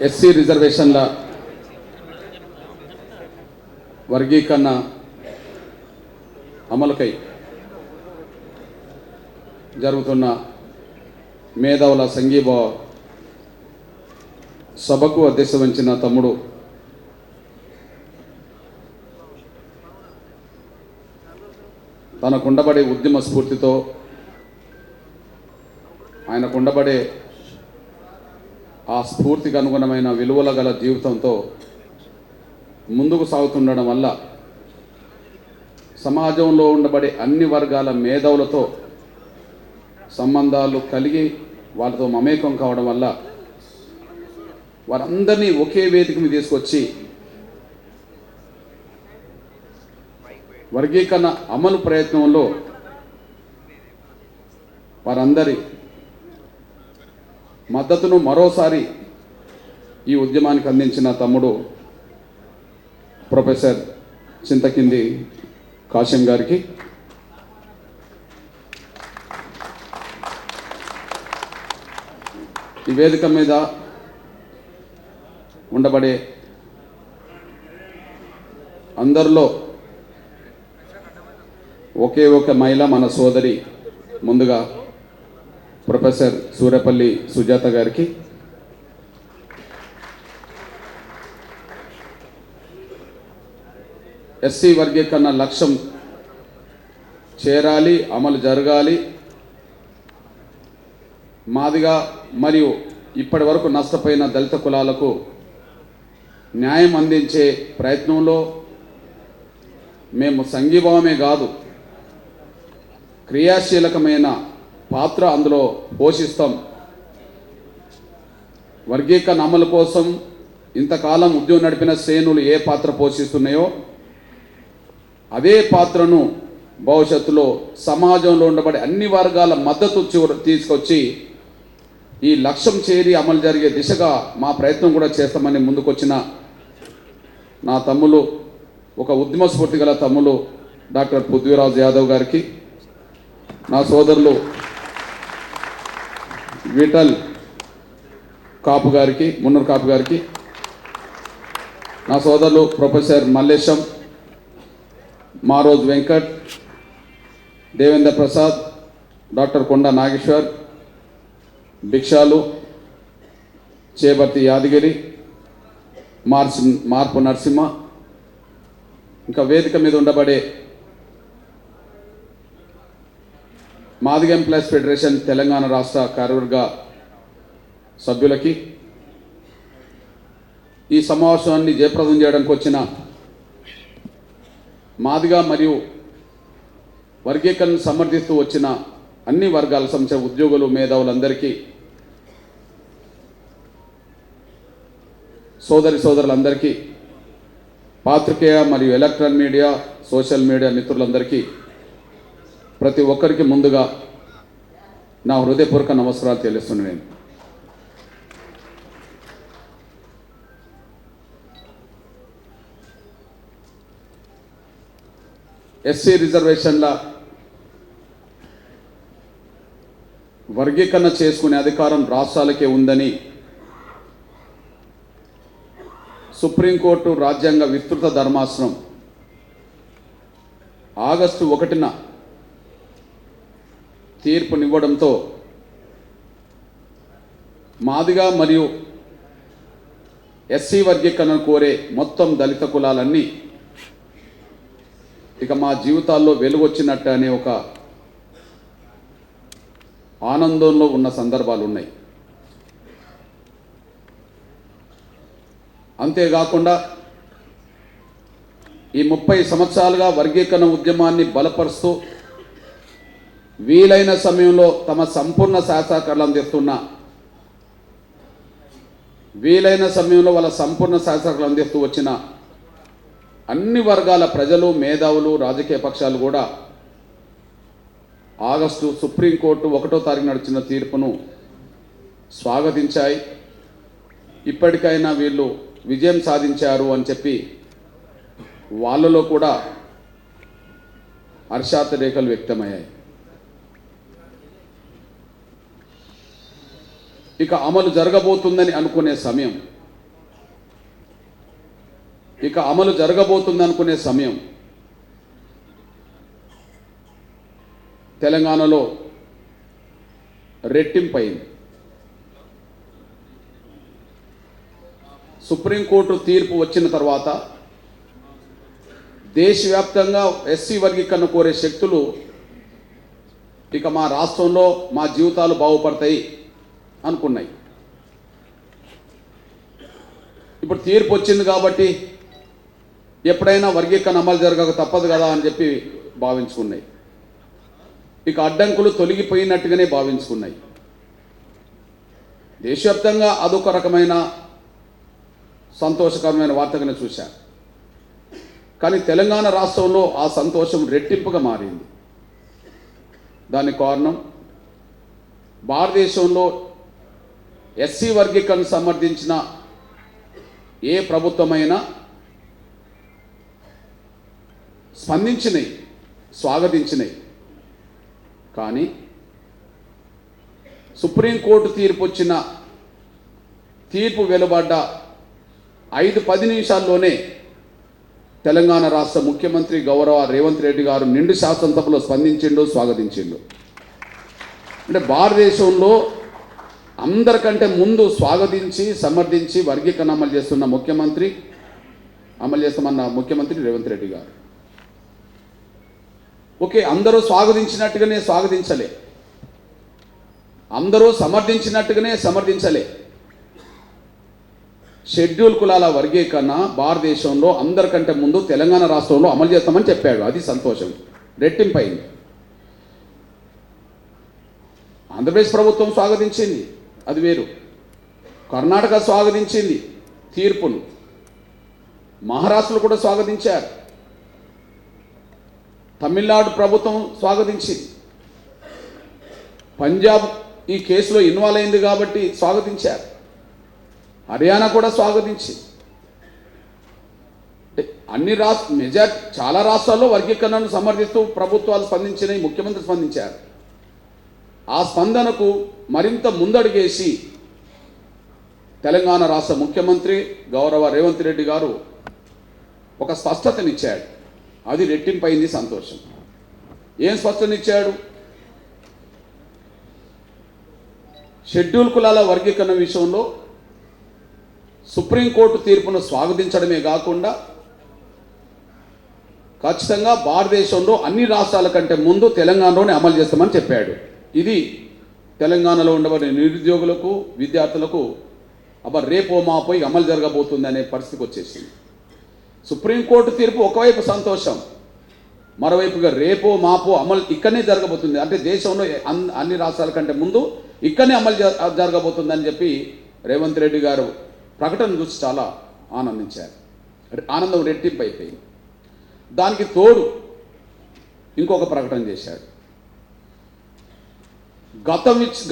SC రిజర్వేషన్ల వర్గీకరణ అమలుకై జరుగుతున్న మేధావుల సంఘీభావ సభకు అధ్యక్షత వహించిన తమ్ముడు తనకుండబడే ఉద్యమ స్ఫూర్తితో ఆయనకుండబడే ఆ స్ఫూర్తికి అనుగుణమైన విలువల గల జీవితంతో ముందుకు సాగుతుండడం వల్ల సమాజంలో ఉండబడే అన్ని వర్గాల మేధావులతో సంబంధాలు కలిగి వాళ్ళతో మమేకం కావడం వల్ల వారందరినీ ఒకే వేదిక మీద తీసుకొచ్చి వర్గీకరణ అమలు ప్రయత్నంలో వారందరి మద్దతును మరోసారి ఈ ఉద్యమానికి అందించిన తమ్ముడు ప్రొఫెసర్ చింతకింది కాశం గారికి, ఈ వేదిక మీద ఉండబడే అందరిలో ఒకే ఒక మహిళ మన సోదరి, ముందుగా ప్రొఫెసర్ సూర్యపల్లి సుజాత గారికి, ఎస్సీ వర్గీకరణ లక్ష్యం చేరాలి, అమలు జరగాలి, మాదిగా మరియు ఇప్పటి వరకు నష్టపోయిన దళిత కులాలకు న్యాయం అందించే ప్రయత్నంలో మేము సంఘీభావమే కాదు క్రియాశీలకమైన పాత్ర అందులో పోషిస్తాం. వర్గీకరణ అమలు కోసం ఇంతకాలం ఉద్యమం నడిపిన శ్రేణులు ఏ పాత్ర పోషిస్తున్నాయో అదే పాత్రను భవిష్యత్తులో సమాజంలో ఉండబడే అన్ని వర్గాల మద్దతు తీసుకొచ్చి ఈ లక్ష్యం చేరి అమలు జరిగే దిశగా మా ప్రయత్నం కూడా చేస్తామని ముందుకొచ్చిన నా తమ్ములు, ఒక ఉద్యమ స్ఫూర్తి గల తమ్ములు డాక్టర్ పృథ్వీరాజ్ యాదవ్ గారికి, నా సోదరులు విఠల్ కాపు గారికి, మున్నూరు కాపు గారికి, నా సోదరులు ప్రొఫెసర్ మల్లేశం, మారోజ్ వెంకట్, దేవేంద్ర ప్రసాద్, డాక్టర్ కొండ నాగేశ్వర్, భిక్షాలు, చేబర్తి యాదగిరి, మార్పు నరసింహ, ఇంకా వేదిక మీద ఉండబడే మాదిగ ఎంప్లాయీస్ ఫెడరేషన్ తెలంగాణ రాష్ట్ర కార్యవర్గ సభ్యులకి, ఈ సమావేశాన్ని జయప్రదం చేయడానికి వచ్చిన మాదిగ మరియు వర్గీకరణను సమర్థిస్తూ వచ్చిన అన్ని వర్గాల సంబంధించిన ఉద్యోగులు, మేధావులందరికీ, సోదరులందరికీ, పాత్రికేయ మరియు ఎలక్ట్రానిక్ మీడియా, సోషల్ మీడియా మిత్రులందరికీ, ప్రతి ఒక్కరికి ముందుగా నా హృదయపూర్వక నమస్కారాలు తెలుస్తున్నాను. ఎస్సీ రిజర్వేషన్ల వర్గీకరణ చేసుకునే అధికారం రాష్ట్రాలకే ఉందని సుప్రీంకోర్టు రాజ్యాంగ విస్తృత ధర్మాసనం ఆగస్టు 1న తీర్పునివ్వడంతో మాదిగ మరియు ఎస్సీ వర్గీకరణ కోరే మొత్తం దళిత కులాలన్నీ ఇక మా జీవితాల్లో వెలుగొచ్చినట్టు అనే ఒక ఆనందంలో ఉన్న సందర్భాలు ఉన్నాయి. అంతేకాకుండా ఈ 30 సంవత్సరాలుగా వర్గీకరణ ఉద్యమాన్ని బలపరుస్తూ వీలైన సమయంలో తమ సంపూర్ణ సహకారాలు అందిస్తున్న, వీలైన సమయంలో వాళ్ళ సంపూర్ణ సహకారాలు అందిస్తూ వచ్చిన అన్ని వర్గాల ప్రజలు, మేధావులు, రాజకీయ పక్షాలు కూడా ఆగస్టు సుప్రీంకోర్టు 1వ తారీఖు నడిచిన తీర్పును స్వాగతించాయి. ఇప్పటికైనా వీళ్ళు విజయం సాధించారు అని చెప్పి వాళ్ళలో కూడా హర్షాతిరేకలు వ్యక్తమయ్యాయి. ఇక అమలు జరగబోతుందని అనుకునే సమయం, తెలంగాణలో రెట్టింపైంది. సుప్రీంకోర్టు తీర్పు వచ్చిన తర్వాత దేశవ్యాప్తంగా ఎస్సీ వర్గీకరణ కోరే శక్తులు ఇక మా రాష్ట్రంలో మా జీవితాలు బాగుపడతాయి అనుకున్నాయి. ఇప్పుడు తీర్పు వచ్చింది కాబట్టి ఎప్పుడైనా వర్గీకరణ అమలు జరగక తప్పదు కదా అని చెప్పి భావించుకున్నాయి. ఇక అడ్డంకులు తొలగిపోయినట్టుగానే భావించుకున్నాయి. దేశవ్యాప్తంగా అదొక రకమైన సంతోషకరమైన వార్తగానే చూశారు. కానీ తెలంగాణ రాష్ట్రంలో ఆ సంతోషం రెట్టింపుగా మారింది. దానికి కారణం భారతదేశంలో ఎస్సీ వర్గీకరణ సమర్థించిన ఏ ప్రభుత్వమైనా స్పందించినాయి, స్వాగతించినాయి. కానీ సుప్రీంకోర్టు తీర్పు వెలువడ్డ 5-10 నిమిషాల్లోనే తెలంగాణ రాష్ట్ర ముఖ్యమంత్రి గౌరవ రేవంత్ రెడ్డి గారు నిండు శాసనసభలో స్పందించిండు, స్వాగతించిండు. అంటే భారతదేశంలో అందరికంటే ముందు స్వాగతించి సమర్థించి వర్గీకరణ అమలు చేస్తామన్న ముఖ్యమంత్రి రేవంత్ రెడ్డి గారు. ఓకే, అందరూ స్వాగతించినట్టుగానే స్వాగతించలే, అందరూ సమర్థించినట్టుగానే సమర్థించలే. షెడ్యూల్ కులాల వర్గీకరణ భారతదేశంలో అందరికంటే ముందు తెలంగాణ రాష్ట్రంలో అమలు చేస్తామని చెప్పాడు. అది సంతోషం, రెట్టింపైంది. ఆంధ్రప్రదేశ్ ప్రభుత్వం స్వాగతించింది, అది వేరు. కర్ణాటక స్వాగతించింది తీర్పును, మహారాష్ట్రలో కూడా స్వాగతించారు, తమిళనాడు ప్రభుత్వం స్వాగతించింది, పంజాబ్ ఈ కేసులో ఇన్వాల్వ్ అయింది కాబట్టి స్వాగతించారు, హర్యానా కూడా స్వాగతించింది. చాలా రాష్ట్రాల్లో వర్గీకరణను సమర్థిస్తూ ప్రభుత్వాలు స్పందించినాయి, ముఖ్యమంత్రి స్పందించారు. ఆ స్పందనకు మరింత ముందడుగేసి తెలంగాణ రాష్ట్ర ముఖ్యమంత్రి గౌరవ రేవంత్ రెడ్డి గారు ఒక స్పష్టతనిచ్చాడు. అది రెట్టింపైంది సంతోషం. ఏం స్పష్టతనిచ్చాడు? షెడ్యూల్ కులాల వర్గీకరణ విషయంలో సుప్రీంకోర్టు తీర్పును స్వాగతించడమే కాకుండా ఖచ్చితంగా భారతదేశంలో అన్ని రాష్ట్రాల కంటే ముందు తెలంగాణలోనే అమలు చేస్తామని చెప్పాడు. ఇది తెలంగాణలో ఉండబడే నిరుద్యోగులకు, విద్యార్థులకు రేపో మాపో అమలు జరగబోతుంది అనే పరిస్థితికి వచ్చేసింది. సుప్రీంకోర్టు తీర్పు ఒకవైపు సంతోషం, మరోవైపుగా రేపో మాపో అమలు ఇక్కడనే జరగబోతుంది. అంటే దేశంలో అన్ని రాష్ట్రాల కంటే ముందు ఇక్కడనే అమలు జరగబోతుందని చెప్పి రేవంత్ రెడ్డి గారు ప్రకటన చూసి చాలా ఆనందించారు. ఆనందం రెట్టింపు అయిపోయింది. దానికి తోడు ఇంకొక ప్రకటన చేశాడు.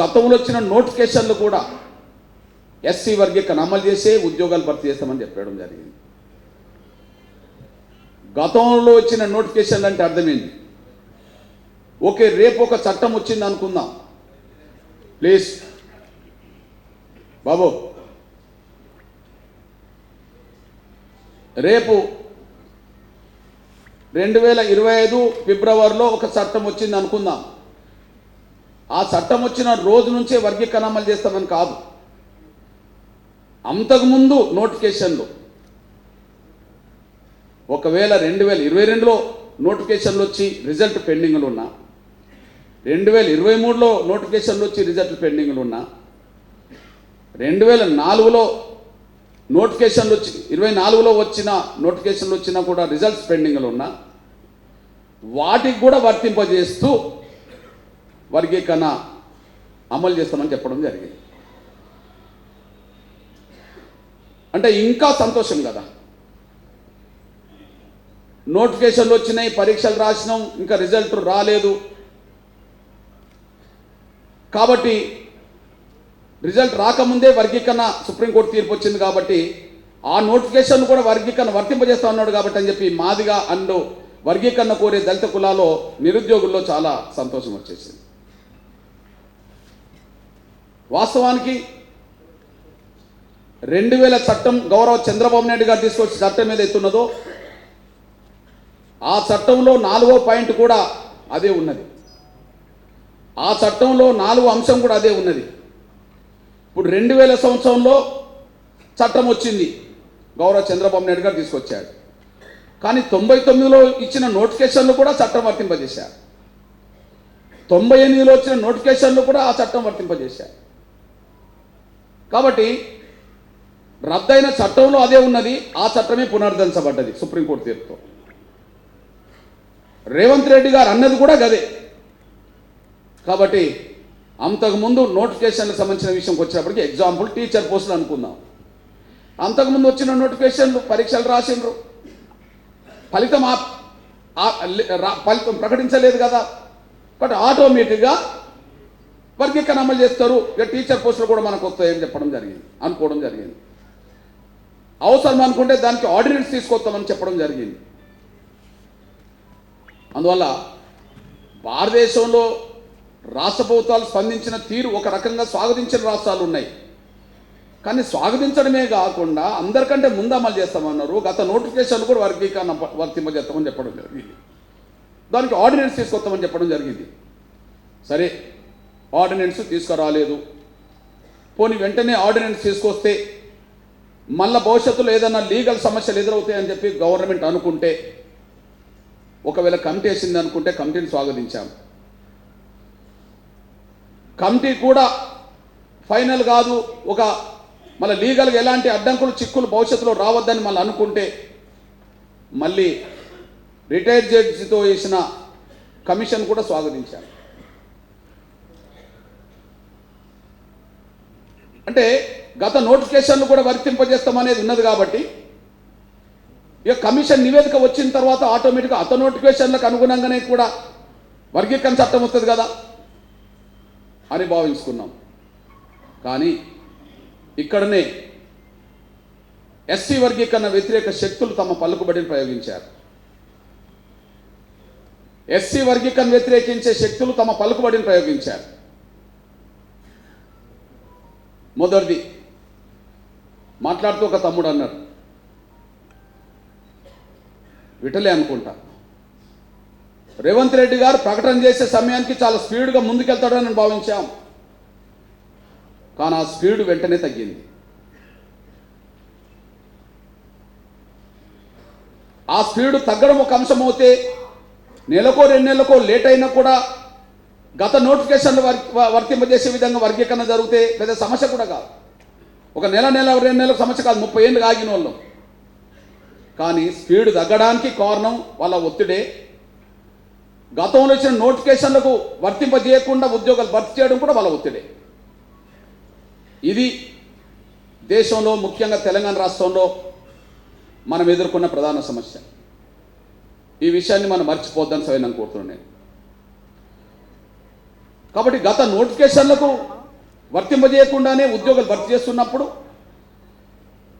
గతంలో వచ్చిన నోటిఫికేషన్లు కూడా ఎస్సీ వర్గీకరణ అమలు చేసే ఉద్యోగాలు భర్తీ చేస్తామని చెప్పడం జరిగింది. గతంలో వచ్చిన నోటిఫికేషన్లు అంటే అర్థమైంది. ఓకే, రేపు ఒక చట్టం వచ్చింది అనుకుందాం. ప్లీజ్ బాబు, రేపు 2025 ఫిబ్రవరిలో ఒక చట్టం వచ్చింది అనుకుందాం. ఆ చట్టం వచ్చిన రోజు నుంచే వర్గీకరణ అమలు చేస్తామని కాదు. అంతకుముందు నోటిఫికేషన్లు ఒకవేళ 2022లో నోటిఫికేషన్లు వచ్చి రిజల్ట్ పెండింగ్లు ఉన్నా, 2023లో నోటిఫికేషన్లు వచ్చి రిజల్ట్ పెండింగ్లు ఉన్నా, 2004లో నోటిఫికేషన్లు వచ్చి 24లో వచ్చిన నోటిఫికేషన్లు వచ్చినా కూడా రిజల్ట్స్ పెండింగ్లు ఉన్నా, వాటికి కూడా వర్తింపజేస్తూ వర్గీకరణ అమలు చేస్తామని చెప్పడం జరిగింది. అంటే ఇంకా సంతోషం కదా. నోటిఫికేషన్లు వచ్చినాయి, పరీక్షలు రాసినాం, ఇంకా రిజల్ట్ రాలేదు. కాబట్టి రిజల్ట్ రాకముందే వర్గీకరణ సుప్రీంకోర్టు తీర్పు వచ్చింది కాబట్టి ఆ నోటిఫికేషన్ కూడా వర్గీకరణ వర్తింపజేస్తా ఉన్నాడు కాబట్టి అని చెప్పి మాదిగా అండ్ వర్గీకరణ కోరే దళిత కులాల్లో నిరుద్యోగుల్లో చాలా సంతోషం వచ్చేసింది. వాస్తవానికి 2000 చట్టం గౌరవ చంద్రబాబు నాయుడు గారు తీసుకొచ్చిన చట్టం ఏదైతే ఉన్నదో ఆ చట్టంలో 4వ పాయింట్ కూడా అదే ఉన్నది. ఆ చట్టంలో 4వ అంశం కూడా అదే ఉన్నది. ఇప్పుడు 2000 సంవత్సరంలో చట్టం వచ్చింది, గౌరవ చంద్రబాబు నాయుడు గారు తీసుకొచ్చాడు. కానీ 99లో ఇచ్చిన నోటిఫికేషన్లు కూడా చట్టం వర్తింపజేశారు. 98లో వచ్చిన నోటిఫికేషన్లు కూడా ఆ చట్టం వర్తింపజేశారు. కాబట్టి రద్దయిన చట్టంలో అదే ఉన్నది, ఆ చట్టమే పునరుద్ధరించబడ్డది సుప్రీంకోర్టు తీర్పుతో. రేవంత్ రెడ్డి గారు అన్నది కూడా గదే. కాబట్టి అంతకుముందు నోటిఫికేషన్లకు సంబంధించిన విషయంకి వచ్చినప్పటికీ ఎగ్జాంపుల్ టీచర్ పోస్టులు అనుకుందాం. అంతకుముందు వచ్చిన నోటిఫికేషన్లు పరీక్షలు రాసిండ్రు, ఫలితం ప్రకటించలేదు కదా. కాబట్టి ఆటోమేటిక్గా వర్గీకరణ అమలు చేస్తారు. ఇక టీచర్ పోస్టులు కూడా మనకు వస్తాయని అనుకోవడం జరిగింది. అవసరం అనుకుంటే దానికి ఆర్డినెన్స్ తీసుకొస్తామని చెప్పడం జరిగింది. అందువల్ల భారతదేశంలో రాష్ట్ర ప్రభుత్వాలు స్పందించిన తీరు ఒక రకంగా స్వాగతించిన రాష్ట్రాలు ఉన్నాయి. కానీ స్వాగతించడమే కాకుండా అందరికంటే ముందు అమలు చేస్తామన్నారు. గత నోటిఫికేషన్లు కూడా వర్గీకరణ వర్తింపజేస్తామని చెప్పడం జరిగింది. దానికి ఆర్డినెన్స్ తీసుకొస్తామని చెప్పడం జరిగింది. సరే, ఆర్డినెన్స్ తీసుకురాలేదు. పోనీ వెంటనే ఆర్డినెన్స్ తీసుకొస్తే మళ్ళీ భవిష్యత్తులో ఏదైనా లీగల్ సమస్యలు ఎదురవుతాయని చెప్పి గవర్నమెంట్ అనుకుంటే, ఒకవేళ కమిటీ వేసింది అనుకుంటే కమిటీని స్వాగతించాం. కమిటీ కూడా ఫైనల్ కాదు, ఒక మళ్ళీ లీగల్గా ఎలాంటి అడ్డంకులు చిక్కులు భవిష్యత్తులో రావద్దని మళ్ళీ అనుకుంటే మళ్ళీ రిటైర్డ్ జడ్జితో వేసిన కమిషన్ కూడా స్వాగతించారు. అంటే గత నోటిఫికేషన్లు కూడా వర్తింపజేస్తామనేది ఉన్నది కాబట్టి ఇక కమిషన్ నివేదిక వచ్చిన తర్వాత ఆటోమేటిక్గా అత నోటిఫికేషన్లకు అనుగుణంగానే కూడా వర్గీకరణ చట్టం వస్తుంది కదా అని భావించుకున్నాం. కానీ ఇక్కడనే ఎస్సీ వర్గీకరణ వ్యతిరేక శక్తులు తమ పలుకుబడిని ప్రయోగించారు. ఎస్సీ వర్గీకరణ వ్యతిరేకించే శక్తులు తమ పలుకుబడిని ప్రయోగించారు. మొదటిది మాట్లాడుతూ ఒక తమ్ముడు అన్నారు, విటలే అనుకుంటా, రేవంత్ రెడ్డి గారు ప్రకటన చేసే సమయానికి చాలా స్పీడ్గా ముందుకెళ్తాడని భావించాం. కానీ ఆ స్పీడ్ వెంటనే తగ్గింది. ఆ స్పీడ్ తగ్గడం ఒక అంశం అవుతే నెలకో 2 నెలలకో లేట్ అయినా కూడా గత నోటిఫికేషన్లు వర్తింపజేసే విధంగా వర్గీకరణ జరిగితే పెద్ద సమస్య కూడా కాదు. ఒక నెల 2 నెలలకు సమస్య కాదు, 30 ఏళ్ళు ఆగిన వాళ్ళం. కానీ స్పీడ్ తగ్గడానికి కారణం వాళ్ళ ఒత్తిడే. గతంలో ఇచ్చిన నోటిఫికేషన్లకు వర్తింపజేయకుండా ఉద్యోగాలు భర్తీ చేయడం కూడా వాళ్ళ ఒత్తిడే. ఇది దేశంలో ముఖ్యంగా తెలంగాణ రాష్ట్రంలో మనం ఎదుర్కొన్న ప్రధాన సమస్య. ఈ విషయాన్ని మనం మర్చిపోద్దని సరైన కోరుతున్నాను నేను. కాబట్టి గత నోటిఫికేషన్లకు వర్తింపజేయకుండానే ఉద్యోగాలు భర్తీ చేస్తున్నప్పుడు,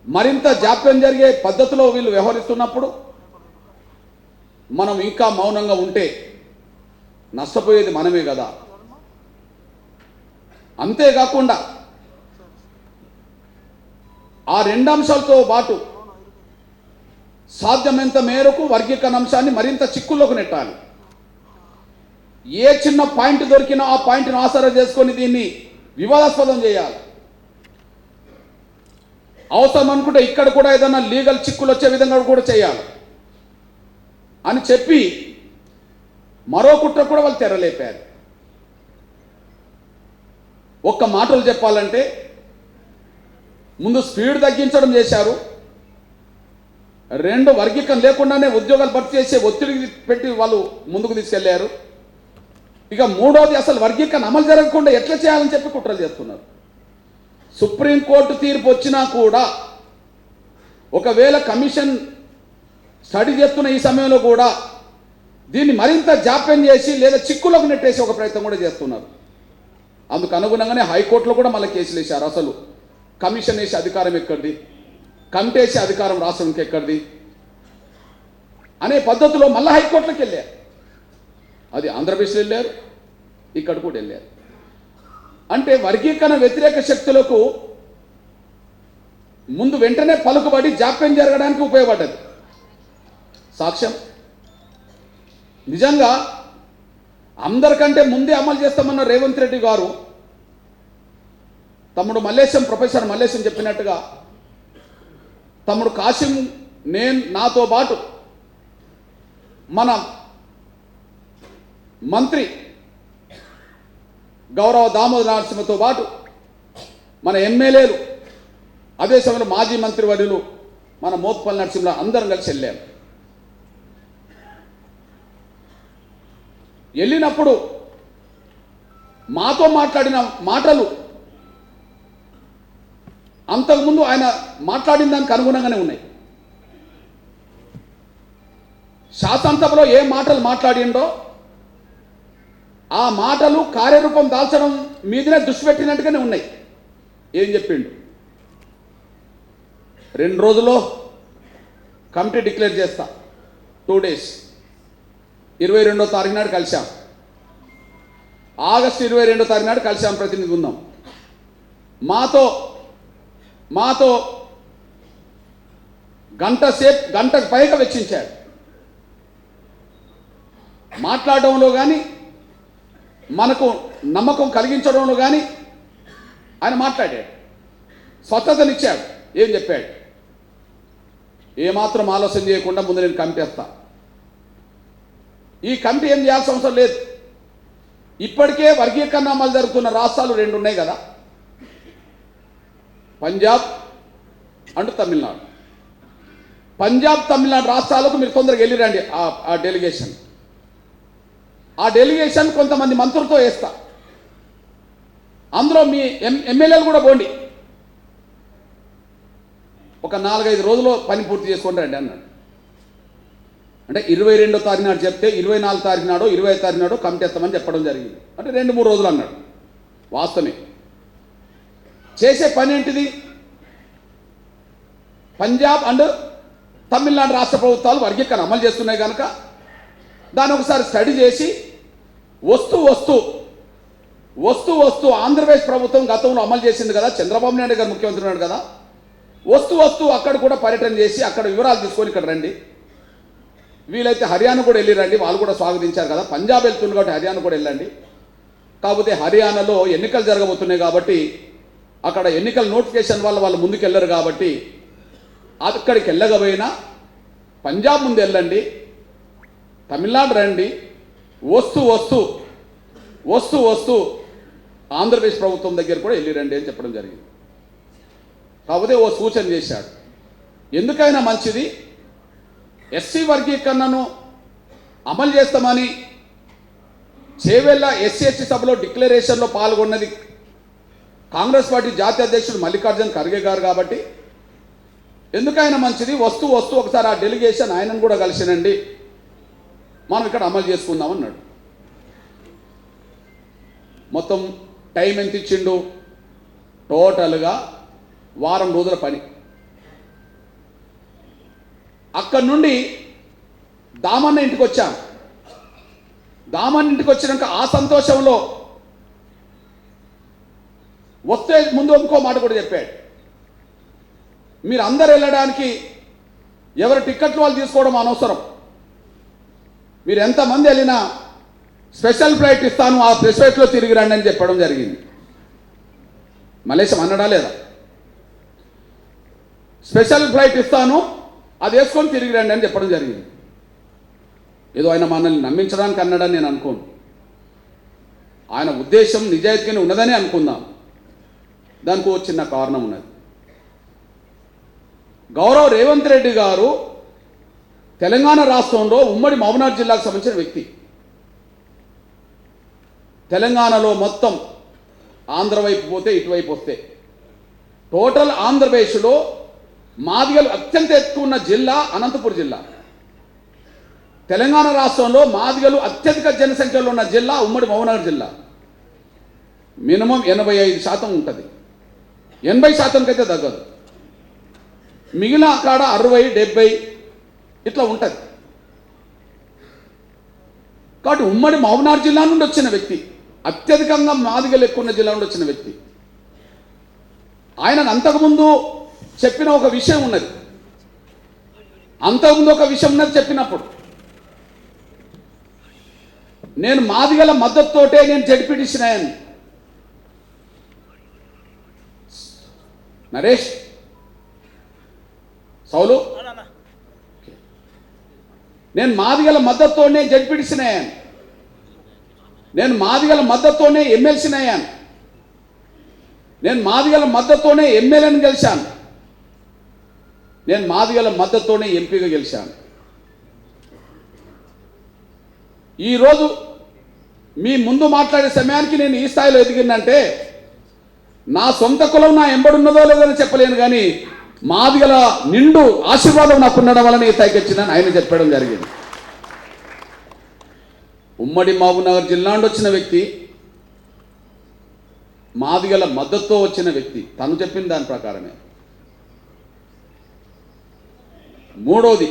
మరింత జాప్యం జరిగే పద్ధతిలో వీళ్ళు వ్యవహరిస్తున్నప్పుడు మనం ఇంకా మౌనంగా ఉంటే నష్టపోయేది మనమే కదా. అంతేకాకుండా ఆ 2 అంశాలతో పాటు సాధ్యమైనంత మేరకు వర్గీకరణ అంశాన్ని మరింత చిక్కుల్లోకి నెట్టాలి. ఏ చిన్న పాయింట్ దొరికినా ఆ పాయింట్ను ఆసరా చేసుకొని దీన్ని వివాదాస్పదం చేయాలి. అవసరం అనుకుంటే ఇక్కడ కూడా ఏదైనా లీగల్ చిక్కులు వచ్చే విధంగా కూడా చేయాలి అని చెప్పి మరో కుట్ర కూడా వాళ్ళు తెరలేపారు. ఒక్క మాటలు చెప్పాలంటే ముందు స్పీడ్ తగ్గించడం చేశారు, 2 వర్గీకరణ లేకుండానే ఉద్యోగాలు భర్తీ చేసే ఒత్తిడికి పెట్టి వాళ్ళు ముందుకు తీసుకెళ్లారు. ఇక 3వది అసలు వర్గీకరణ అమలు జరగకుండా ఎట్లా చేయాలని చెప్పి కుట్రలు చేస్తున్నారు. సుప్రీంకోర్టు తీర్పు వచ్చినా కూడా ఒకవేళ కమిషన్ స్టడీ చేస్తున్న ఈ సమయంలో కూడా దీన్ని మరింత జాప్యం చేసి లేదా చిక్కులకు నెట్టేసి ఒక ప్రయత్నం కూడా చేస్తున్నారు. అందుకు అనుగుణంగానే హైకోర్టులో కూడా మళ్ళీ కేసులు వేశారు. అసలు కమిషన్ వేసే అధికారం ఎక్కడిది, కమిటీ వేసే అధికారం రాష్ట్రానికి ఎక్కడిది అనే పద్ధతిలో మళ్ళీ హైకోర్టులకు వెళ్ళారు. అది ఆంధ్రప్రదేశ్లో వెళ్ళారు, ఇక్కడ కూడా వెళ్ళారు. అంటే వర్గీకరణ వ్యతిరేక శక్తులకు ముందు వెంటనే పలుకుబడి జాప్యం జరగడానికి ఉపయోగపడ్డది. సాక్ష్యం నిజంగా అందరికంటే ముందే అమలు చేస్తామన్న రేవంత్ రెడ్డి గారు తమ్ముడు మల్లేశం, ప్రొఫెసర్ మల్లేశం చెప్పినట్టుగా తమ్ముడు కాసిం, నాతో పాటు మన మంత్రి గౌరవ దామోదర నరసింహతో పాటు మన ఎమ్మెల్యేలు, అదే సమయంలో మాజీ మంత్రివర్యులు మన మోత్పల్లి నరసింహ అందరం కలిసి వెళ్ళారు. వెళ్ళినప్పుడు మాతో మాట్లాడిన మాటలు అంతకుముందు ఆయన మాట్లాడిన దానికి అనుగుణంగానే ఉన్నాయి. శాసనసభలో ఏ మాటలు మాట్లాడిండో ఆ మాటలు కార్యరూపం దాల్చడం మీదనే దృష్టి పెట్టినట్టుగానే ఉన్నాయి. ఏం చెప్పిండు? 2 రోజుల్లో కమిటీ డిక్లేర్ చేస్తా, 2 days, 22వ తారీఖు నాడు కలిశాం. ఆగస్టు 22వ తారీఖు నాడు కలిశాం ప్రతినిధి బృందం. మాతో గంటకు పైగా వెచ్చించాడు. మాట్లాడడంలో కానీ మనకు నమ్మకం కలిగించడంలో కానీ ఆయన మాట్లాడాడు, స్వచ్ఛతనిచ్చాడు. ఏం చెప్పాడు? ఏమాత్రం ఆలోచన చేయకుండా ముందు నేను కమిటీ వేస్తా. ఈ కమిటీ ఏం చేయాల్సిన అవసరం లేదు. ఇప్పటికే వర్గీకరణ అమలు జరుగుతున్న రాష్ట్రాలు 2 ఉన్నాయి కదా, పంజాబ్ అండ్ తమిళనాడు. పంజాబ్ తమిళనాడు రాష్ట్రాలకు మీరు తొందరగా వెళ్ళిరండి. ఆ డెలిగేషన్ కొంతమంది మంత్రులతో వేస్తా, అందులో మీ ఎమ్మెల్యేలు కూడా పోండి, ఒక 4-5 రోజుల్లో పని పూర్తి చేసుకొని రండి అన్నాడు. అంటే 22వ తారీఖు నాడు చెప్తే 24వ తారీఖు నాడు 25వ తారీఖు నాడు కమిటీ వేస్తామని చెప్పడం జరిగింది. అంటే 2-3 రోజులు అన్నాడు. వాస్తవమే. చేసే పని ఏంటిది? పంజాబ్ అండ్ తమిళనాడు రాష్ట్ర ప్రభుత్వాలు వర్గీకరణ అమలు చేస్తున్నాయి కనుక దాన్ని ఒకసారి స్టడీ చేసి వస్తూ ఆంధ్రప్రదేశ్ ప్రభుత్వం గతంలో అమలు చేసింది కదా, చంద్రబాబు నాయుడు గారు ముఖ్యమంత్రి ఉన్నాడు కదా, వస్తూ అక్కడ కూడా పర్యటన చేసి అక్కడ వివరాలు తీసుకొని ఇక్కడ రండి. వీలైతే హర్యానా కూడా వెళ్ళిరండి, వాళ్ళు కూడా స్వాగతించారు కదా. పంజాబ్ వెళ్తుంది కాబట్టి హర్యానా కూడా వెళ్ళండి. కాకపోతే హర్యానాలో ఎన్నికలు జరగబోతున్నాయి కాబట్టి అక్కడ ఎన్నికల నోటిఫికేషన్ వల్ల వాళ్ళు ముందుకు వెళ్ళరు కాబట్టి అక్కడికి వెళ్ళకపోయినా పంజాబ్ ముందు వెళ్ళండి, తమిళనాడు రండి, వస్తూ ఆంధ్రప్రదేశ్ ప్రభుత్వం దగ్గర కూడా వెళ్ళిరండి అని చెప్పడం జరిగింది. కాకపోతే ఓ సూచన చేశాడు. ఎందుకైనా మంచిది, ఎస్సీ వర్గీకరణను అమలు చేస్తామని చేవెళ్ళ ఎస్సీ సభలో డిక్లరేషన్లో పాల్గొన్నది కాంగ్రెస్ పార్టీ జాతీయ అధ్యక్షుడు మల్లికార్జున ఖర్గే గారు కాబట్టి ఎందుకైనా మంచిది, వస్తూ ఒకసారి ఆ డెలిగేషన్ ఆయనను కూడా కలిసినండి, మనం ఇక్కడ అమలు చేసుకుందాం అన్నాడు. మొత్తం టైం ఎంత ఇచ్చిండు? టోటల్గా 1 వారం రోజుల పని. అక్కడి నుండి దామన్న ఇంటికి వచ్చాం. దామన్న ఇంటికి వచ్చినాక ఆ సంతోషంలో వస్తే ముందు ఇంకో మాట కూడా చెప్పాడు. మీరు అందరు వెళ్ళడానికి ఎవరి టిక్కెట్లు వాళ్ళు తీసుకోవడం అనవసరం, మీరు ఎంతమంది వెళ్ళినా స్పెషల్ ఫ్లైట్ ఇస్తాను, ఆ ఫ్లైట్లో తిరిగి రండి అని చెప్పడం జరిగింది. మలేషియా అన్నడా లేదా? స్పెషల్ ఫ్లైట్ ఇస్తాను, అది వేసుకొని తిరిగి రండి అని చెప్పడం జరిగింది. ఏదో ఆయన మనల్ని నమ్మించడానికి అన్నాడని నేను అనుకోను. ఆయన ఉద్దేశం నిజాయితీగానే ఉన్నదని అనుకుందాం. దానికి ఒక చిన్న కారణం ఉన్నది. గౌరవ్ రేవంత్ రెడ్డి గారు తెలంగాణ రాష్ట్రంలో ఉమ్మడి మహబూబ్నగర్ జిల్లాకు సంబంధించిన వ్యక్తి. తెలంగాణలో మొత్తం ఆంధ్ర వైపు పోతే ఇటువైపు వస్తే టోటల్ ఆంధ్రప్రదేశ్లో మాదిగలు అత్యంత ఎక్కువ ఉన్న జిల్లా అనంతపురం జిల్లా. తెలంగాణ రాష్ట్రంలో మాదిగలు అత్యధిక జనసంఖ్యలో ఉన్న జిల్లా ఉమ్మడి మహబూబ్నగర్ జిల్లా. మినిమం 85% ఉంటుంది, 80% అయితే తగ్గదు. మిగిలిన అక్కడ 60-70 ఇట్లా ఉంటుంది. కాబట్టి ఉమ్మడి మహబూబ్నగర్ జిల్లా నుండి వచ్చిన వ్యక్తి, అత్యధికంగా మాదిగలు ఎక్కువ ఉన్న జిల్లా నుండి వచ్చిన వ్యక్తి. ఆయనను అంతకుముందు చెప్పిన ఒక విషయం ఉన్నది, అంతకుముందు ఒక విషయం ఉన్నది చెప్పినప్పుడు. నేను మాదిగల మద్దతుతోటే నేను జడ్పీటీసీనాయను. నరేష్ సౌలు, నేను మాదిగల మద్దతుతోనే జడ్పీటీసీనాయను. నేను మాదిగల మద్దతుతోనే ఎమ్మెల్సీనయ్యాను. నేను మాదిగల మద్దతుతోనే ఎమ్మెల్యేని గెలిచాను. నేను మాదిగల మద్దతుతోనే ఎంపీగా గెలిచాను. ఈరోజు మీ ముందు మాట్లాడే సమయానికి నేను ఈ స్థాయిలో ఎదిగిందంటే నా సొంత కులం నా ఎంబడున్నదో లేదని చెప్పలేను, కానీ మాదిగల నిండు ఆశీర్వాదం నాకు ఉండడం వలన ఈ స్థాయికి వచ్చిందని ఆయన చెప్పడం జరిగింది. ఉమ్మడి మహబూబ్నగర్ జిల్లా నుండి వచ్చిన వ్యక్తి, మాదిగల మద్దతుతో వచ్చిన వ్యక్తి, తను చెప్పిన దాని ప్రకారమే. మూడోది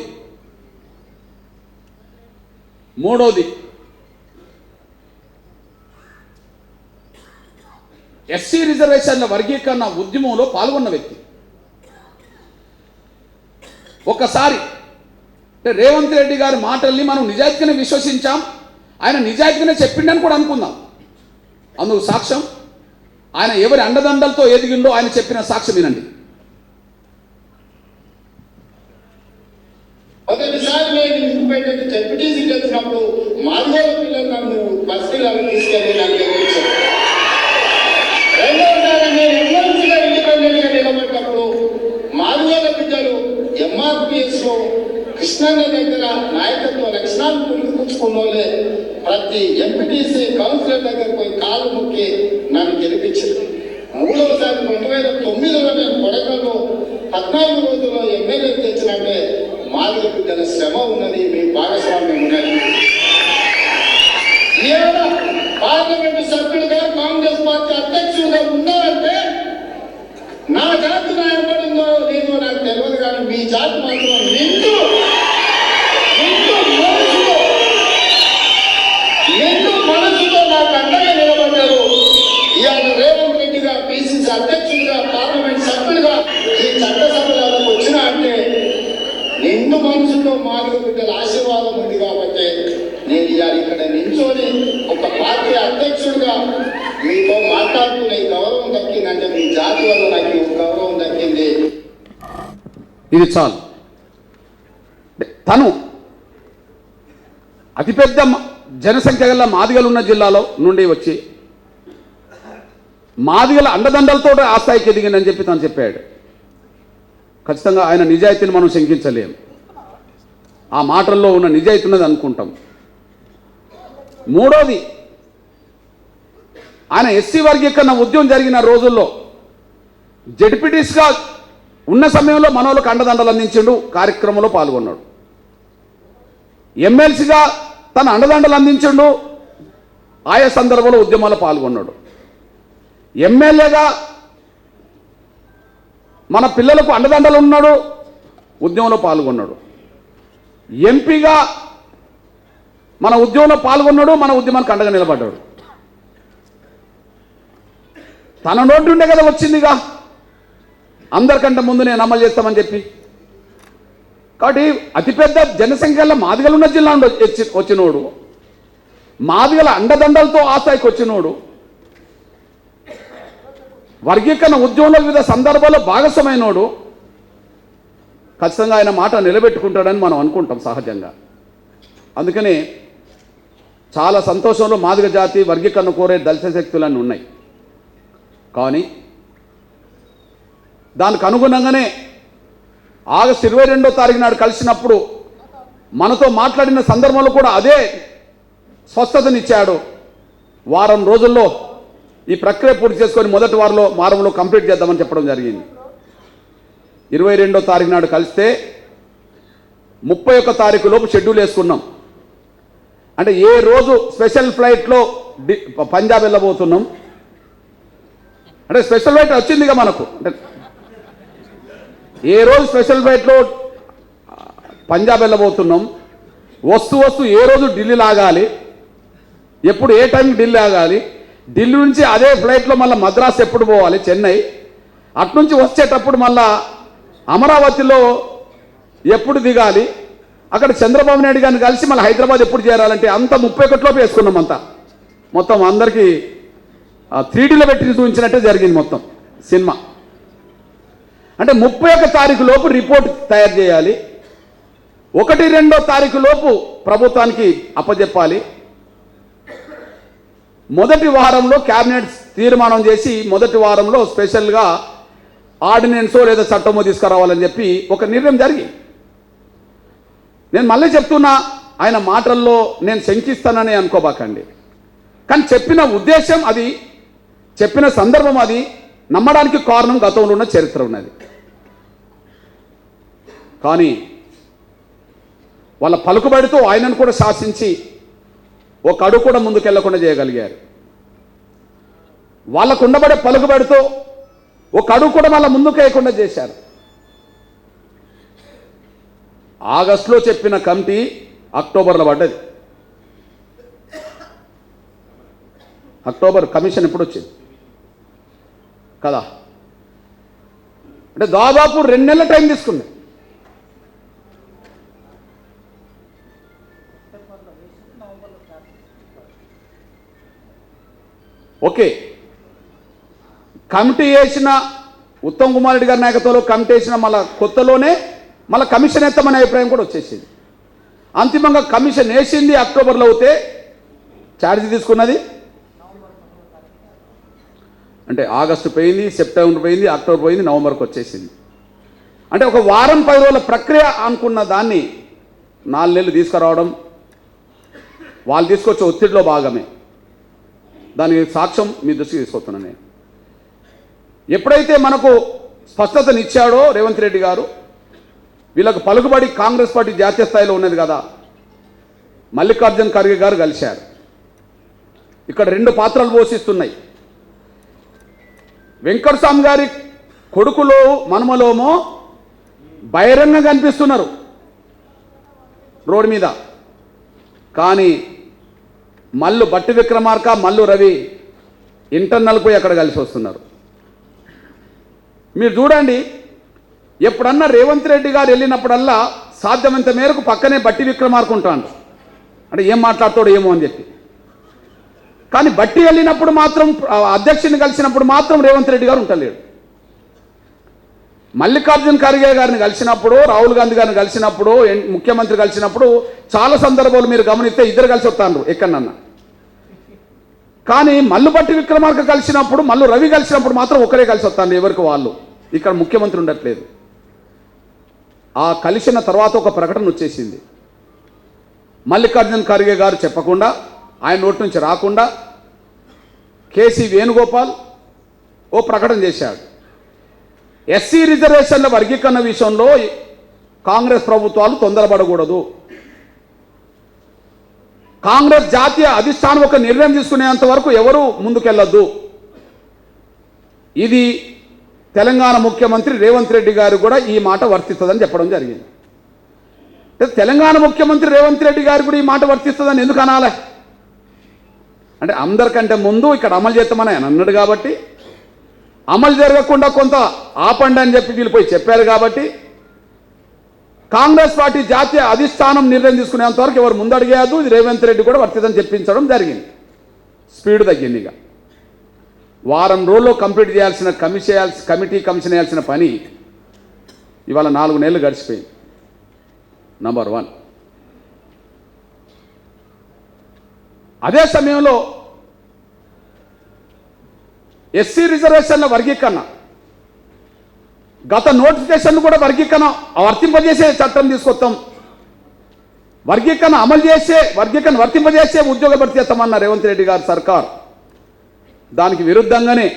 ఎస్సీ రిజర్వేషన్ల వర్గీకరణ ఉద్యమంలో పాల్గొన్న వ్యక్తి. ఒకసారి రేవంత్ రెడ్డి గారి మాటల్ని మనం నిజాయితీగానే విశ్వసించాం, ఆయన నిజాయితీగానే చెప్పిండని కూడా అనుకుందాం. అందుకు సాక్ష్యం ఆయన ఎవరి అండదండలతో ఎదిగిండో ఆయన చెప్పిన సాక్ష్యం వినండి. ఒకటిసారి నేను ఇండిపెండెంట్ జడ్పీటీసీ వచ్చినప్పుడు మాదిగల పిల్లలు నన్ను బస్సులో తీసుకెళ్ళి నాకు గెలిపించారు. రెండవసారి నేను ఎమ్మెల్సీగా ఇండిపెండెంట్ గా నిలబడినప్పుడు మాదిగల బిడ్డలు ఎంఆర్పిఎస్ లో కృష్ణన్న దగ్గర నాయకత్వ లక్షణాలు పులుచుకున్న వాళ్ళే ప్రతి ఎంపీటీసీ కౌన్సిలర్ దగ్గర పోయి కాలు మొక్కి నన్ను గెలిపించారు. మూడవసారి 2009లో నేను కొడకల్లో 14 రోజుల్లో ఎమ్మెల్యే తెచ్చినట్టే మాదిగల బిడ్డల శ్రమ ఉన్నది, మీ భాగస్వామ్యం ఉన్నది. పార్లమెంటు సభ్యుడిగా కాంగ్రెస్ పార్టీ అధ్యక్షుడిగా ఉన్నారంటే నా జాతి ఏర్పడిందో లేదో నాకు తెలియదు, కానీ మీ జాతి మాత్రం నిండు మనసుతో నాకు అండగా నిలబడ్డారు. ఇవాళ రేవంత్ రెడ్డిగా పిసిసి అధ్యక్షుడిగా పార్లమెంట్ సభ్యుడిగా ఈ చట్టసభలకు వచ్చినా అంటే నిండు మనసుతో మాదిగ బిడ్డల ఆశీర్వాదం ఉంది కాబట్టి నేను ఇవాళ ఇక్కడ నించొని ఒక పార్టీ అధ్యక్షుడిగా మీతో మాట్లాడుకునే గౌరవం దక్కిందంటే మీ జాతి వల్ల నాకు గౌరవం దక్కింది. ఇది చాలు. తను అతిపెద్ద జనసంఖ్య గల మాదిగలు ఉన్న జిల్లాలో నుండి వచ్చి మాదిగల అండదండలతో ఆ స్థాయికి ఎదిగిందని చెప్పి తను చెప్పాడు. ఖచ్చితంగా ఆయన నిజాయితీని మనం శంకించలేము. ఆ మాటల్లో ఉన్న నిజాయితీ ఉన్నది అనుకుంటాం. మూడోది, ఆయన ఎస్సీ వర్గీకరణ ఉద్యమం జరిగిన రోజుల్లో జడ్పీటీస్గా ఉన్న సమయంలో మనోళ్ళకు అండదండలు అందించిండు, కార్యక్రమంలో పాల్గొన్నాడు. ఎమ్మెల్సీగా తన అండదండలు అందించిండు, ఆయా సందర్భంలో ఉద్యమాల్లో పాల్గొన్నాడు. ఎమ్మెల్యేగా మన పిల్లలకు అండదండలు ఉన్నాడు, ఉద్యమంలో పాల్గొన్నాడు. ఎంపీగా మన ఉద్యమంలో పాల్గొన్నాడు, మన ఉద్యమానికి అండగా నిలబడ్డాడు. తన నోటి ఉండే కదా వచ్చిందిగా అందరికంటే ముందు నేను అమలు చేస్తామని చెప్పి. కాబట్టి అతిపెద్ద జనసంఖ్యలో మాదిగలున్న జిల్లా నుండి వచ్చినోడు, మాదిగల అండదండలతో ఆ స్థాయికి వచ్చినోడు, వర్గీకరణ ఉద్యమంలో వివిధ సందర్భాల్లో భాగస్వామైనోడు ఖచ్చితంగా ఆయన మాట నిలబెట్టుకుంటాడని మనం అనుకుంటాం సహజంగా. అందుకని చాలా సంతోషంలో మాదిగ జాతి వర్గీకరణ కోరే దళిత శక్తులన్నీ ఉన్నాయి. కానీ దానికి అనుగుణంగానే ఆగస్టు 22వ తారీఖు నాడు కలిసినప్పుడు మనతో మాట్లాడిన సందర్భంలో కూడా అదే స్పష్టతనిచ్చాడు. వారం రోజుల్లో ఈ ప్రక్రియ పూర్తి చేసుకొని మొదటి వారంలో కంప్లీట్ చేద్దామని చెప్పడం జరిగింది. 22వ తారీఖు నాడు కలిస్తే 31వ తారీఖు లోపు షెడ్యూల్ వేసుకున్నాం. అంటే ఏ రోజు స్పెషల్ ఫ్లైట్లో పంజాబ్ వెళ్ళబోతున్నాం అంటే స్పెషల్ ఫ్లైట్ వచ్చిందిగా మనకు. అంటే ఏ రోజు స్పెషల్ ఫ్లైట్లో పంజాబ్ వెళ్ళబోతున్నాం, వస్తూ ఏ రోజు ఢిల్లీ లాగాలి, ఎప్పుడు ఏ టైంకి ఢిల్లీ ఆగాలి, ఢిల్లీ నుంచి అదే ఫ్లైట్లో మళ్ళీ మద్రాసు ఎప్పుడు పోవాలి, చెన్నై, అట్నుంచి వచ్చేటప్పుడు మళ్ళా అమరావతిలో ఎప్పుడు దిగాలి, అక్కడ చంద్రబాబు నాయుడు గారిని కలిసి మళ్ళీ హైదరాబాద్ ఎప్పుడు చేరాలంటే అంత 31 వేసుకున్నాం. అంతా మొత్తం అందరికీ 3Dలో పెట్టి చూపించినట్టే జరిగింది మొత్తం సినిమా. అంటే 31 తారీఖు లోపు రిపోర్ట్ తయారు చేయాలి, 1-2 తారీఖు లోపు ప్రభుత్వానికి అప్పజెప్పాలి. మొదటి వారంలో క్యాబినెట్ తీర్మానం చేసి మొదటి వారంలో స్పెషల్గా ఆర్డినెన్సో లేదా చట్టమో తీసుకురావాలని చెప్పి ఒక నిర్ణయం జరిగింది. నేను మళ్ళీ చెప్తున్నా, ఆయన మాటల్లో నేను శంకిస్తానని అనుకోబాకండి, కానీ చెప్పిన ఉద్దేశం అది, చెప్పిన సందర్భం అది, నమ్మడానికి కారణం గతంలో ఉన్న చరిత్ర ఉన్నది. కానీ వాళ్ళ పలుకుబడితో ఆయనను కూడా శాసించి ఒక అడుగు కూడా ముందుకెళ్లకుండా చేయగలిగారు. వాళ్ళకు ఉండబడే పలుకుబడితో ఒక అడుగు కూడా మళ్ళీ ముందుకు వేయకుండా చేశారు. ఆగస్టులో చెప్పిన కమిటీ అక్టోబర్లో పడ్డది. అక్టోబర్ కమిషన్ ఎప్పుడు వచ్చింది కదా, అంటే దాదాపు 2 నెలల టైం తీసుకుంది. ఓకే, కమిటీ వేసిన ఉత్తమ్ కుమార్ రెడ్డి గారి నాయకత్వంలో కమిటీ వేసిన మళ్ళీ కొత్తలోనే మళ్ళీ కమిషన్ ఎత్తమనే అభిప్రాయం కూడా వచ్చేసింది. అంతిమంగా కమిషన్ వేసింది అక్టోబర్లో అవుతే ఛార్జ్ తీసుకున్నది అంటే ఆగస్టు పోయింది, సెప్టెంబర్ పోయింది, అక్టోబర్ పోయింది, నవంబర్కి వచ్చేసింది. అంటే ఒక వారం 10 రోజుల ప్రక్రియ అనుకున్న దాన్ని 4 నెలలు తీసుకురావడం, వాళ్ళు తీసుకొచ్చే ఒత్తిడిలో భాగమే. దానికి సాక్ష్యం మీ దృష్టికి తీసుకొస్తున్నాను నేను. ఎప్పుడైతే మనకు స్పష్టతనిచ్చాడో రేవంత్ రెడ్డి గారు, వీళ్ళకు పలుకుబడి కాంగ్రెస్ పార్టీ జాతీయ స్థాయిలో ఉన్నది కదా, మల్లికార్జున్ ఖర్గే గారు కలిశారు. ఇక్కడ 2 పాత్రలు పోషిస్తున్నాయి. వెంకటస్వామి గారి కొడుకులో మనమలోమో బహిరంగంగా కనిపిస్తున్నారు రోడ్డు మీద, కానీ మల్లు బట్టి విక్రమార్క, మల్లు రవి ఇంటర్నల్ పోయి అక్కడ కలిసి వస్తున్నారు. మీరు చూడండి, ఎప్పుడన్నా రేవంత్ రెడ్డి గారు వెళ్ళినప్పుడల్లా సాధ్యమంత మేరకు పక్కనే బట్టి విక్రమార్క ఉంటాడు, అంటే ఏం మాట్లాడతాడో ఏమో అని చెప్పి. కానీ బట్టి వెళ్ళినప్పుడు మాత్రం, అధ్యక్షుని కలిసినప్పుడు మాత్రం రేవంత్ రెడ్డి గారు ఉంటలేడు. మల్లికార్జున్ ఖర్గే గారిని కలిసినప్పుడు, రాహుల్ గాంధీ గారిని కలిసినప్పుడు, ముఖ్యమంత్రి కలిసినప్పుడు చాలా సందర్భాలు మీరు గమనిస్తే ఇద్దరు కలిసి వస్తాను ఎక్కడన్నా. కానీ మల్లు బట్టి విక్రమార్క కలిసినప్పుడు, మల్లు రవి కలిసినప్పుడు మాత్రం ఒకరే కలిసి వస్తాను, ఎవరికి వాళ్ళు. ఇక్కడ ముఖ్యమంత్రి ఉండట్లేదు. ఆ కలిసిన తర్వాత ఒక ప్రకటన వచ్చేసింది. మల్లికార్జున్ ఖర్గే గారు చెప్పకుండా, ఆయన నోటి నుంచి రాకుండా కేసీ వేణుగోపాల్ ఓ ప్రకటన చేశాడు. ఎస్సీ రిజర్వేషన్ల వర్గీకరణ విషయంలో కాంగ్రెస్ ప్రభుత్వాలు తొందరపడకూడదు, కాంగ్రెస్ జాతీయ అధిష్టానం ఒక నిర్ణయం తీసుకునేంత వరకు ఎవరు ముందుకెళ్ళొద్దు. ఇది తెలంగాణ ముఖ్యమంత్రి రేవంత్ రెడ్డి గారు కూడా ఈ మాట వర్తిస్తుందని చెప్పడం జరిగింది. తెలంగాణ ముఖ్యమంత్రి రేవంత్ రెడ్డి గారు కూడా ఈ మాట వర్తిస్తుందని ఎందుకు అనాలి? అంటే అందరికంటే ముందు ఇక్కడ అమలు చేస్తామని ఆయన అన్నాడు కాబట్టి, అమలు జరగకుండా కొంత ఆపండి అని చెప్పి వీళ్ళు పోయి చెప్పారు కాబట్టి, కాంగ్రెస్ పార్టీ జాతీయ అధిష్టానం నిర్ణయం తీసుకునేంత వరకు ఎవరు ముందడిగేయద్దు, ఇది రేవంత్ రెడ్డి కూడా వర్తిదని చెప్పించడం జరిగింది. స్పీడ్ తగ్గింది. ఇక వారం రోజుల్లో కంప్లీట్ చేయాల్సిన కమిషన్ వేయాల్సిన పని ఇవాళ 4 నెలలు గడిచిపోయింది. నంబర్ 1. అదే సమయంలో ఎస్సీ రిజర్వేషన్ల వర్గీకరణ, గత నోటిఫికేషన్ కూడా వర్గీకరణ వర్తింపజేసే చట్టం తీసుకొస్తాం, వర్గీకరణ అమలు చేసే, వర్గీకరణ వర్తింపజేసే ఉద్యోగ భర్తీ చేస్తామన్న రేవంత్ రెడ్డి గారి సర్కార్. దానికి విరుద్ధంగానే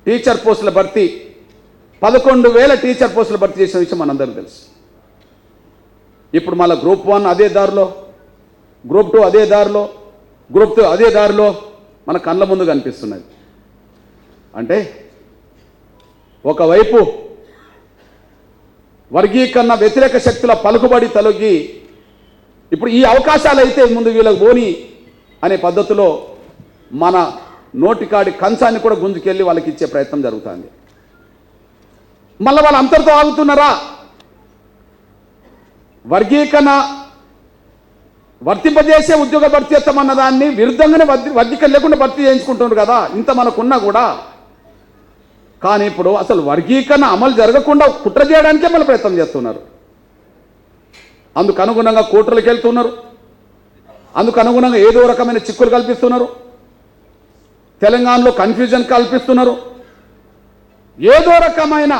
టీచర్ పోస్టుల భర్తీ, 11,000 టీచర్ పోస్టుల భర్తీ చేసిన విషయం మనందరికీ తెలుసు. ఇప్పుడు మళ్ళీ గ్రూప్ 1 అదే దారిలో, గ్రూప్ 2 అదే దారిలో, గ్రూప్ 2 అదే దారిలో మన కళ్ళ ముందు కనిపిస్తున్నది. అంటే ఒకవైపు వర్గీకరణ వ్యతిరేక శక్తుల పలుకుబడి తొలగి ఇప్పుడు ఈ అవకాశాలు అయితే ముందు వీళ్ళకి పోని అనే పద్ధతిలో మన నోటికాడి కంచాన్ని కూడా గుంజుకెళ్ళి వాళ్ళకి ఇచ్చే ప్రయత్నం జరుగుతుంది. మళ్ళీ వాళ్ళు అంతటితో ఆగుతున్నారా? వర్గీకరణ వర్తింపజేసే ఉద్యోగ భర్తీ చేస్తామన్న దాన్ని విరుద్ధంగానే వర్గీకరణ లేకుండా భర్తీ చేయించుకుంటున్నారు కదా, ఇంత మనకున్నా కూడా. కానీ ఇప్పుడు అసలు వర్గీకరణ అమలు జరగకుండా కుట్ర చేయడానికే మళ్ళీ ప్రయత్నం చేస్తున్నారు. అందుకు అనుగుణంగా కోర్టులకు వెళ్తున్నారు, అందుకు అనుగుణంగా ఏదో రకమైన చిక్కులు కల్పిస్తున్నారు, తెలంగాణలో కన్ఫ్యూజన్ కల్పిస్తున్నారు, ఏదో రకమైన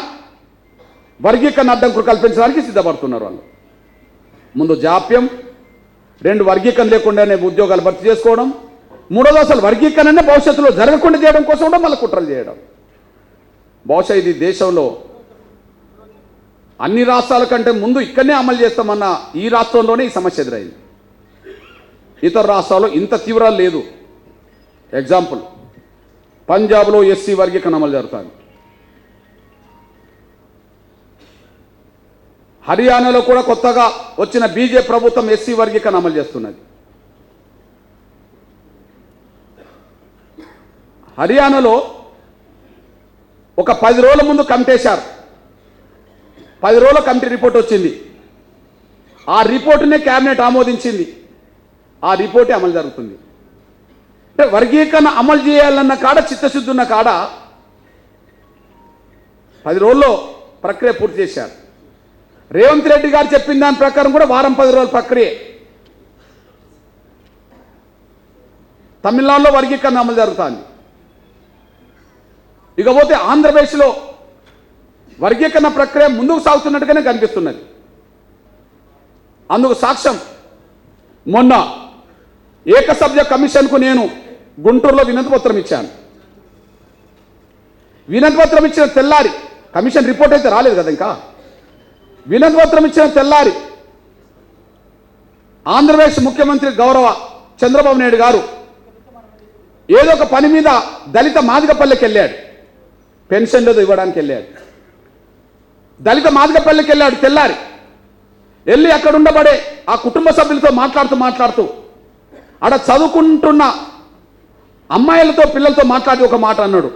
వర్గీకరణ అడ్డంకులు కల్పించడానికి సిద్ధపడుతున్నారు. వాళ్ళు ముందు జాప్యం, 2 వర్గీకరణ లేకుండానే ఉద్యోగాలు భర్తీ చేసుకోవడం, 3వది అసలు వర్గీకరణనే భవిష్యత్తులో జరగకుండా చేయడం కోసం కూడా మళ్ళీ కుట్రలు చేయడం. బహుశా ఇది దేశంలో అన్ని రాష్ట్రాల కంటే ముందు ఇక్కడనే అమలు చేస్తామన్న ఈ రాష్ట్రంలోనే ఈ సమస్య ఎదురైంది. ఇతర రాష్ట్రాల్లో ఇంత తీవ్రం లేదు. ఎగ్జాంపుల్, పంజాబ్లో ఎస్సీ వర్గీకరణ అమలు జరుగుతుంది, హర్యానాలో కూడా కొత్తగా వచ్చిన బీజేపీ ప్రభుత్వం ఎస్సీ వర్గీకరణ అమలు చేస్తున్నది. హర్యానాలో ఒక 10 రోజుల ముందు కమిటేశారు. 10 రోజుల కమిటీ రిపోర్ట్ వచ్చింది. ఆ రిపోర్టునే కేబినెట్ ఆమోదించింది. ఆ రిపోర్టే అమలు జరుగుతుంది. అంటే వర్గీకరణ అమలు చేయాలన్న కాడ, చిత్తశుద్ధి ఉన్న కాడ 10 రోజుల్లో ప్రక్రియ పూర్తి చేశారు. రేవంత్ రెడ్డి గారు చెప్పిన దాని ప్రకారం కూడా వారం 10 రోజుల ప్రక్రియ. తమిళనాడులో వర్గీకరణ అమలు జరుగుతుంది. ఇకపోతే ఆంధ్రప్రదేశ్లో వర్గీకరణ ప్రక్రియ ముందుకు సాగుతున్నట్టుగానే కనిపిస్తున్నది. అందుకు సాక్ష్యం, మొన్న ఏకసభ్య కమిషన్కు నేను గుంటూరులో వినతిపత్రం ఇచ్చాను. వినతిపత్రం ఇచ్చిన తెల్లారి, కమిషన్ రిపోర్ట్ అయితే రాలేదు కదా ఇంకా, వినతిపత్రం ఇచ్చిన తెల్లారి ఆంధ్రప్రదేశ్ ముఖ్యమంత్రి గౌరవ చంద్రబాబు నాయుడు గారు ఏదో ఒక పని మీద దళిత మాదిగపల్లెకి వెళ్ళాడు. పెన్షన్ ఏదో ఇవ్వడానికి వెళ్ళాడు. దళిత మాదిగపల్లెకి వెళ్ళాడు తెల్లారి. వెళ్ళి అక్కడ ఉండబడే ఆ కుటుంబ సభ్యులతో మాట్లాడుతూ ఆడ చదువుకుంటున్న అమ్మాయిలతో, పిల్లలతో మాట్లాడి ఒక మాట అన్నాడు,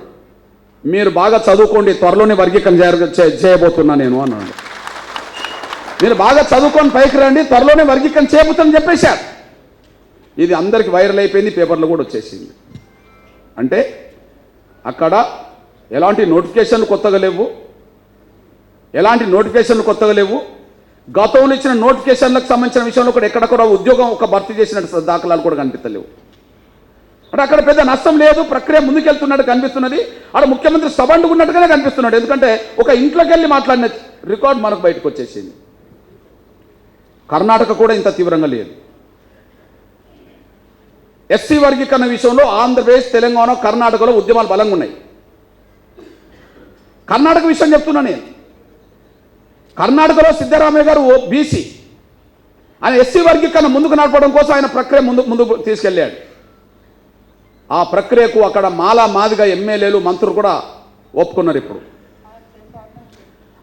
మీరు బాగా చదువుకోండి, త్వరలోనే వర్గీకరణ చేయబోతున్నా నేను అన్నాడు. మీరు బాగా చదువుకొని పైకి రండి, త్వరలోనే వర్గీకరణ చేయబోతుందని చెప్పేశారు. ఇది అందరికి వైరల్ అయిపోయింది, పేపర్లో కూడా వచ్చేసింది. అంటే అక్కడ ఎలాంటి నోటిఫికేషన్లు కొత్తగా లేవు. గతంలో ఇచ్చిన నోటిఫికేషన్లకు సంబంధించిన విషయంలో కూడా ఎక్కడ కూడా ఉద్యోగం ఒక భర్తీ చేసినట్టు దాఖలాలు కూడా కనిపించలేవు. అంటే అక్కడ పెద్ద నష్టం లేదు, ప్రక్రియ ముందుకెళ్తున్నట్టు కనిపిస్తున్నది. అక్కడ ముఖ్యమంత్రి సబండుగా ఉన్నట్టుగానే కనిపిస్తున్నాడు. ఎందుకంటే ఒక ఇంట్లోకి వెళ్ళి మాట్లాడిన రికార్డు మనకు బయటకు వచ్చేసింది. కర్ణాటక కూడా ఇంత తీవ్రంగా లేదు. ఎస్సీ వర్గీకరణ విషయంలో ఆంధ్రప్రదేశ్, తెలంగాణ, కర్ణాటకలో ఉద్యమాలు బలంగా ఉన్నాయి. కర్ణాటక విషయం చెప్తున్నా నేను. కర్ణాటకలో సిద్ధరామయ్య గారు బీసీ, ఆయన ఎస్సీ వర్గీకరణ ముందుకు నడపడం కోసం ఆయన ప్రక్రియ ముందుకు తీసుకెళ్ళాడు. ఆ ప్రక్రియకు అక్కడ మాలా మాదిగ ఎమ్మెల్యేలు, మంత్రులు కూడా ఒప్పుకున్నారు. ఇప్పుడు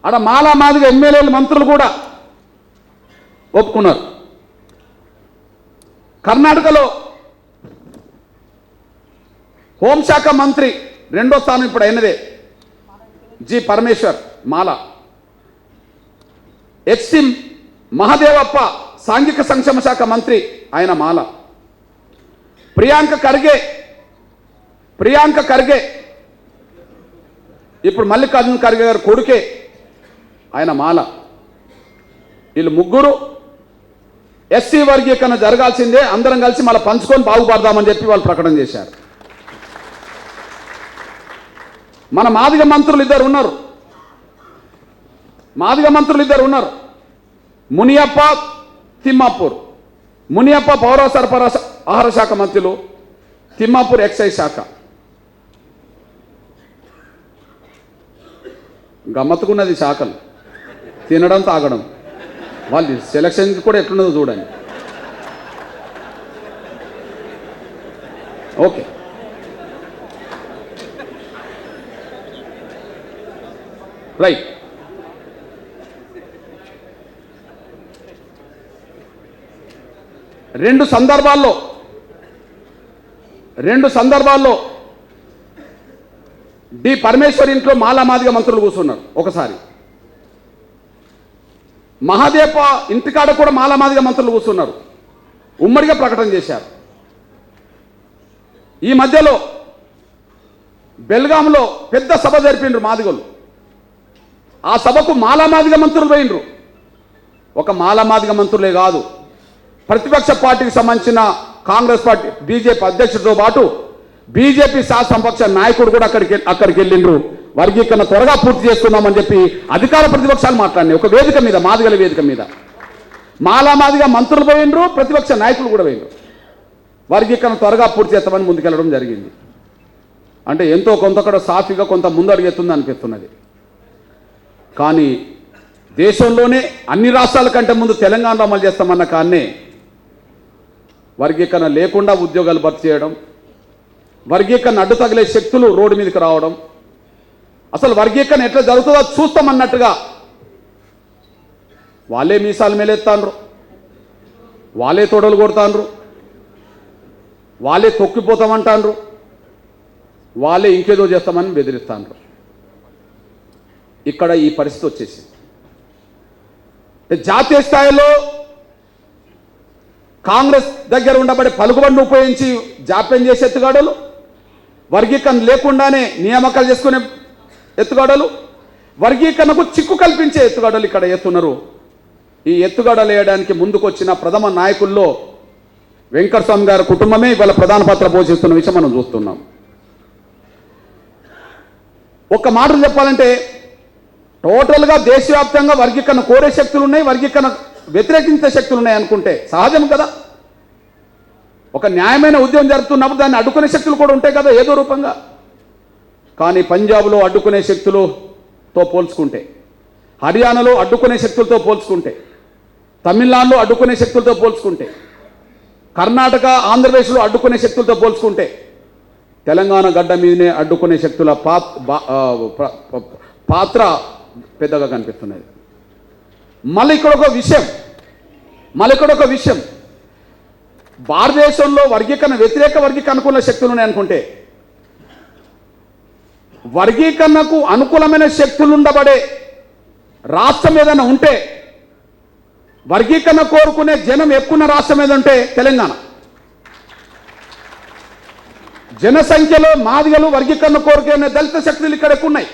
అక్కడ మాలా మాదిగ ఎమ్మెల్యేలు, మంత్రులు కూడా ఒప్పుకున్నారు. కర్ణాటకలో హోంశాఖ మంత్రి 2వ స్థానం ఇప్పుడు అయినదే జి పరమేశ్వర్ మాలా. హెచ్సి మహదేవప్ప సాంఘిక సంక్షేమ శాఖ మంత్రి, ఆయన మాల. ప్రియాంక ఖర్గే ఇప్పుడు మల్లికార్జున ఖర్గే గారు కొడుకే, ఆయన మాల. వీళ్ళు ముగ్గురు ఎస్సీ వర్గీకరణ జరగాల్సిందే, అందరం కలిసి మళ్ళీ పంచుకొని బాగుపడదామని చెప్పి వాళ్ళు ప్రకటన చేశారు. మన మాదిగ మంత్రులు ఇద్దరు ఉన్నారు, మునియప్ప, తిమ్మాపూర్. మునియప్ప పౌర సరఫరా ఆహార శాఖ మంత్రులు, తిమ్మాపూర్ ఎక్సైజ్ శాఖ. గమ్మత్తుకున్నది శాఖలు, తినడం తాగడం. వాళ్ళు సెలక్షన్ కూడా ఎట్లున్నదో చూడండి. Okay, right. రెండు సందర్భాల్లో డి పరమేశ్వర్ ఇంట్లో మాలా మాదిగ మంత్రులు కూర్చున్నారు ఒకసారి. మహాదేవ ఇంటికాడ కూడా మాలామాదిగా మంత్రులు కూర్చున్నారు, ఉమ్మడిగా ప్రకటన చేశారు. ఈ మధ్యలో బెల్గాంలో పెద్ద సభ జరిపిండ్రు మాదిగలు. ఆ సభకు మాలామాదిగ మంత్రులు పోయిండ్రు. ఒక మాలామాదిగ మంత్రులే కాదు, ప్రతిపక్ష పార్టీకి సంబంధించిన కాంగ్రెస్ పార్టీ బీజేపీ అధ్యక్షుడితో పాటు బీజేపీ శాసనపక్ష నాయకుడు కూడా అక్కడికి వెళ్ళిండ్రు. వర్గీకరణ త్వరగా పూర్తి చేస్తున్నామని చెప్పి అధికార ప్రతిపక్షాలు మాట్లాడినాయి. ఒక వేదిక మీద, మాదిగల వేదిక మీద మాలామాదిగ మంత్రులు పోయిండ్రు, ప్రతిపక్ష నాయకులు కూడా పోయిండ్రు. వర్గీకరణ త్వరగా పూర్తి చేస్తామని ముందుకెళ్ళడం జరిగింది. అంటే ఎంతో కొంత కూడా సాఫీగా కొంత ముందడుగెత్తుంది అనిపిస్తున్నది. కానీ దేశంలోనే అన్ని రాష్ట్రాల కంటే ముందు తెలంగాణలో అమలు చేస్తామన్న కాన్నే వర్గీకరణ లేకుండా ఉద్యోగాలు భర్తీ చేయడం, వర్గీకరణ అడ్డు తగిలే శక్తులు రోడ్డు మీదకి రావడం, అసలు వర్గీకరణ ఎట్లా జరుగుతుందో చూస్తామన్నట్టుగా వాళ్ళే మీసాలు మేలెత్తాండ్రు, వాళ్ళే తొడలు కొడతాండ్రు, వాళ్ళే తొక్కిపోతామంటాండ్రు, వాళ్ళే ఇంకేదో చేస్తామని బెదిరిస్తాండ్రు. ఇక్కడ ఈ పరిస్థితి వచ్చేసింది. జాతీయ స్థాయిలో కాంగ్రెస్ దగ్గర ఉండబడే పలుకుబడిని ఉపయోగించి జాప్యం చేసే ఎత్తుగాడలు, వర్గీకరణ లేకుండానే నియామకాలు చేసుకునే ఎత్తుగాడలు, వర్గీకరణకు చిక్కు కల్పించే ఎత్తుగాడలు ఇక్కడ చేస్తున్నారు. ఈ ఎత్తుగాడలు వేయడానికి ముందుకొచ్చిన ప్రథమ నాయకుల్లో వెంకటస్వామి గారి కుటుంబమే ఇవాళ ప్రధాన పాత్ర పోషిస్తున్న విషయం మనం చూస్తున్నాం. ఒక్క మాటలు చెప్పాలంటే టోటల్గా దేశవ్యాప్తంగా వర్గీకరణ కోరే శక్తులు ఉన్నాయి, వర్గీకరణ వ్యతిరేకించే శక్తులు ఉన్నాయి అనుకుంటే సహజం కదా. ఒక న్యాయమైన ఉద్యమం జరుగుతున్నప్పుడు దాన్ని అడ్డుకునే శక్తులు కూడా ఉంటాయి కదా ఏదో రూపంగా. కానీ పంజాబ్లో అడ్డుకునే శక్తులతో పోల్చుకుంటే, హర్యానాలో అడ్డుకునే శక్తులతో పోల్చుకుంటే, తమిళనాడులో అడ్డుకునే శక్తులతో పోల్చుకుంటే, కర్ణాటక ఆంధ్రప్రదేశ్లో అడ్డుకునే శక్తులతో పోల్చుకుంటే, తెలంగాణ గడ్డ మీదనే అడ్డుకునే శక్తుల పాత్ర పెద్దగా కనిపిస్తున్నది. మళ్ళీ ఇక్కడ ఒక విషయం, భారతదేశంలో వర్గీకరణ వ్యతిరేక వర్గీకరణ అనుకూల శక్తులు ఉన్నాయనుకుంటే, వర్గీకరణకు అనుకూలమైన శక్తులు ఉండబడే రాష్ట్రం ఏదైనా ఉంటే, వర్గీకరణ కోరుకునే జనం ఎక్కువ రాష్ట్రం ఏదంటే తెలంగాణ. జనసంఖ్యలో మాదిగలు వర్గీకరణ కోరుకునే దళిత శక్తులు ఇక్కడ ఎక్కువ ఉన్నాయి.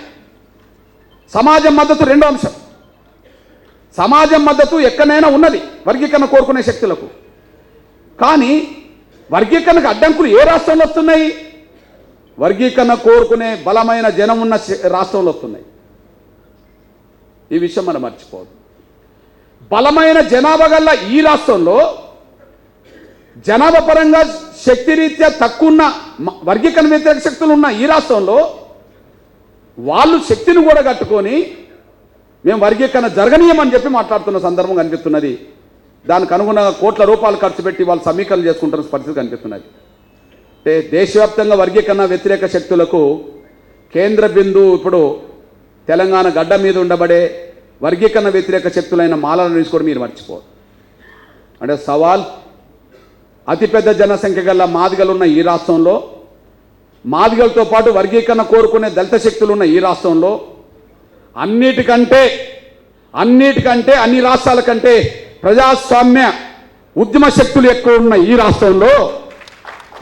సమాజం మద్దతు రెండో అంశం. సమాజం మద్దతు ఎక్కడైనా ఉన్నది వర్గీకరణ కోరుకునే శక్తులకు. కానీ వర్గీకరణకు అడ్డంకులు ఏ రాష్ట్రంలో వస్తున్నాయి? వర్గీకరణ కోరుకునే బలమైన జనం ఉన్న రాష్ట్రంలో వస్తున్నాయి. ఈ విషయం మనం మర్చిపోవద్దు. బలమైన జనాభా గల ఈ రాష్ట్రంలో, జనాభా పరంగా శక్తి రీత్యా తక్కువ ఉన్న వర్గీకరణ వ్యతిరేక శక్తులు ఉన్న ఈ రాష్ట్రంలో వాళ్ళు శక్తిని కూడా కట్టుకొని మేము వర్గీకరణ జరగనీయమని చెప్పి మాట్లాడుతున్న సందర్భం కనిపిస్తున్నది. దానికి అనుగుణంగా కోట్ల రూపాయలు ఖర్చు పెట్టి వాళ్ళు సమీకరణ చేసుకుంటున్న పరిస్థితి కనిపిస్తున్నది. అంటే దేశవ్యాప్తంగా వర్గీకరణ వ్యతిరేక శక్తులకు కేంద్ర బిందువు ఇప్పుడు తెలంగాణ గడ్డ మీద ఉండబడే వర్గీకరణ వ్యతిరేక శక్తులైన మాలలను తీసుకోవడం మీరు మర్చిపోరు. అంటే సవాల్, అతిపెద్ద జనసంఖ్య గల మాదిగలు ఉన్న ఈ రాష్ట్రంలో, మాదిగలతో పాటు వర్గీకరణ కోరుకునే దళిత శక్తులు ఉన్న ఈ రాష్ట్రంలో, అన్నిటికంటే అన్ని రాష్ట్రాల కంటే ప్రజాస్వామ్య ఉద్యమ శక్తులు ఎక్కువ ఉన్న ఈ రాష్ట్రంలో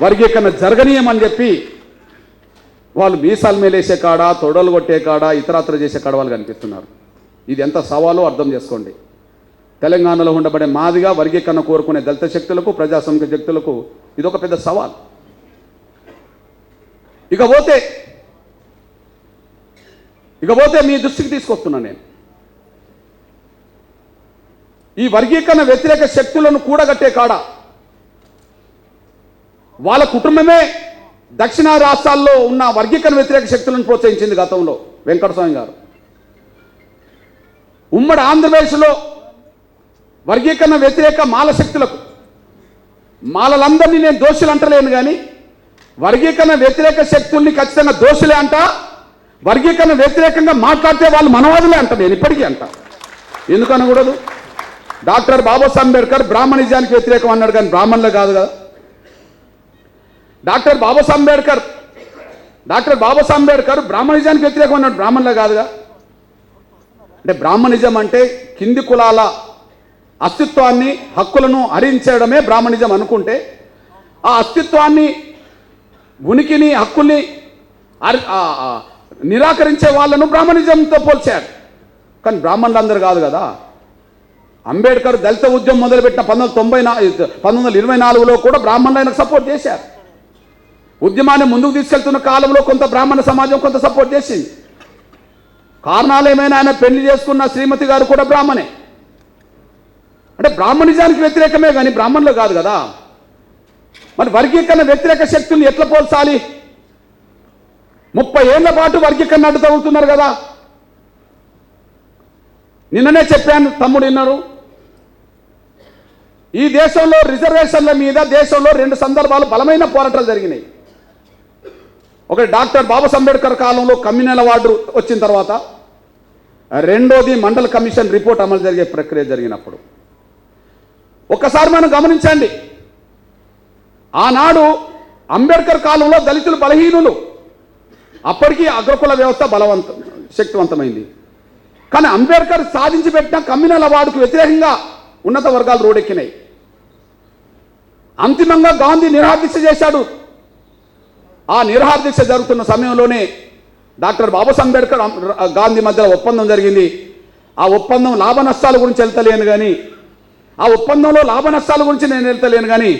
వర్గీకరణ జరగనీయమని చెప్పి వాళ్ళు మీసాలు మేలేసే కాడ, తొడలు కొట్టే కాడ, ఇతరత్ర చేసే కాడ వాళ్ళు కనిపిస్తున్నారు. ఇది ఎంత సవాలో అర్థం చేసుకోండి. తెలంగాణలో ఉండబడే మాదిగా వర్గీకరణ కోరుకునే దళిత శక్తులకు, ప్రజాస్వామిక శక్తులకు ఇదొక పెద్ద సవాల్. ఇకపోతే మీ దృష్టికి తీసుకొస్తున్నా నేను, ఈ వర్గీకరణ వ్యతిరేక శక్తులను కూడగట్టే కాడ వాళ్ళ కుటుంబమే దక్షిణ రాష్ట్రాల్లో ఉన్న వర్గీకరణ వ్యతిరేక శక్తులను ప్రోత్సహించింది గతంలో వెంకటస్వామి గారు. ఉమ్మడి ఆంధ్రప్రదేశ్లో వర్గీకరణ వ్యతిరేక మాల శక్తులకు, మాలలందరినీ నేను దోషులు అంటలేను, కానీ వర్గీకరణ వ్యతిరేక శక్తుల్ని ఖచ్చితంగా దోషులే అంట. వర్గీకరణ వ్యతిరేకంగా మాట్లాడితే వాళ్ళు మనవాదులే అంట. నేను ఇప్పటికీ అంట. ఎందుకు అనకూడదు? డాక్టర్ బాబాసాహెబ్ అంబేద్కర్ బ్రాహ్మణిజానికి వ్యతిరేకం అన్నాడు, కానీ బ్రాహ్మణులే కాదు కదా. డాక్టర్ బాబాసాహెబ్ అంబేద్కర్ బ్రాహ్మణిజానికి వ్యతిరేకం అన్నాడు, బ్రాహ్మణులే కాదుగా. అంటే బ్రాహ్మణిజం అంటే కింది కులాల అస్తిత్వాన్ని హక్కులను హరించడమే బ్రాహ్మణిజం అనుకుంటే, ఆ అస్తిత్వాన్ని ఉనికిని హక్కుల్ని నిరాకరించే వాళ్ళను బ్రాహ్మణిజంతో పోల్చాడు. కానీ బ్రాహ్మణులు అందరూ కాదు కదా. అంబేద్కర్ దళిత ఉద్యమం మొదలుపెట్టిన 1924లో కూడా బ్రాహ్మణులు ఆయనకు సపోర్ట్ చేశారు. ఉద్యమాన్ని ముందుకు తీసుకెళ్తున్న కాలంలో కొంత బ్రాహ్మణ సమాజం కొంత సపోర్ట్ చేసింది. కారణాలు ఏమైనా ఆయన పెళ్లి చేసుకున్న శ్రీమతి గారు కూడా బ్రాహ్మణే. అంటే బ్రాహ్మణిజానికి వ్యతిరేకమే కానీ బ్రాహ్మణులు కాదు కదా. మరి వర్గీకరణ వ్యతిరేక శక్తుల్ని ఎట్లా పోల్చాలి? 30 ఏళ్ల పాటు వర్గీకరణ అడ్డు తగులుతున్నారు కదా. నిన్ననే చెప్పాను, తమ్ముడు విన్నారు. ఈ దేశంలో రిజర్వేషన్ల మీద దేశంలో 2 సందర్భాలు బలమైన పోరాటాలు జరిగినాయి. ఒకటి డాక్టర్ బాబాసాహెబ్ అంబేద్కర్ కాలంలో కమ్యూనల్ అవార్డు వచ్చిన తర్వాత, రెండోది మండల కమిషన్ రిపోర్ట్ అమలు జరిగే ప్రక్రియ జరిగినప్పుడు. ఒక్కసారి మనం గమనించండి, ఆనాడు అంబేద్కర్ కాలంలో దళితులు బలహీనులు, అప్పటికీ అగ్రకుల వ్యవస్థ శక్తివంతమైంది. కానీ అంబేద్కర్ సాధించి పెట్టిన కమ్యూనల్ అవార్డుకు వ్యతిరేకంగా ఉన్నత వర్గాలు రోడెక్కినాయి. అంతిమంగా గాంధీ నిరాహారదీక్ష చేశాడు. ఆ నిరాహారదీక్ష జరుగుతున్న సమయంలోనే డాక్టర్ బాబాసాహెబ్ అంబేద్కర్ గాంధీ మధ్యలో ఒప్పందం జరిగింది. ఆ ఒప్పందం లాభ నష్టాల గురించి వెళ్తలేను కానీ, ఆ ఒప్పందంలో లాభ నష్టాల గురించి నేను వెళ్తలేను కానీ,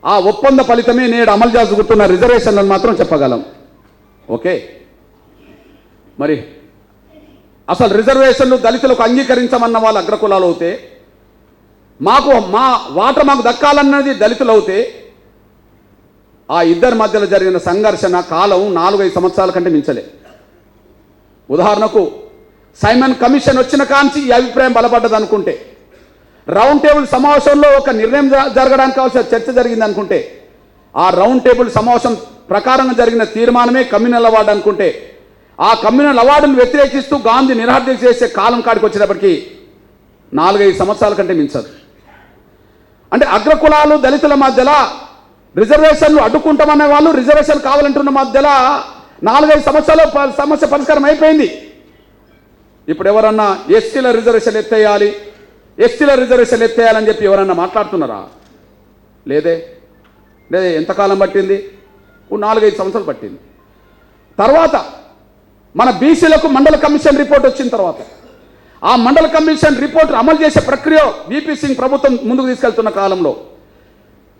ఆ ఒప్పంద ఫలితమే నేడు అమలు జరుగుతున్న రిజర్వేషన్లను మాత్రం చెప్పగలం. ఓకే, మరి అసలు రిజర్వేషన్లు దళితులకు అంగీకరించమన్న వాళ్ళు అగ్రకులాలు అవుతే, మా వాటర్ మాకు దక్కాలన్నది దళితులు అవుతే, ఆ ఇద్దరి మధ్యలో జరిగిన సంఘర్షణ కాలం 4-5 సంవత్సరాల కంటే మించలే. ఉదాహరణకు సైమన్ కమిషన్ వచ్చిన కాంచి ఈ అభిప్రాయం బలపడ్డది అనుకుంటే, రౌండ్ టేబుల్ సమావేశంలో ఒక నిర్ణయం జరగడానికి కావాల్సిన చర్చ జరిగింది అనుకుంటే, ఆ రౌండ్ టేబుల్ సమావేశం ప్రకారంగా జరిగిన తీర్మానమే కమ్యూనల్ అవార్డు అనుకుంటే, ఆ కమ్యూనల్ అవార్డును వ్యతిరేకిస్తూ గాంధీ నిరాహారదీక్ష చేసే కాలం కాడికి వచ్చేటప్పటికి 4-5 సంవత్సరాల కంటే మించదు. అంటే అగ్రకులాలు దళితుల మధ్యలో రిజర్వేషన్లు అడ్డుకుంటామనే వాళ్ళు, రిజర్వేషన్ కావాలంటున్న మధ్యలో 4-5 సంవత్సరాలు సమస్య పరిష్కారం అయిపోయింది. ఇప్పుడు ఎవరన్నా ఎస్టీల రిజర్వేషన్ ఎత్తేయాలని చెప్పి ఎవరన్నా మాట్లాడుతున్నారా? లేదే. ఎంతకాలం పట్టింది? 4-5 సంవత్సరాలు పట్టింది. తర్వాత మన బీసీలకు మండల కమిషన్ రిపోర్ట్ వచ్చిన తర్వాత, ఆ మండల కమిషన్ రిపోర్ట్ అమలు చేసే ప్రక్రియ వీపీ సింగ్ ప్రభుత్వం ముందుకు తీసుకెళ్తున్న కాలంలో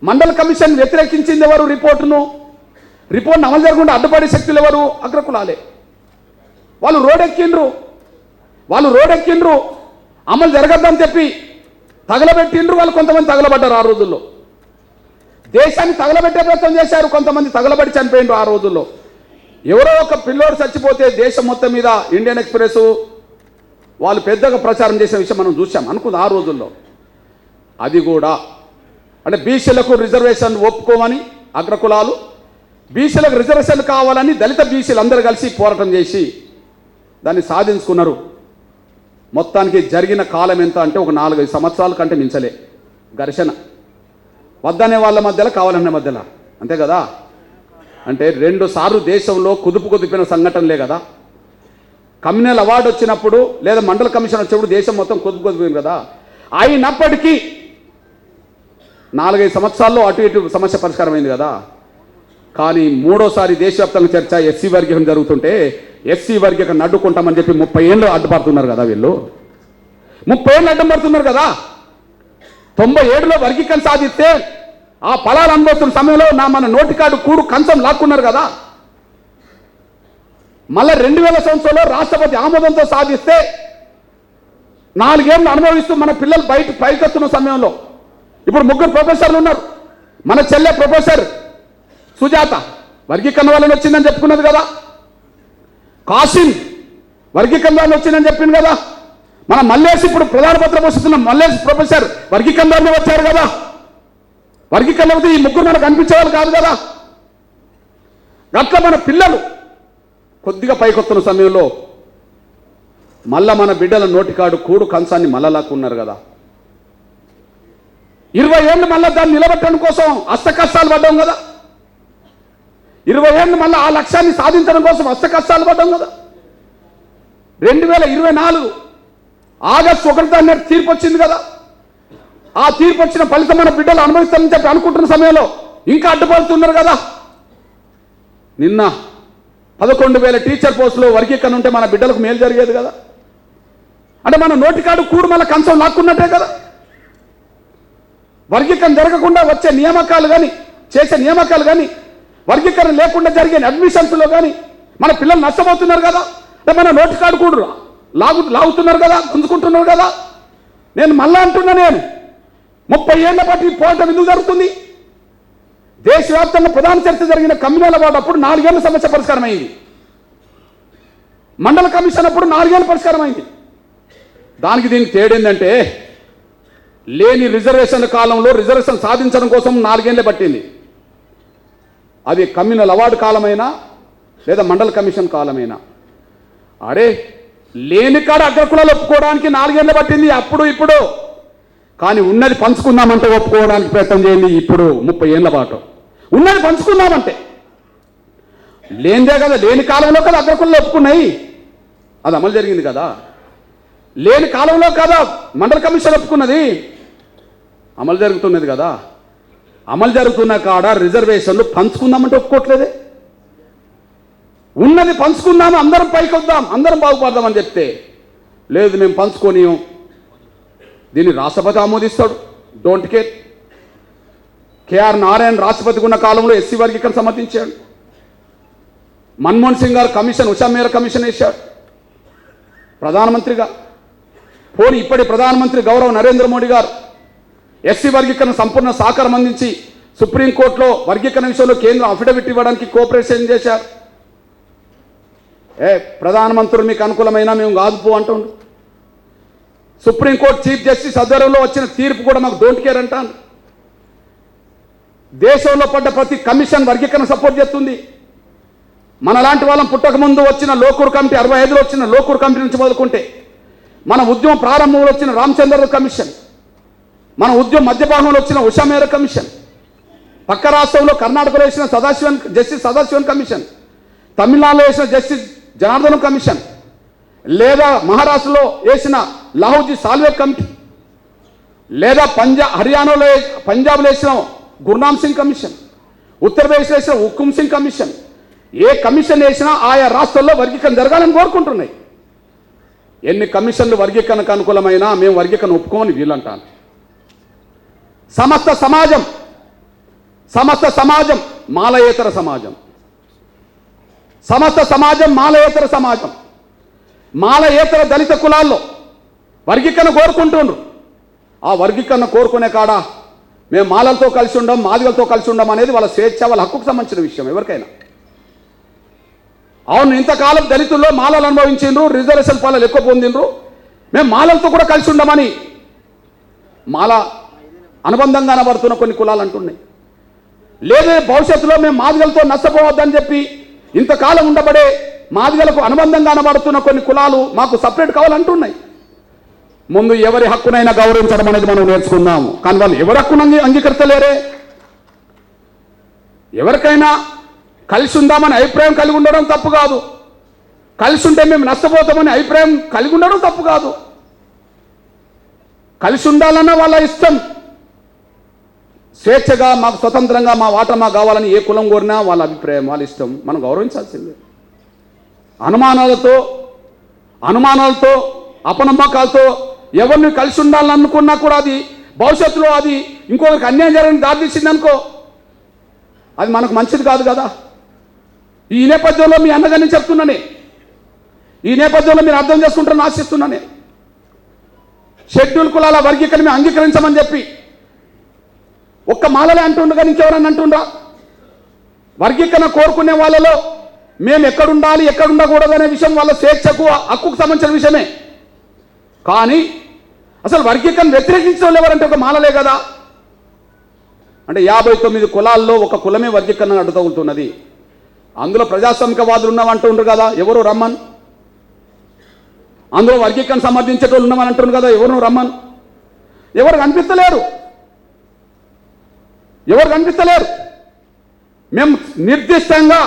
మండల కమిషన్ వ్యతిరేకించింది ఎవరు? రిపోర్ట్ను అమలు జరగకుండా అడ్డుపడే శక్తులు ఎవరు? అగ్రకులాలే. వాళ్ళు రోడెక్కిండ్రు, అమలు జరగద్దని చెప్పి తగలబెట్టిండ్రు. వాళ్ళు కొంతమంది తగలబడ్డారు. ఆ రోజుల్లో దేశాన్ని తగలబెట్టే ప్రయత్నం చేశారు. కొంతమంది తగలబడి చనిపోయిండ్రు. ఆ రోజుల్లో ఎవరో ఒక పిల్లోడు చచ్చిపోతే దేశం మొత్తం మీద ఇండియన్ ఎక్స్ప్రెస్ వాళ్ళు పెద్దగా ప్రచారం చేసే విషయం మనం చూసాం అనుకుంది ఆ రోజుల్లో. అది కూడా అంటే బీసీలకు రిజర్వేషన్ ఒప్పుకోమని అగ్రకులాలు, బీసీలకు రిజర్వేషన్ కావాలని దళిత బీసీలు అందరూ కలిసి పోరాటం చేసి దాన్ని సాధించుకున్నారు. మొత్తానికి జరిగిన కాలం ఎంత అంటే ఒక 4-5 సంవత్సరాల కంటే మించలే ఘర్షణ. వద్దనే వాళ్ళ మధ్యలో, కావాలనే మధ్యలో, అంతే కదా. అంటే 2 సార్లు దేశంలో కుదిపిన సంఘటనలే కదా. కమ్యూనల్ అవార్డు వచ్చినప్పుడు లేదా మండల కమిషన్ వచ్చినప్పుడు దేశం మొత్తం కుదిపోయింది కదా. అయినప్పటికీ 4-5 సంవత్సరాల్లో అటు ఇటు సమస్య పరిష్కారం అయింది కదా. కానీ 3వసారి దేశవ్యాప్తంగా చర్చ ఎస్సీ వర్గీకరణ జరుగుతుంటే ఎస్సీ వర్గీకరణ అడ్డుకుంటామని చెప్పి 30 ఏళ్ళు అడ్డుపడుతున్నారు కదా. వీళ్ళు 30 ఏళ్ళు అడ్డం పడుతున్నారు కదా. 97లో వర్గీకరణ సాధిస్తే ఆ ఫలాలు అనుభవిస్తున్న సమయంలో మన నోటికాడు కూడు కంచం లాక్కున్నారు కదా. మళ్ళీ 2000 సంవత్సరంలో రాష్ట్రపతి ఆమోదంతో సాధిస్తే 4 ఏళ్ళు అనుభవిస్తూ మన పిల్లలు పైకెత్తున్న సమయంలో ఇప్పుడు 3 ప్రొఫెసర్లు ఉన్నారు. మన చెల్లె ప్రొఫెసర్ సుజాత వర్గీకరణ వల్ల వచ్చిందని చెప్పుకున్నది కదా. కాసిం వర్గీకరణ వల్ల వచ్చిందని చెప్పింది కదా. మన మల్లేష్ ఇప్పుడు ప్రధాన పత్రం పోషిస్తున్న మల్లేష్ ప్రొఫెసర్ వర్గీకరణ వల్ల వచ్చారు కదా. వర్గీకరణ ఈ 3 మనకు కనిపించేవాళ్ళు కాదు కదా. అట్లా మన పిల్లలు కొద్దిగా పైకొస్తున్న సమయంలో మళ్ళా మన బిడ్డల నోటికాడు కూడు కంచాన్ని మళ్ళలాక్కున్నారు కదా. 20 ఏళ్ళు మళ్ళీ దాన్ని నిలబెట్టడం కోసం అష్టకష్టాలు పడ్డాం కదా. 20 ఏళ్ళు మళ్ళీ ఆ లక్ష్యాన్ని సాధించడం కోసం అష్టకష్టాలు పడ్డాం కదా. 2024 ఆగస్టు 1 తీర్పు వచ్చింది కదా, ఆ తీర్పు వచ్చిన ఫలితం మన బిడ్డలు అనుభవిస్తారని చెప్పి అనుకుంటున్న సమయంలో ఇంకా అడ్డుపడుతున్నారు కదా. నిన్న 11,000 టీచర్ పోస్టులు వర్గీకరణ ఉంటే మన బిడ్డలకు మేలు జరిగేది కదా. అంటే మన నోటికాడు కూడు మళ్ళీ కంచం లాక్కున్నట్టే కదా. వర్గీకరణ జరగకుండా వచ్చే నియామకాలు కానీ, చేసే నియామకాలు కానీ, వర్గీకరణ లేకుండా జరిగే అడ్మిషన్స్లో కానీ మన పిల్లలు నష్టపోతున్నారు కదా. అంటే మన నోటికాడు కూడు లాగుతున్నారు కదా, గుంజుకుంటున్నారు కదా. నేను మళ్ళా అంటున్నా, నేను 30 ఏళ్ల పాటు ఈ పోరాటం ఎందుకు జరుగుతుంది? దేశవ్యాప్తంగా ప్రధాన చర్చ జరిగిన కమ్యూనల్ అవార్డు అప్పుడు 4 ఏళ్ల సమస్య పరిష్కారం అయింది. మండల కమిషన్ అప్పుడు 4 ఏళ్ళ పరిష్కారం అయింది. దానికి దీనికి తేడేందంటే లేని రిజర్వేషన్ల కాలంలో రిజర్వేషన్ సాధించడం కోసం 4 ఏళ్ళే పట్టింది. అది కమ్యూనల్ అవార్డు కాలమైనా లేదా మండల కమిషన్ కాలమైనా. అరే లేని కాడ అగ్రకులాలు ఒప్పుకోవడానికి 4 ఏళ్ళే పట్టింది అప్పుడు ఇప్పుడు. కానీ ఉన్నది పంచుకుందామంటే ఒప్పుకోవడానికి ప్రయత్నం చేయండి ఇప్పుడు 30 ఏళ్ళ పాటు. ఉన్నది పంచుకుందామంటే లేనిదే కదా, లేని కాలంలో కదా అగ్రకులాలు ఒప్పుకున్నాయి, అది అమలు జరిగింది కదా. లేని కాలంలో కదా మండల కమిషన్ ఒప్పుకున్నది, అమలు జరుగుతున్నది కదా. అమలు జరుగుతున్న కాడ రిజర్వేషన్లు పంచుకుందామంటే ఒప్పుకోవట్లేదే. ఉన్నది పంచుకుందాము, అందరం పైకి వద్దాం, అందరం బాగుపడదామని చెప్తే లేదు మేము పంచుకొని, దీన్ని రాష్ట్రపతి ఆమోదిస్తాడు, డోంట్ కేర్. కేఆర్ నారాయణ రాష్ట్రపతిగా ఉన్న కాలంలో ఎస్సీ వర్గీకరణ సమర్థించాడు. మన్మోహన్ సింగ్ గారు కమిషన్, ఉషా మేర కమిషన్ వేశాడు ప్రధానమంత్రిగా. పోనీ ఇప్పటి ప్రధానమంత్రి గౌరవ నరేంద్ర మోడీ గారు ఎస్సీ వర్గీకరణ సంపూర్ణ సహకారం అందించి సుప్రీంకోర్టులో వర్గీకరణ విషయంలో కేంద్రం అఫిడవిట్ ఇవ్వడానికి కోఆపరేషన్ చేశారు. ప్రధానమంత్రులు మీకు అనుకూలమైన మేము కాదు పో అంటుండు. సుప్రీంకోర్టు చీఫ్ జస్టిస్ ఆధ్వర్యంలో వచ్చిన తీర్పు కూడా మాకు డోంట్ కేర్ అంటాను. దేశంలో పడ్డ ప్రతి కమిషన్ వర్గీకరణ సపోర్ట్ చేస్తుంది. మనలాంటి వాళ్ళం పుట్టకముందు వచ్చిన లోకూర్ కమిటీ, 65లో వచ్చిన లోకూర్ కమిటీ నుంచి మొదలుకుంటే, మన ఉద్యమం ప్రారంభంలో వచ్చిన రామచంద్ర కమిషన్, మన ఉద్యమం మధ్యభాగంలో వచ్చిన ఉషా మేర కమిషన్, పక్క రాష్ట్రంలో కర్ణాటకలో వేసిన జస్టిస్ సదాశివన్ కమిషన్, తమిళనాడులో వేసిన జస్టిస్ జనార్దన్ కమిషన్, లేదా మహారాష్ట్రలో వేసిన లాహోజీ సాల్వే కమిటీ, లేదా హర్యానాలో పంజాబ్లో వేసిన గుర్నామ్ సింగ్ కమిషన్, ఉత్తరప్రదేశ్లో వేసిన హుకుమ్ సింగ్ కమిషన్, ఏ కమిషన్ వేసినా ఆయా రాష్ట్రాల్లో వర్గీకరణ జరగాలని కోరుకుంటున్నాయి. ఎన్ని కమిషన్లు వర్గీకరణకు అనుకూలమైనా మేము వర్గీకరణ ఒప్పుకోమని వీళ్ళంటాను. సమస్త సమాజం మాలయేతర సమాజం, సమస్త సమాజం మాలయేతర సమాజం, మాలయేతర దళిత కులాల్లో వర్గీకరణ కోరుకుంటుండ్రు. ఆ వర్గీకరణ కోరుకునే కాడ మేము మాలలతో కలిసి ఉండం, మాదిగలతో కలిసి ఉండం అనేది వాళ్ళ స్వేచ్ఛ, వాళ్ళ హక్కుకు సంబంధించిన విషయం ఎవరికైనా. అవును, ఇంతకాలం దళితుల్లో మాలలు అనుభవించిండ్రు, రిజర్వేషన్ పాలలు ఎక్కువ పొందిండ్రు, మేము మాలలతో కూడా కలిసి ఉండమని మాల అనుబంధంగా అనబడుతున్న కొన్ని కులాలు అంటున్నాయి. లేదే భవిష్యత్తులో మేము మాదిగలతో నష్టపోవద్దని చెప్పి ఇంతకాలం ఉండబడే మాదిగలకు అనుబంధంగా అనబడుతున్న కొన్ని కులాలు మాకు సపరేట్ కావాలంటున్నాయి. ముందు ఎవరి హక్కునైనా గౌరవించడం అనేది మనం నేర్చుకుందాము. కానీ వాళ్ళు ఎవరి హక్కును అంగీకరించలేరే. ఎవరికైనా కలిసి ఉందామని అభిప్రాయం కలిగి ఉండడం తప్పు కాదు, కలిసి ఉంటే మేము నష్టపోతామని అభిప్రాయం కలిగి ఉండడం తప్పు కాదు. కలిసి ఉండాలన్న వాళ్ళ ఇష్టం, స్వేచ్ఛగా మాకు స్వతంత్రంగా మా వాటా మాకు కావాలని ఏ కులం కోరినా వాళ్ళ అభిప్రాయం, వాళ్ళ ఇష్టం, మనం గౌరవించాల్సిందే. అనుమానాలతో అపనమ్మకాలతో ఎవరిని కలిసి ఉండాలని అనుకున్నా కూడా అది భవిష్యత్తులో అది ఇంకొకరికి అన్యాయం జరగడానికి దారితీసింది అనుకో, అది మనకు మంచిది కాదు కదా. ఈ నేపథ్యంలో మీ అన్నగారిని చెప్తున్నానే, ఈ నేపథ్యంలో మీరు అర్థం చేసుకుంటారని ఆశిస్తున్నానే. షెడ్యూల్ కులాల వర్గీకరణ మేము అంగీకరించమని చెప్పి ఒక్క మాలలే అంటుండ్రు, కానీ ఇంకెవరన్నా అంటుండ్రా? వర్గీకరణ కోరుకునే వాళ్ళలో మేము ఎక్కడుండాలి ఎక్కడ ఉండకూడదు అనే విషయం వాళ్ళ స్వేచ్ఛకు హక్కుకు సంబంధించిన విషయమే. కానీ అసలు వర్గీకరణ వ్యతిరేకించిన వాళ్ళు ఎవరంటే ఒక మాలలే కదా. అంటే 59 కులాల్లో ఒక కులమే వర్గీకరణ అడ్డుతగులుతున్నది. అందులో ప్రజాస్వామికవాదులు ఉన్నామంటుండ్రు కదా, ఎవరు రమ్మన్. అందులో వర్గీకరణ సమర్థించేటోళ్ళు ఉన్నామని అంటున్నారు కదా, ఎవరు రమ్మన్. ఎవరు కనిపిస్తలేరు. మేము నిర్దిష్టంగా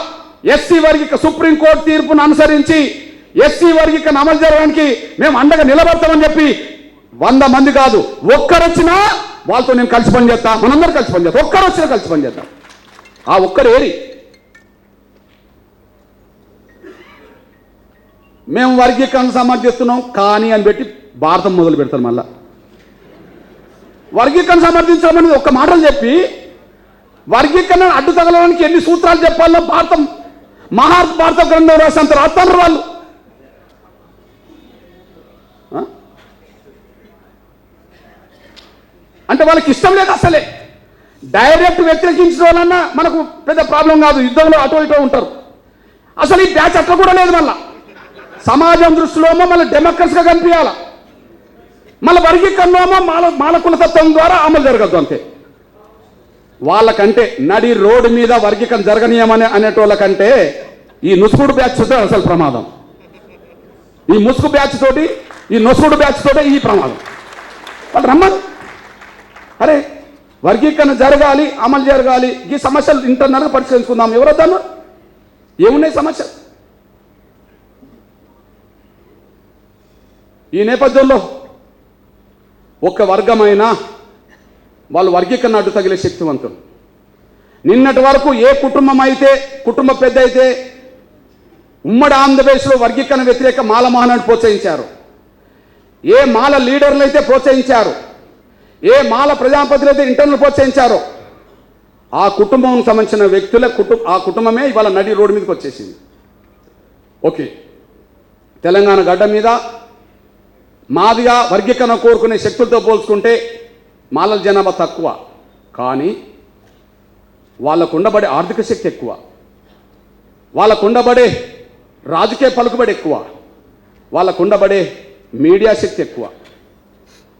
ఎస్సీ వర్గీకరణ సుప్రీంకోర్టు తీర్పును అనుసరించి ఎస్సీ వర్గీకరణ అమలు జరగడానికి మేము అండగా నిలబడతామని చెప్పి 100 మంది కాదు, ఒక్కరొచ్చినా వాళ్ళతో నేను కలిసి పని చేస్తా, మనందరూ కలిసి పని చేస్తాం. ఒక్కరొచ్చినా కలిసి పని చేద్దాం. ఆ ఒక్కరు ఏరి మేము వర్గీకరణ సమర్థిస్తున్నాం కానీ అని పెట్టి భారతం మొదలు పెడతారు. మళ్ళా వర్గీకరణ సమర్థించడం అనేది ఒక్క మాటలు చెప్పి వర్గీకరణ అడ్డు తగలడానికి ఎన్ని సూత్రాలు చెప్పాలో మహాభారత గ్రంథం రాసేంత రాస్తారు వాళ్ళు. అంటే వాళ్ళకి ఇష్టం లేదు అసలే. డైరెక్ట్ వ్యతిరేకించిన వాళ్ళన్నా మనకు పెద్ద ప్రాబ్లం కాదు, యుద్ధంలో అటో ఇటో ఉంటారు. అసలు ఈ బ్యాచ్ అట్లా కూడా లేదు. మళ్ళా సమాజం దృష్టిలో మళ్ళీ డెమోక్రసీగా కనిపించాల, మళ్ళీ వర్గీకరణ మాల కులతత్వం ద్వారా అమలు జరగద్దు అంతే. వాళ్ళకంటే నడి రోడ్డు మీద వర్గీకరణ జరగనీయమని అనేటోళ్ళకంటే ఈ నుసుకుడు బ్యాచ్ తోటే అసలు ప్రమాదం. ఈ ముసుగు బ్యాచ్ తోటి, ఈ నొసుగుడు బ్యాచ్ తోటే ఈ ప్రమాదం. వాళ్ళు రమ్మను, అరే వర్గీకరణ జరగాలి, అమలు జరగాలి, ఈ సమస్యలు ఇంటర్నల్గా పరిష్కరించుకుందాం. ఎవరొద్దాను, ఏమున్నాయి సమస్యలు? ఈ నేపథ్యంలో ఒక్క వర్గమైనా వాళ్ళు వర్గీకరణ అడ్డు తగిలే శక్తివంతులు. నిన్నటి వరకు ఏ కుటుంబం అయితే, కుటుంబ పెద్ద అయితే ఉమ్మడి ఆంధ్రప్రదేశ్లో వర్గీకరణ వ్యతిరేక మాల మహానాడు ప్రోత్సహించారు, ఏ మాల లీడర్లు అయితే ప్రోత్సహించారు, ఏ మాల ప్రజాపతులు అయితే ఇంటర్నల్ ప్రోత్సహించారో ఆ కుటుంబం సంబంధించిన వ్యక్తుల ఆ కుటుంబమే ఇవాళ నడి రోడ్డు మీదకి వచ్చేసింది. ఓకే, తెలంగాణ గడ్డ మీద మాదిగా వర్గీకరణ కోరుకునే శక్తులతో పోల్చుకుంటే మాలల జనాభా తక్కువ, కానీ వాళ్ళకు ఉండబడే ఆర్థిక శక్తి ఎక్కువ, వాళ్ళకు ఉండబడే రాజకీయ పలుకుబడి ఎక్కువ, వాళ్ళకు ఉండబడే మీడియా శక్తి ఎక్కువ.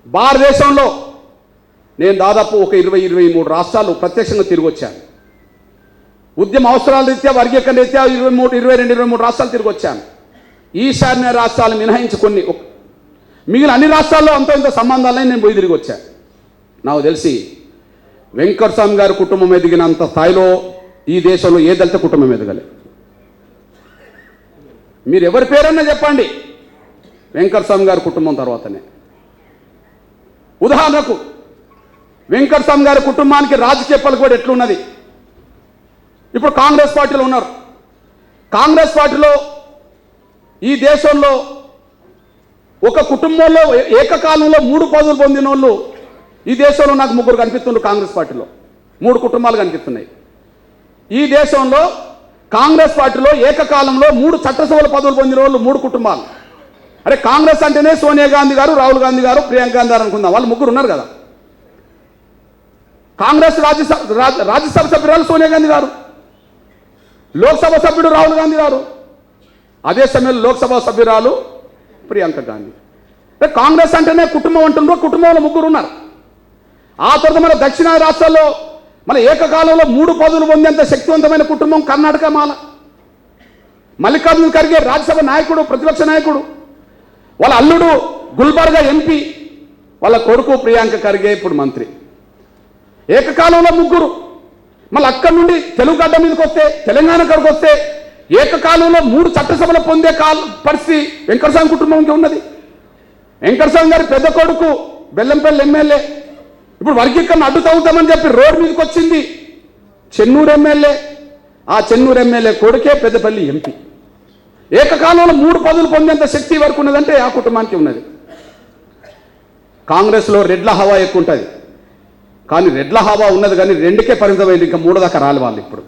భారతదేశంలో నేను దాదాపు ఒక 20-23 రాష్ట్రాలు ప్రత్యక్షంగా తిరిగి వచ్చాను. ఉద్యమ అవసరాల రీత్యా, వర్గీకరణ రీత్యా 22-23 రాష్ట్రాలు తిరిగి వచ్చాను. ఈశాన్య రాష్ట్రాలు మినహాయించుకొని మిగిలిన అన్ని రాష్ట్రాల్లో అంత ఇంత సంబంధాలని నేను పోయి తిరిగి వచ్చాను. నాకు తెలిసి వెంకటస్వామి గారి కుటుంబం ఎదిగినంత స్థాయిలో ఈ దేశంలో ఏ దళిత కుటుంబం ఎదగలే. మీరు ఎవరి పేరన్నా చెప్పండి, వెంకటస్వామి గారి కుటుంబం తర్వాతనే. ఉదాహరణకు వెంకటస్వామి గారి కుటుంబానికి రాజకీయ పలుకుబడి ఎట్లున్నది? ఇప్పుడు కాంగ్రెస్ పార్టీలో ఉన్నారు. కాంగ్రెస్ పార్టీలో ఈ దేశంలో ఒక కుటుంబంలో ఏకకాలంలో 3 పదవులు పొందిన వాళ్ళు ఈ దేశంలో నాకు 3 కనిపిస్తున్నారు. కాంగ్రెస్ పార్టీలో 3 కుటుంబాలు కనిపిస్తున్నాయి. ఈ దేశంలో కాంగ్రెస్ పార్టీలో ఏకకాలంలో 3 చట్టసభల పదవులు పొందిన వాళ్ళు 3 కుటుంబాలు. అరే కాంగ్రెస్ అంటేనే సోనియా గాంధీ గారు, రాహుల్ గాంధీ గారు, ప్రియాంక గాంధీ గారు అనుకుందాం, వాళ్ళు 3 ఉన్నారు కదా. కాంగ్రెస్ రాజ్యసభ సభ్యురాలు సోనియా గాంధీ గారు, లోక్సభ సభ్యుడు రాహుల్ గాంధీ గారు, అదే సమయంలో లోక్సభ సభ్యురాలు ప్రియాంక గాంధీ. కాంగ్రెస్ అంటేనే కుటుంబం అంటున్నారు, కుటుంబంలో 3 ఉన్నారు. ఆ తర్వాత మన దక్షిణాది రాష్ట్రాల్లో మన ఏకకాలంలో 3 పదవులు పొందేంత శక్తివంతమైన కుటుంబం కర్ణాటక మాల. మల్లికార్జున ఖర్గే రాజ్యసభ నాయకుడు, ప్రతిపక్ష నాయకుడు, వాళ్ళ అల్లుడు గుల్బర్గా ఎంపీ, వాళ్ళ కొడుకు ప్రియాంక ఖర్గే ఇప్పుడు మంత్రి. ఏకకాలంలో 3. మళ్ళీ అక్కడి నుండి తెలుగు గడ్డ మీదకి వస్తే, తెలంగాణ కాడికి వస్తే ఏకకాలంలో 3 చట్టసభలు పొందే పరిస్థితి వెంకటస్వామి కుటుంబంకి ఉన్నది. వెంకటస్వామి గారి పెద్ద కొడుకు బెల్లంపల్లి ఎమ్మెల్యే, ఇప్పుడు వర్గీకరణ అడ్డు తగ్గుతామని చెప్పి రోడ్డు మీదకి వచ్చింది చెన్నూరు ఎమ్మెల్యే. ఆ చెన్నూరు ఎమ్మెల్యే కొడుకే పెద్దపల్లి ఎంపీ. ఏకకాలంలో 3 పదవులు పొందేంత శక్తి వరకు ఉన్నదంటే ఆ కుటుంబానికి ఉన్నది. కాంగ్రెస్లో రెడ్ల హవా ఎక్కువ ఉంటుంది, కానీ రెడ్ల హవా ఉన్నది కానీ 2కే పరిమితమైంది, ఇంకా 3 దాకా రాలి వాళ్ళు. ఇప్పుడు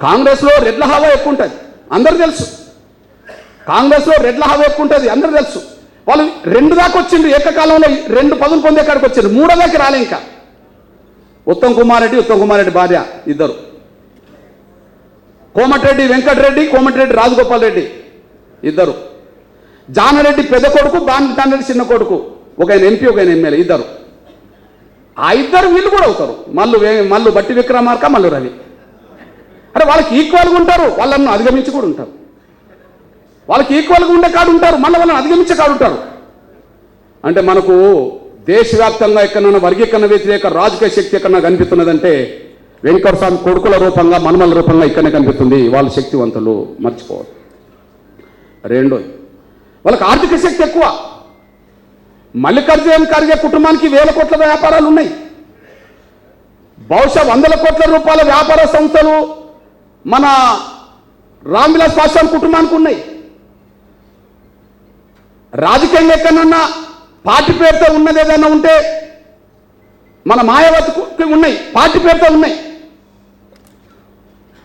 కాంగ్రెస్లో రెడ్ల హవా ఎక్కువ ఉంటుంది, అందరూ తెలుసు. కాంగ్రెస్లో రెడ్ల హవా ఎక్కువ ఉంటుంది, అందరూ తెలుసు. వాళ్ళు 2 దాకా వచ్చిండ్రు, ఏకకాలంలో 2 పదవులు పొందే కాడికి వచ్చిండ్రు, 3 దాకా రాలే. ఇంకా ఉత్తమ్ కుమార్ రెడ్డి భార్య ఇద్దరు, కోమటిరెడ్డి వెంకటరెడ్డి, కోమటిరెడ్డి రాజగోపాల్ రెడ్డి ఇద్దరు, జానారెడ్డి పెద్ద కొడుకు, బాన్రెడ్డి చిన్న కొడుకు, ఒక ఆయన ఎంపీ, ఒక ఆయన ఎమ్మెల్యే, ఇద్దరు. ఆ ఇద్దరు వీళ్ళు కూడా అవుతారు. మల్లు బట్టి విక్రమార్క, మల్లు రవి. అరే వాళ్ళకి ఈక్వల్గా ఉంటారు, వాళ్ళను అధిగమించి కూడా ఉంటారు. వాళ్ళకి ఈక్వల్గా ఉండే కాడు ఉంటారు, మళ్ళీ వాళ్ళని అధిగమించే కాడు ఉంటారు. అంటే మనకు దేశవ్యాప్తంగా ఎక్కడైనా వర్గీకరణ వ్యతిరేక రాజకీయ శక్తి ఎక్కడన్నా కనిపిస్తున్నదంటే వెంకటస్వామి కొడుకుల రూపంగా, మనమల రూపంగా ఇక్కడనే కనిపిస్తుంది. వాళ్ళు శక్తివంతులు, మర్చిపోవద్దు. రెండోది వాళ్ళకి ఆర్థిక శక్తి ఎక్కువ. మల్లికార్జున ఖర్గే కుటుంబానికి 1000 కోట్ల వ్యాపారాలు ఉన్నాయి. బహుశా 100 కోట్ల రూపాయల వ్యాపార సంస్థలు మన రామ్ విలాస్ పాస్వాన్ కుటుంబానికి ఉన్నాయి. రాజకీయంగా ఎక్కడన్నా పార్టీ పేరుతో ఉన్నది ఏదైనా ఉంటే మన మాయావతికి ఉన్నాయి, పార్టీ పేరుతో ఉన్నాయి.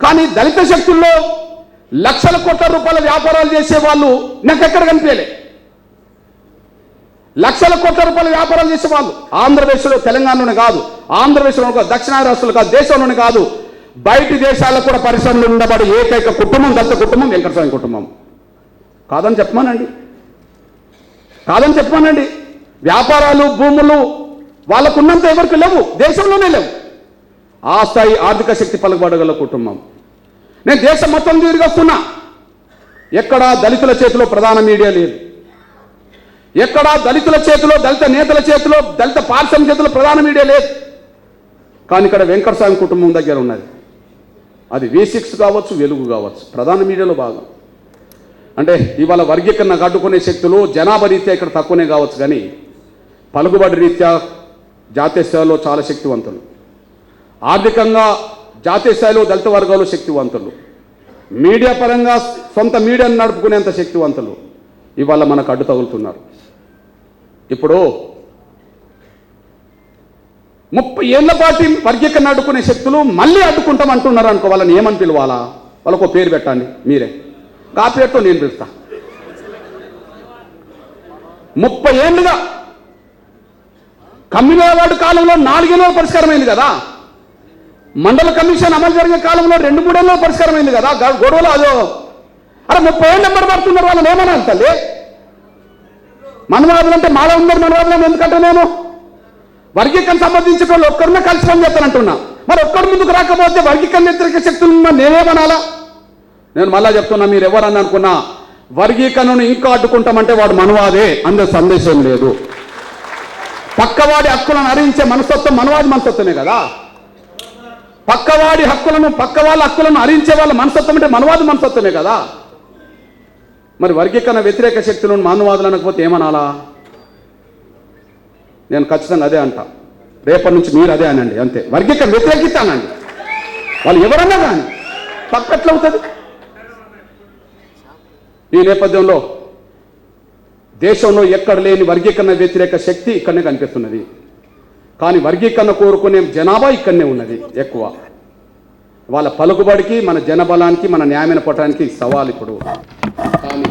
కానీ దళిత శక్తుల్లో లక్షల కోట్ల రూపాయల వ్యాపారాలు చేసే వాళ్ళు నాకు ఎక్కడ కనిపించలే. లక్షల కోట్ల రూపాయల వ్యాపారాలు చేసేవాళ్ళు ఆంధ్రప్రదేశ్లో, తెలంగాణలోనే కాదు, ఆంధ్రప్రదేశ్లో కాదు, దక్షిణాది రాష్ట్రాలు కాదు, దేశంలోనే కాదు, బయటి దేశాల్లో కూడా పరిశ్రమలు ఉండబడి ఏకైక కుటుంబం దళిత కుటుంబం వెంకటస్వామి కుటుంబం. కాదని చెప్పమానండి, కాదని చెప్పమానండి. వ్యాపారాలు, భూములు వాళ్ళకున్నంత ఎవరికి లేవు, దేశంలోనే లేవు. ఆ స్థాయి ఆర్థిక శక్తి పలుకుబడగల కుటుంబం. నేను దేశం మొత్తం తిరిగి వస్తున్నా, ఎక్కడా దళితుల చేతిలో ప్రధాన మీడియా లేదు, ఎక్కడా దళితుల చేతిలో, దళిత నేతల చేతిలో, దళిత పార్శ్వం చేతిలో ప్రధాన మీడియా లేదు. కానీ ఇక్కడ వెంకటస్వామి కుటుంబం దగ్గర ఉన్నది. అది V6 కావచ్చు, వెలుగు కావచ్చు, ప్రధాన మీడియాలో భాగం. అంటే ఇవాళ వర్గీకరణ అడ్డుకునే శక్తులు జనాభా రీత్యా ఇక్కడ తక్కువనే కావచ్చు, కానీ పలుకుబడి రీత్యా జాతీయ స్థాయిలో చాలా శక్తివంతులు, ఆర్థికంగా జాతీయ స్థాయిలో దళిత వర్గాలు శక్తివంతులు, మీడియా పరంగా సొంత మీడియాను నడుపుకునేంత శక్తివంతులు ఇవాళ మనకు అడ్డు తగులుతున్నారు. ఇప్పుడు 30 ఏళ్ల పాటు వర్గీకరణ అడ్డుకునే శక్తులు మళ్ళీ అడ్డుకుంటాం అంటున్నారు అనుకో, వాళ్ళని ఏమని పిలవాలా? వాళ్ళకు పేరు పెట్టండి మీరే, ఆ పేరుతో నేను పిలుస్తా. 30 ఏళ్ళుగా కమ్యూనివాడు కాలంలో 4 ఏళ్ళలో పరిష్కారమైంది కదా, మండల కమిషన్ అమలు జరిగే కాలంలో 2-3 ఏళ్ళలో పరిష్కారమైంది కదా, గొడవలు అదో. అరే 30 ఏళ్ళు నెంబర్ పడుతున్నారు, వాళ్ళని ఏమనాలి తల్లి? మనవాదులు అంటే మాలో ఉన్నారు, మనవాదులను ఎందుకంటే నేను వర్గీకరణ సంబంధించిన వాళ్ళు ఒక్కరినే కలిసి పని చేస్తానంటున్నా. మరి ఒక్కరి ముందుకు రాకపోతే వర్గీకరణ వ్యతిరేక శక్తులు నేనేమనాలా? నేను మళ్ళా చెప్తున్నా, మీరు ఎవరని అనుకున్నా వర్గీకరణను ఇంకా అడ్డుకుంటామంటే వాడు మనవాదే, అందే సందేశం లేదు. పక్కవాడి హక్కులను హరించే మనస్తత్వం మనవాది మనస్తత్వమే కదా. పక్కవాడి హక్కులను, పక్క వాళ్ళ హక్కులను హరించే వాళ్ళ మనస్తత్వం అంటే మనవాది మనస్తత్వమే కదా. మరి వర్గీకరణ వ్యతిరేక శక్తులను మానవాదులు అనకపోతే ఏమనాలా? నేను ఖచ్చితంగా అదే అంటా. రేపటి నుంచి మీరు అదే అనండి, అంతే. వర్గీకరణ వ్యతిరేకిస్తానండి, వాళ్ళు ఎవరన్నా కానీ పక్కట్లో అవుతుంది. ఈ నేపథ్యంలో దేశంలో ఎక్కడ లేని వర్గీకరణ వ్యతిరేక శక్తి ఇక్కడనే కనిపిస్తున్నది. కానీ వర్గీకరణ కోరుకునే జనాభా ఇక్కడనే ఉన్నది ఎక్కువ. వాళ్ళ పలుకుబడికి, మన జనబలానికి, మన న్యాయమైన పట్టడానికి సవాల్ ఇప్పుడు. కానీ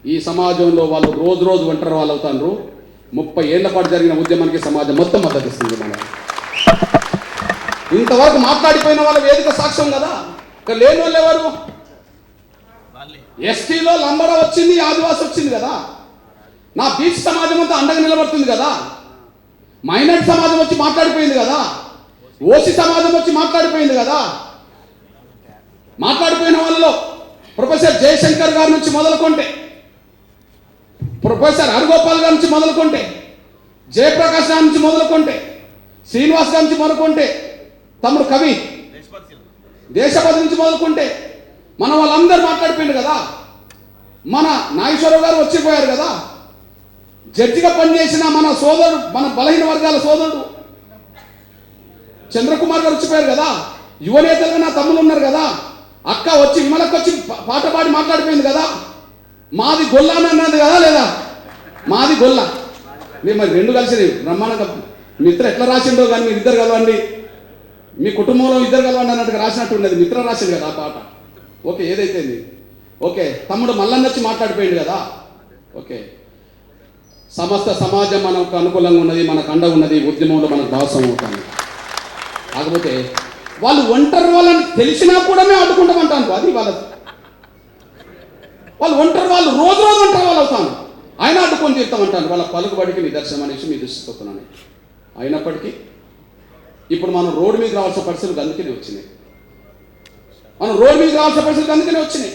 ఈ సమాజంలో వాళ్ళు రోజు రోజు ఒంటరి వాళ్ళు అవుతారు. 30 ఏళ్ల పాటు జరిగిన ఉద్యమానికి సమాజం మొత్తం మద్దతు ఇస్తుంది. మనం ఇంతవరకు మాట్లాడిపోయిన వాళ్ళ వేదిక సాక్ష్యం కదా. ఇక్కడ లేని వాళ్ళు ఎవరు? ఎస్టీలో లంబడ వచ్చింది, ఆదివాసి వచ్చింది కదా. నా బీచ్ సమాజం అంతా అండగా నిలబడుతుంది కదా. మైనారిటీ సమాజం వచ్చి మాట్లాడిపోయింది కదా. ఓసీ సమాజం వచ్చి మాట్లాడిపోయింది కదా. మాట్లాడిపోయిన వాళ్ళలో ప్రొఫెసర్ జయశంకర్ గారి నుంచి మొదలుకొంటే, ప్రొఫెసర్ హరిగోపాల్ గారి నుంచి మొదలుకొంటే, జయప్రకాష్ గారి నుంచి మొదలుకొంటే, శ్రీనివాస్ గారి నుంచి మొదలుకొంటే, తమ్ముడు కవి దేశపతి నుంచి మొదలుకొంటే మన వాళ్ళందరూ మాట్లాడిపోయింది కదా. మన నాగేశ్వరరావు గారు వచ్చిపోయారు కదా. జడ్జిగా పనిచేసిన మన సోదరుడు, మన బలహీన వర్గాల సోదరుడు చంద్రకుమార్ గారు వచ్చిపోయారు కదా. యువనేతలుగా నా తమ్ములు ఉన్నారు కదా. అక్క వచ్చి విమలకి వచ్చి పాట పాడి మాట్లాడిపోయింది కదా. మాది గొల్ల అని అన్నది కదా లేదా? మాది గొల్ల. మీరు మరి రెండు కలిసి బ్రహ్మాండంగా మిత్ర ఎట్లా రాసిండో కానీ మీరు ఇద్దరు కలవండి, మీ కుటుంబంలో ఇద్దరు కలవండి అన్నట్టుగా రాసినట్టు ఉన్నది. మిత్ర రాసింది కదా ఆ పాట. ఓకే, ఏదైతే ఓకే. తమ్ముడు మల్లన్న వచ్చి మాట్లాడిపోయింది కదా. ఓకే, సమస్త సమాజం మనకు అనుకూలంగా ఉన్నది, మనకు అండగా ఉన్నది, ఉద్యమంలో మనకు భాగస్వామ్యం అవుతాము. కాకపోతే వాళ్ళు ఒంటరి వాళ్ళని తెలిసినా కూడా మేము అడ్డుకుంటామంటాను. అది వాళ్ళు ఒంటరి వాళ్ళు, రోజు రోజు ఒంటరి వాళ్ళు అవుతాను, ఆయన అడ్డుకొని తీరుతామంటాను. వాళ్ళ పలుకుబడికి నిదర్శనం అనేసి మీ దృష్టికి వస్తున్నాను. అయినప్పటికీ ఇప్పుడు మనం రోడ్డు మీద రావాల్సిన పరిస్థితులు అందుకనే వచ్చినాయి. మనం రోడ్డు మీద రావాల్సిన పరిస్థితులు అందుకనే వచ్చినాయి.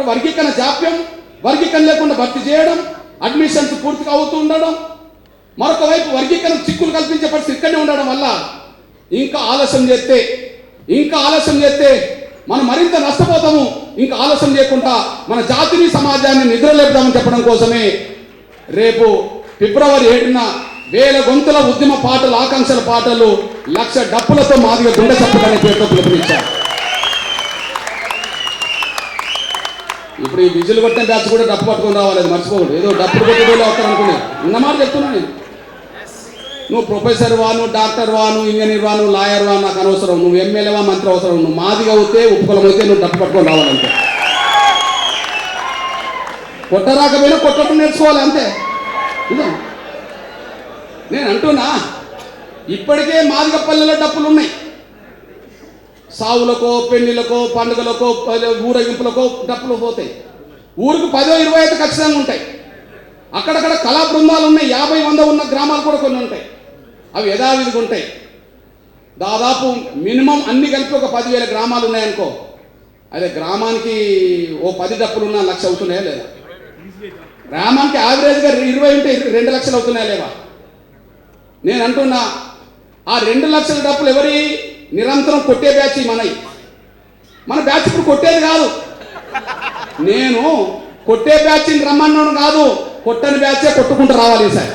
వర్గీకరణ జాప్యం, వర్గీకరణ లేకుండా భర్తీ చేయడం, అడ్మిషన్స్ పూర్తిగా అవుతూ ఉండడం, మరొక వైపు వర్గీకరణ చిక్కులు కల్పించే పరిస్థితి ఇక్కడనే ఉండడం వల్ల ఇంకా ఆలస్యం చేస్తే మనం మరింత నష్టపోతాము. ఇంకా ఆలస్యం చేయకుండా మన జాతిని సమాజాన్ని నిద్రలేపుదామని చెప్పడం కోసమే రేపు ఫిబ్రవరి 7న 1000 గొంతుల ఉద్యమ పాటలు, ఆకాంక్షల పాటలు, 1,00,000 డప్పులతో మాదిగ గుండె చప్పుడనే పేరుతో పిలుపునిచ్చారు. ఇప్పుడు ఈ విజిల్ కొట్టిన బ్యాచ్ కూడా డప్పు పట్టుకొని రావాలి, అది మర్చిపోకూడదు. ఏదో డప్పులు కొట్టేటోళ్ళు అవుతారు అనుకునే ఉన్నమాట చెప్తున్నా నేను. నువ్వు ప్రొఫెసర్ వా, నువ్వు డాక్టర్ వా, నువ్వు ఇంజనీర్ వా, నువ్వు లాయర్ వా, నాకు అనవసరం. నువ్వు ఎమ్మెల్యేవా, మంత్రి అవసరం. నువ్వు మాదిగా అవుతే, ఉపకులం అయితే నువ్వు డప్పు పట్టుకొని రావాలంటే. కొట్టరాకపోయినా కొట్టడం నేర్చుకోవాలి అంతే. ఇదా నేను అంటున్నా, ఇప్పటికే మాదిగ పల్లెలో డప్పులు ఉన్నాయి. సావులకో, పెళ్లిలకో, పండుగలకో, ఊరేగింపులకో డప్పులు పోతాయి. ఊరికి 10-20 అయితే ఖచ్చితంగా ఉంటాయి. అక్కడక్కడ కళా బృందాలు ఉన్నాయి. 50-100 ఉన్న గ్రామాలు కూడా కొన్ని ఉంటాయి. అవి యథావిధిగా ఉంటాయి. దాదాపు మినిమం అన్ని కలిపి ఒక 10,000 గ్రామాలు ఉన్నాయనుకో. అదే గ్రామానికి ఓ 10 డప్పులు ఉన్నా 1,00,000 అవుతున్నాయా లేదా? గ్రామానికి యావరేజ్గా 20 ఉంటే 2 లక్షలు అవుతున్నాయా లేవా? నేను అంటున్నా, ఆ 2 లక్షల డప్పులు ఎవరి? నిరంతరం కొట్టే బ్యాచ్ మన బ్యాచ్ ఇప్పుడు కొట్టేది కాదు. నేను కొట్టే బ్యాచ్ని రమ్మన్నాను కాదు, కొట్టని బ్యాచే కొట్టుకుంటూ రావాలి సార్.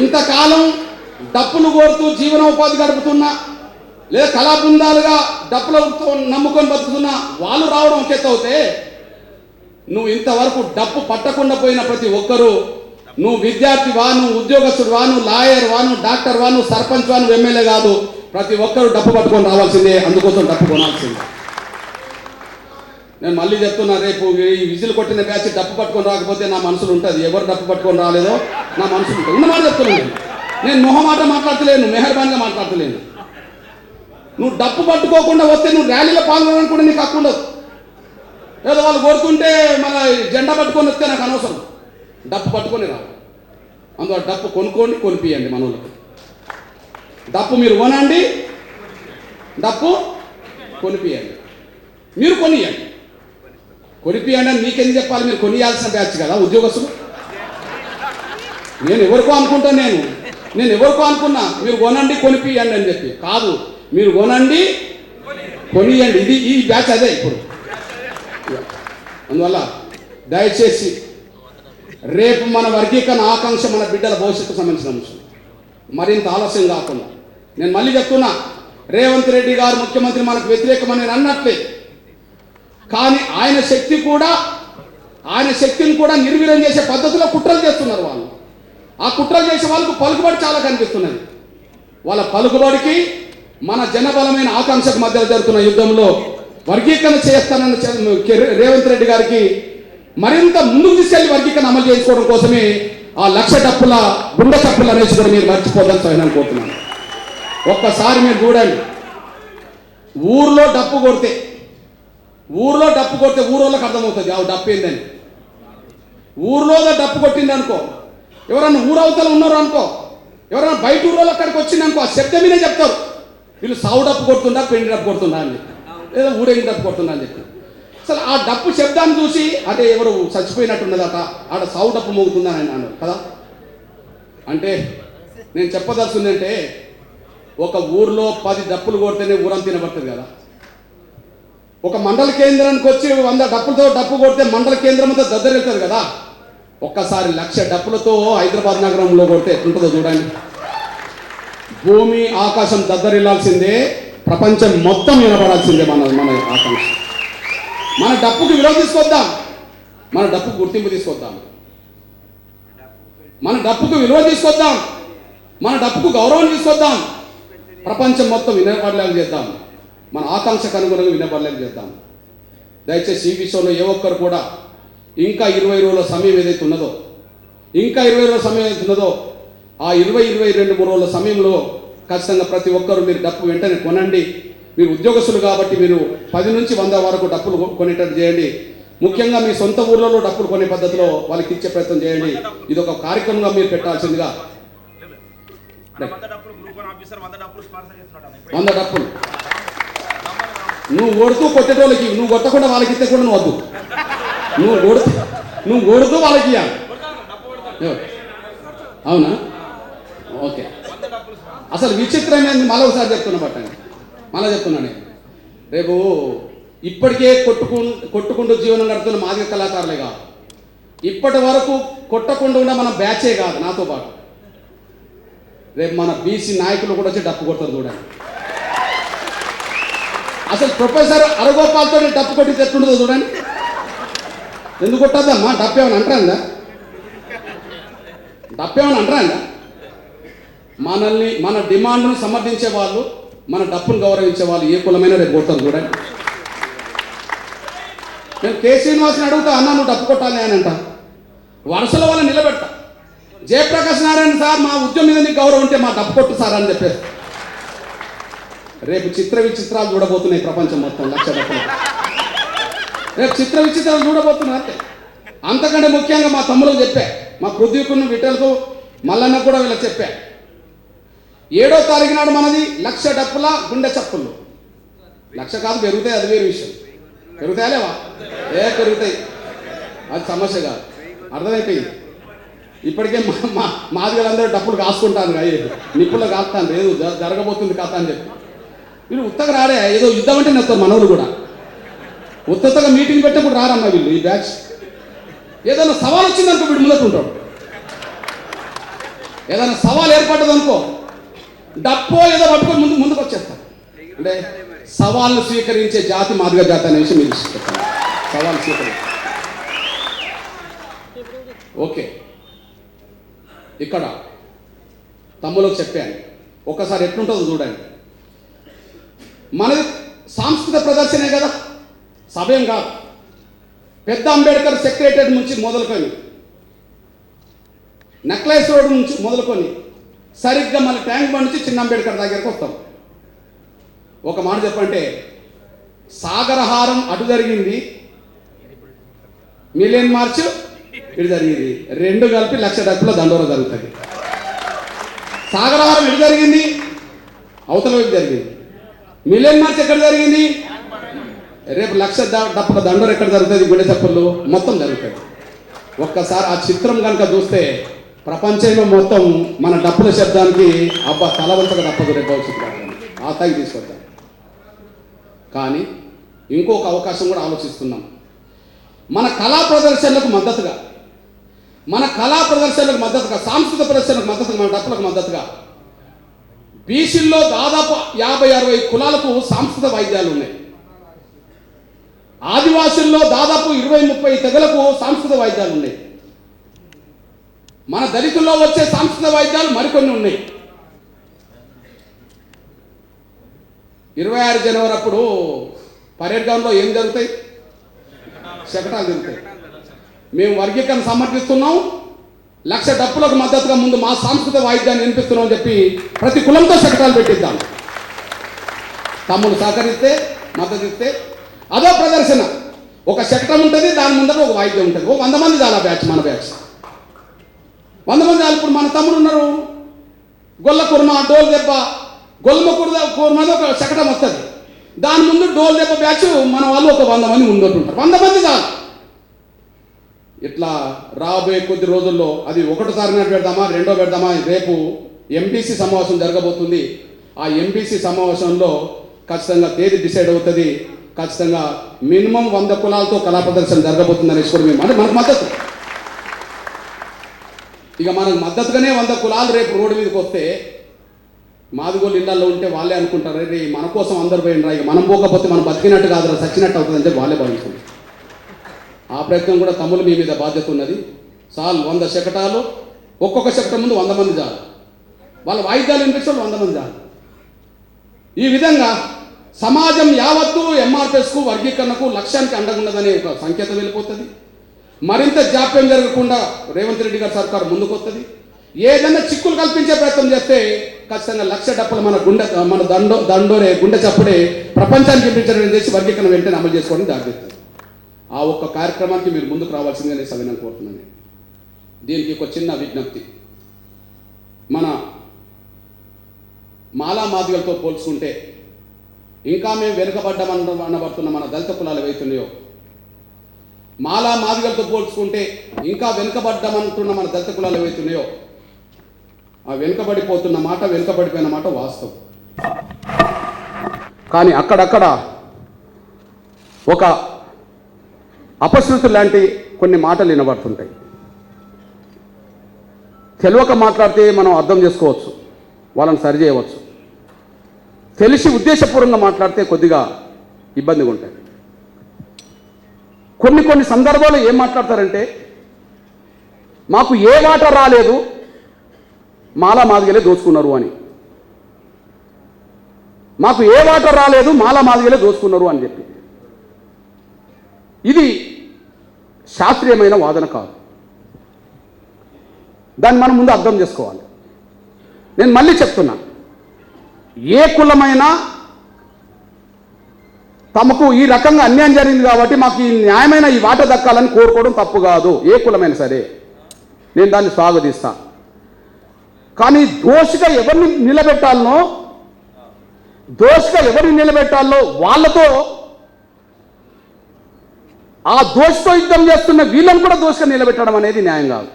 ఇంతకాలం డప్పులు కోరుతూ జీవనోపాధి గడుపుతున్నా, లేదా కళా బృందాలుగా డప్పులతో నమ్ముకొని బతుకుతున్నా వాళ్ళు రావడం ఒకెత్తవుతే, నువ్వు ఇంతవరకు డప్పు పట్టకుండా పోయిన ప్రతి ఒక్కరూ, నువ్వు విద్యార్థి వా, నువ్వు ఉద్యోగస్తుడు వా, నువ్వు లాయర్ వా, నువ్వు డాక్టర్ వా, నువ్వు సర్పంచ్ వా, నువ్వు ఎమ్మెల్యే కాదు, ప్రతి ఒక్కరు డప్పు పట్టుకొని రావాల్సిందే. అందుకోసం డప్పు కొనాల్సిందే. నేను మళ్ళీ చెప్తున్నా, రేపు ఈ విజిల్ కొట్టిన బ్యాచ్ డప్పు పట్టుకొని రాకపోతే నా మనసులో ఉంటుంది. ఎవరు డప్పు పట్టుకొని రాలేదో నా మనసులో ఉంటుంది. ఉన్నమాట చెప్తున్నాను. నేను మొహమాట మాట్లాడతలేను, మెహర్బాన్గా మాట్లాడతలేను. నువ్వు డప్పు పట్టుకోకుండా వస్తే నువ్వు ర్యాలీలో పాల్గొనడానికి కూడా నీకు హక్కు ఉండదు. ఏదో వాళ్ళు కోరుకుంటే మన జెండా పట్టుకొని వస్తే నాకు అనవసరం. డప్పు పట్టుకొని రావు. అందువల్ల డప్పు కొనుక్కోండి, కొనిపియండి. మన వాళ్ళకి డప్పు మీరు కొనండి, డప్పు కొనిపియండి. మీరు కొనియండి, కొనిపియండి అని మీకెందుకు చెప్పాలి? మీరు కొనియాల్సిన బ్యాచ్ కదా ఉద్యోగస్తులు. నేను ఎవరికో అనుకుంటా, నేను ఎవరికో అనుకున్నా మీరు కొనండి, కొనిపియండి అని చెప్పి. కాదు, మీరు కొనండి, కొనియండి. ఇది ఈ బ్యాచ్ అదే ఇప్పుడు. అందువల్ల దయచేసి రేపు మన వర్గీకరణ ఆకాంక్ష మన బిడ్డల భవిష్యత్తుకు సంబంధించిన అంశం. మరింత ఆలస్యం కాకుండా నేను మళ్ళీ చెప్తున్నా, రేవంత్ రెడ్డి గారు ముఖ్యమంత్రి మనకు వ్యతిరేకమని నేను అన్నట్లే, కానీ ఆయన శక్తిని కూడా నిర్వీర్యం చేసే పద్ధతిలో కుట్రలు చేస్తున్నారు వాళ్ళు. ఆ కుట్రలు చేసే వాళ్ళకు పలుకుబడి చాలా కనిపిస్తున్నది. వాళ్ళ పలుకుబడికి మన జనబలమైన ఆకాంక్షకు మధ్య జరుగుతున్న యుద్ధంలో వర్గీకరణ చేస్తానన్న రేవంత్ రెడ్డి గారికి మరింత ముందుకు తీసుకెళ్లి వర్గీకరణ అమలు చేసుకోవడం కోసమే ఆ 1,00,000 డప్పుల గుండె చప్పులు అనేసి కూడా మీరు మర్చిపోదని అనుకుంటున్నాను. ఒక్కసారి మీరు చూడండి, ఊర్లో డప్పు కొడితే ఊరోళ్ళకి అర్థమవుతుంది ఆ డప్పు ఏందని. ఊర్లో డప్పు కొట్టింది అనుకో, ఎవరన్నా ఊరవతల ఉన్నారు అనుకో, ఎవరైనా బయట ఊరోళ్ళు అక్కడికి వచ్చిందనుకో, ఆ శబ్దం మీదే చెప్తారు వీళ్ళు సావు డప్పు కొడుతుందా, పెండి డప్పు కొడుతుందా అని చెప్పి, లేదా ఊరేగి డప్పు కొడుతుందా అని చెప్పి. అసలు ఆ డప్పు శబ్దాన్ని చూసి అంటే ఎవరు చచ్చిపోయినట్టున్నదట, ఆడ సావు డప్పు మోగుతుందని ఆయన అన్నారు కదా. అంటే నేను చెప్పదలుచుందంటే, ఒక ఊర్లో 10 డప్పులు కొడితేనే ఊరంతా తినబడుతుంది కదా. ఒక మండల కేంద్రానికి వచ్చి 100 డప్పులతో డప్పు కొడితే మండల కేంద్రం అంతా దద్దరెళ్తుంది కదా. ఒక్కసారి 1,00,000 డప్పులతో హైదరాబాద్ నగరంలో కొడితే ఎట్లుంటుందో చూడండి. భూమి ఆకాశం దద్దరిల్లాల్సిందే, ప్రపంచం మొత్తం వినపడాల్సిందే మన ఆకాంక్ష. మన డప్పుకు విలువ తీసుకొద్దాం, మన డప్పుకు గుర్తింపు తీసుకొద్దాం, మన డప్పుకు విలువ తీసుకొద్దాం, మన డప్పుకు గౌరవం తీసుకొద్దాం. ప్రపంచం మొత్తం వినపడలేక చేద్దాం, మన ఆకాంక్షకు అనుగుణంగా వినపడలేక చేద్దాం. దయచేసి ఈ విషయంలో ఏ ఒక్కరు కూడా ఇంకా 20 రోజుల సమయం ఏదైతే ఉన్నదో, ఆ 20-22 రోజుల సమయంలో ఖచ్చితంగా ప్రతి ఒక్కరు మీరు డప్పు వెంటనే కొనండి. మీరు ఉద్యోగస్తులు కాబట్టి మీరు 10 నుంచి 100 వరకు డప్పులు కొనేటట్టు చేయండి. ముఖ్యంగా మీ సొంత ఊర్లలో డప్పులు కొనే పద్ధతిలో వాళ్ళకి ఇచ్చే ప్రయత్నం చేయండి. ఇది ఒక కార్యక్రమంగా మీరు పెట్టాల్సిందిగా. 100 డప్పులు నువ్వు కొడుతూ కొట్టేటోళ్ళకి, నువ్వు కొట్టకుండా వాళ్ళకి ఇస్తే కూడా నువ్వు వద్దు. నువ్వు కొడుతూ వాళ్ళకి ఇవ్వాలి. అవునా? ఓకే. అసలు విచిత్రమైనది మళ్ళీ ఒకసారి చెప్తున్నా పట్టండి. మళ్ళీ చెప్తున్నాను నేను. రేపు ఇప్పటికే కొట్టుకుంటూ జీవనం గడుపుతున్న మాదిగ కళాకారులే కాదు, ఇప్పటి వరకు కొట్టకుండా ఉన్న మన బ్యాచే కాదు నాతో పాటు రేపు మన బీసీ నాయకులు కూడా వచ్చి డప్పు కొడతారు చూడండి. అసలు ప్రొఫెసర్ అరగోపాల్తో డప్పు కొట్టి తెచ్చుకుంటుందో చూడండి. ఎందుకు కొట్టద్దమ్మా? డప్పు ఏమైనా అంటారా? డప్పు ఏమైనా అంటారా? మనల్ని మన డిమాండ్ను సమర్థించే వాళ్ళు, మన డప్పును గౌరవించే వాళ్ళు ఏ కులమైనా రేపు కొడతారు చూడండి. నేను కే శ్రీనివాస్ని అడుగుతా, అన్నా నువ్వు డప్పు కొట్టాలి అని అంట, వరుసల వల్ల నిలబెడతా. జయప్రకాష్ నారాయణ సార్ మా ఉద్యమం మీద నీకు గౌరవం ఉంటే మా డప్పు కొట్టు సార్ అని చెప్పేసి రేపు చిత్ర విచిత్రాలు చూడబోతున్నాయి ప్రపంచం మొత్తం. లక్ష డప్పులు రేపు చిత్ర విచిత్రాలు చూడబోతున్నారు. అంతే. అంతకంటే ముఖ్యంగా మా తమ్ములకు చెప్పా, మా పృథ్వీకున్న విఠలకు మల్లన్న కూడా వీళ్ళకి చెప్పా, 7వ తారీఖు నాడు మనది 1,00,000 డప్పుల గుండె చప్పుళ్ళు. 1,00,000 కాదు, పెరుగుతాయి, అది వేరే విషయం. పెరుగుతాయా లేవా? పెరుగుతాయి, అది సమస్య కాదు. అర్థమైపోయింది. ఇప్పటికే మాదిగలందరూ డప్పులు కాసుకుంటాను, నిప్పుల్లో కాస్తాను, ఏదో జరగబోతుంది కథ అని చెప్పి. వీళ్ళు ఉత్తగా రాడే, ఏదో యుద్ధం అంటే నేస్తారు మనవులు కూడా. ఉత్తగా మీటింగ్ పెట్టినప్పుడు రారమ్మా వీళ్ళు. ఈ బ్యాచ్ ఏదైనా సవాల్ వచ్చిందనుకో వీడు ముందటుంటాడు. ఏదైనా సవాల్ ఏర్పడ్డదనుకో డప్పో ఏదో పట్టుకొని ముందుకు వచ్చేస్తారు. అంటే సవాల్ను స్వీకరించే జాతి మాదిగ జాతి అనే విషయం మీరు చెప్తాను. సవాల్ స్వీకరించే ఓకే. ఇక్కడ తమ్ములకు చెప్పాను, ఒకసారి ఎట్లుంటుందో చూడండి. మనది సాంస్కృతిక ప్రదర్శనే కదా, సభ్యం కాదు. పెద్ద అంబేద్కర్ సెక్రటరీ నుంచి మొదలుకొని, నెక్లెస్ రోడ్ నుంచి మొదలుకొని సరిగ్గా మన ట్యాంక్ బండ్ నుంచి చిన్న అంబేద్కర్ దగ్గరకు వస్తాం. ఒక మాట చెప్పంటే, సాగరహారం అటు జరిగింది, మిలియన్ మార్చ్ ఇటు జరిగింది, 2 కలిపి 1,00,000 డప్పుల దండోర జరుగుతుంది. సాగరహారం ఎటు జరిగింది, అవతల వైపు జరిగింది. మిలియన్ మార్చ్ ఎక్కడ జరిగింది, రేపు 1,00,000 డప్పుల దండోర ఎక్కడ జరుగుతుంది, గుండె చప్పుళ్ళు మొత్తం జరుగుతుంది. ఒక్కసారి ఆ చిత్రం కనుక చూస్తే ప్రపంచంలో మొత్తం మన డప్పుల శబ్దానికి అబ్బా తలవంతగా తప్పదు రేపు భవిష్యత్తు ఆ స్థాయికి తీసుకొద్దాం. కానీ ఇంకొక అవకాశం కూడా ఆలోచిస్తున్నాం. మన కళా ప్రదర్శనలకు మద్దతుగా, సాంస్కృతిక ప్రదర్శనలకు మద్దతుగా, మన డప్పులకు మద్దతుగా బీసీల్లో దాదాపు 50-60 కులాలకు సాంస్కృతిక వైద్యాలు ఉన్నాయి. ఆదివాసుల్లో దాదాపు 20-30 తెగలకు సాంస్కృతిక వైద్యాలు ఉన్నాయి. మన దళితుల్లో వచ్చే సాంస్కృతిక వైద్యాలు మరికొన్ని ఉన్నాయి. 26 జనవరి అప్పుడు పరేడ్ గ్రౌండ్లో ఏం జరుగుతాయి, శకటాలు జరుగుతాయి. మేము వర్గీకరణ సమర్పిస్తున్నాం, 1,00,000 డప్పులకు మద్దతుగా ముందు మా సాంస్కృతిక వాయిద్యాన్ని వినిపిస్తున్నాం అని చెప్పి ప్రతి కులంతో శకటాలు పెట్టిద్దాం. తమ్ముడు సహకరిస్తే, మద్దతు ఇస్తే అదో ప్రదర్శన. ఒక శకటం ఉంటుంది, దాని ముందర ఒక వాయిద్యం ఉంటుంది. 100 మంది చాలా బ్యాచ్, మన బ్యాచ్ 100 మంది చాలు. ఇప్పుడు మన తమ్ముడు ఉన్నారు, గొల్ల కుర్మ, డోల్ దెబ్బ, గొల్లమ కుర్మది ఒక శకటం వస్తుంది, దాని ముందు డోల్ దెబ్బ బ్యాచ్ మన వాళ్ళు ఒక 100 మంది ముందొట్టుంటారు. 100 మంది చాలు. ఇట్లా రాబోయే కొద్ది రోజుల్లో అది 1వ తారీఖు నాడు పెడదామా, 2వ పెడదామా. రేపు ఎంబీసీ సమావేశం జరగబోతుంది. ఆ ఎంబీసీ సమావేశంలో ఖచ్చితంగా తేదీ డిసైడ్ అవుతుంది. ఖచ్చితంగా మినిమం 100 కులాలతో కళా ప్రదర్శన జరగబోతుంది అనేసి కూడా మేము అంటే మనకు మద్దతు. ఇక మనకు మద్దతుగానే 100 కులాలు రేపు రోడ్డు మీదకి వస్తే మాదిగోళ్ళు ఇళ్లలో ఉంటే వాళ్ళే అనుకుంటారు, రే మన కోసం అందరు పోయినరా, ఇక మనం పోకపోతే మనం బతికినట్టు కాదురా, చచ్చినట్టు అవుతుంది అంటే వాళ్ళే భావిస్తుంది. ఆ ప్రయత్నం కూడా తమ్ములు మీ మీద బాధ్యత ఉన్నది. చాలు 100 శకటాలు, ఒక్కొక్క శకటం ముందు 100 మంది చాలు, వాళ్ళ వాయిద్యాలు వినిపించడం 100 మంది చాలు. ఈ విధంగా సమాజం యావత్తు ఎంఆర్పిఎస్కు వర్గీకరణకు లక్ష్యానికి అండగున్నదనే ఒక సంకేతం వెళ్ళిపోతుంది. మరింత జాప్యం జరగకుండా రేవంత్ రెడ్డి గారి సర్కారు ముందుకు వస్తుంది. ఏదైనా చిక్కులు కల్పించే ప్రయత్నం చేస్తే ఖచ్చితంగా 1,00,000 డప్పులు మన దండోరే గుండె చప్పుడే ప్రపంచానికి వినిపించడం చేసి వర్గీకరణ వెంటనే అమలు చేసుకోవడం దారితీస్తుంది. ఆ ఒక్క కార్యక్రమానికి మీరు ముందుకు రావాల్సిందిగా సవినం కోరుతున్నాను. దీనికి ఒక చిన్న విజ్ఞప్తి. మన మాలా మాదిగలతో పోల్చుకుంటే ఇంకా మేము వెనుకబడ్డామనబడుతున్న మన దళిత కులాలు ఏవైతున్నాయో, మాలా మాదిగలతో పోల్చుకుంటే ఇంకా వెనుకబడ్డామంటున్న మన దళిత కులాలు ఏవైతున్నాయో, ఆ వెనుకబడిపోతున్న మాట, వెనుకబడిపోయిన మాట వాస్తవం. కానీ అక్కడక్కడ ఒక అపశృతి లాంటి కొన్ని మాటలు వినబడుతుంటాయి. తెలియక మాట్లాడితే మనం అర్థం చేసుకోవచ్చు, వాళ్ళని సరిచేయవచ్చు. తెలిసి ఉద్దేశపూర్వకంగా మాట్లాడితే కొద్దిగా ఇబ్బందిగా ఉంటాయి. కొన్ని సందర్భాల్లో ఏం మాట్లాడతారంటే, మాకు ఏ మాట రాలేదు, మాలా మాదిగలే దోచుకున్నారు అని. మాకు ఏ మాట రాలేదు, మాలా మాదిగలే దోచుకున్నారు అని చెప్పి. ఇది శాస్త్రీయమైన వాదన కాదు. దాన్ని మనం ముందు అర్థం చేసుకోవాలి. నేను మళ్ళీ చెప్తున్నా, ఏ కులమైనా తమకు ఈ రకంగా అన్యాయం జరిగింది కాబట్టి మాకు ఈ న్యాయమైన ఈ వాట దక్కాలని కోరుకోవడం తప్పు కాదు. ఏ కులమైనా సరే నేను దాన్ని స్వాగతిస్తా. కానీ దోషిగా ఎవరిని నిలబెట్టాలో వాళ్ళతో, ఆ దోషితో యుద్ధం చేస్తున్న వీళ్ళని కూడా దోషిగా నిలబెట్టడం అనేది న్యాయం కాదు.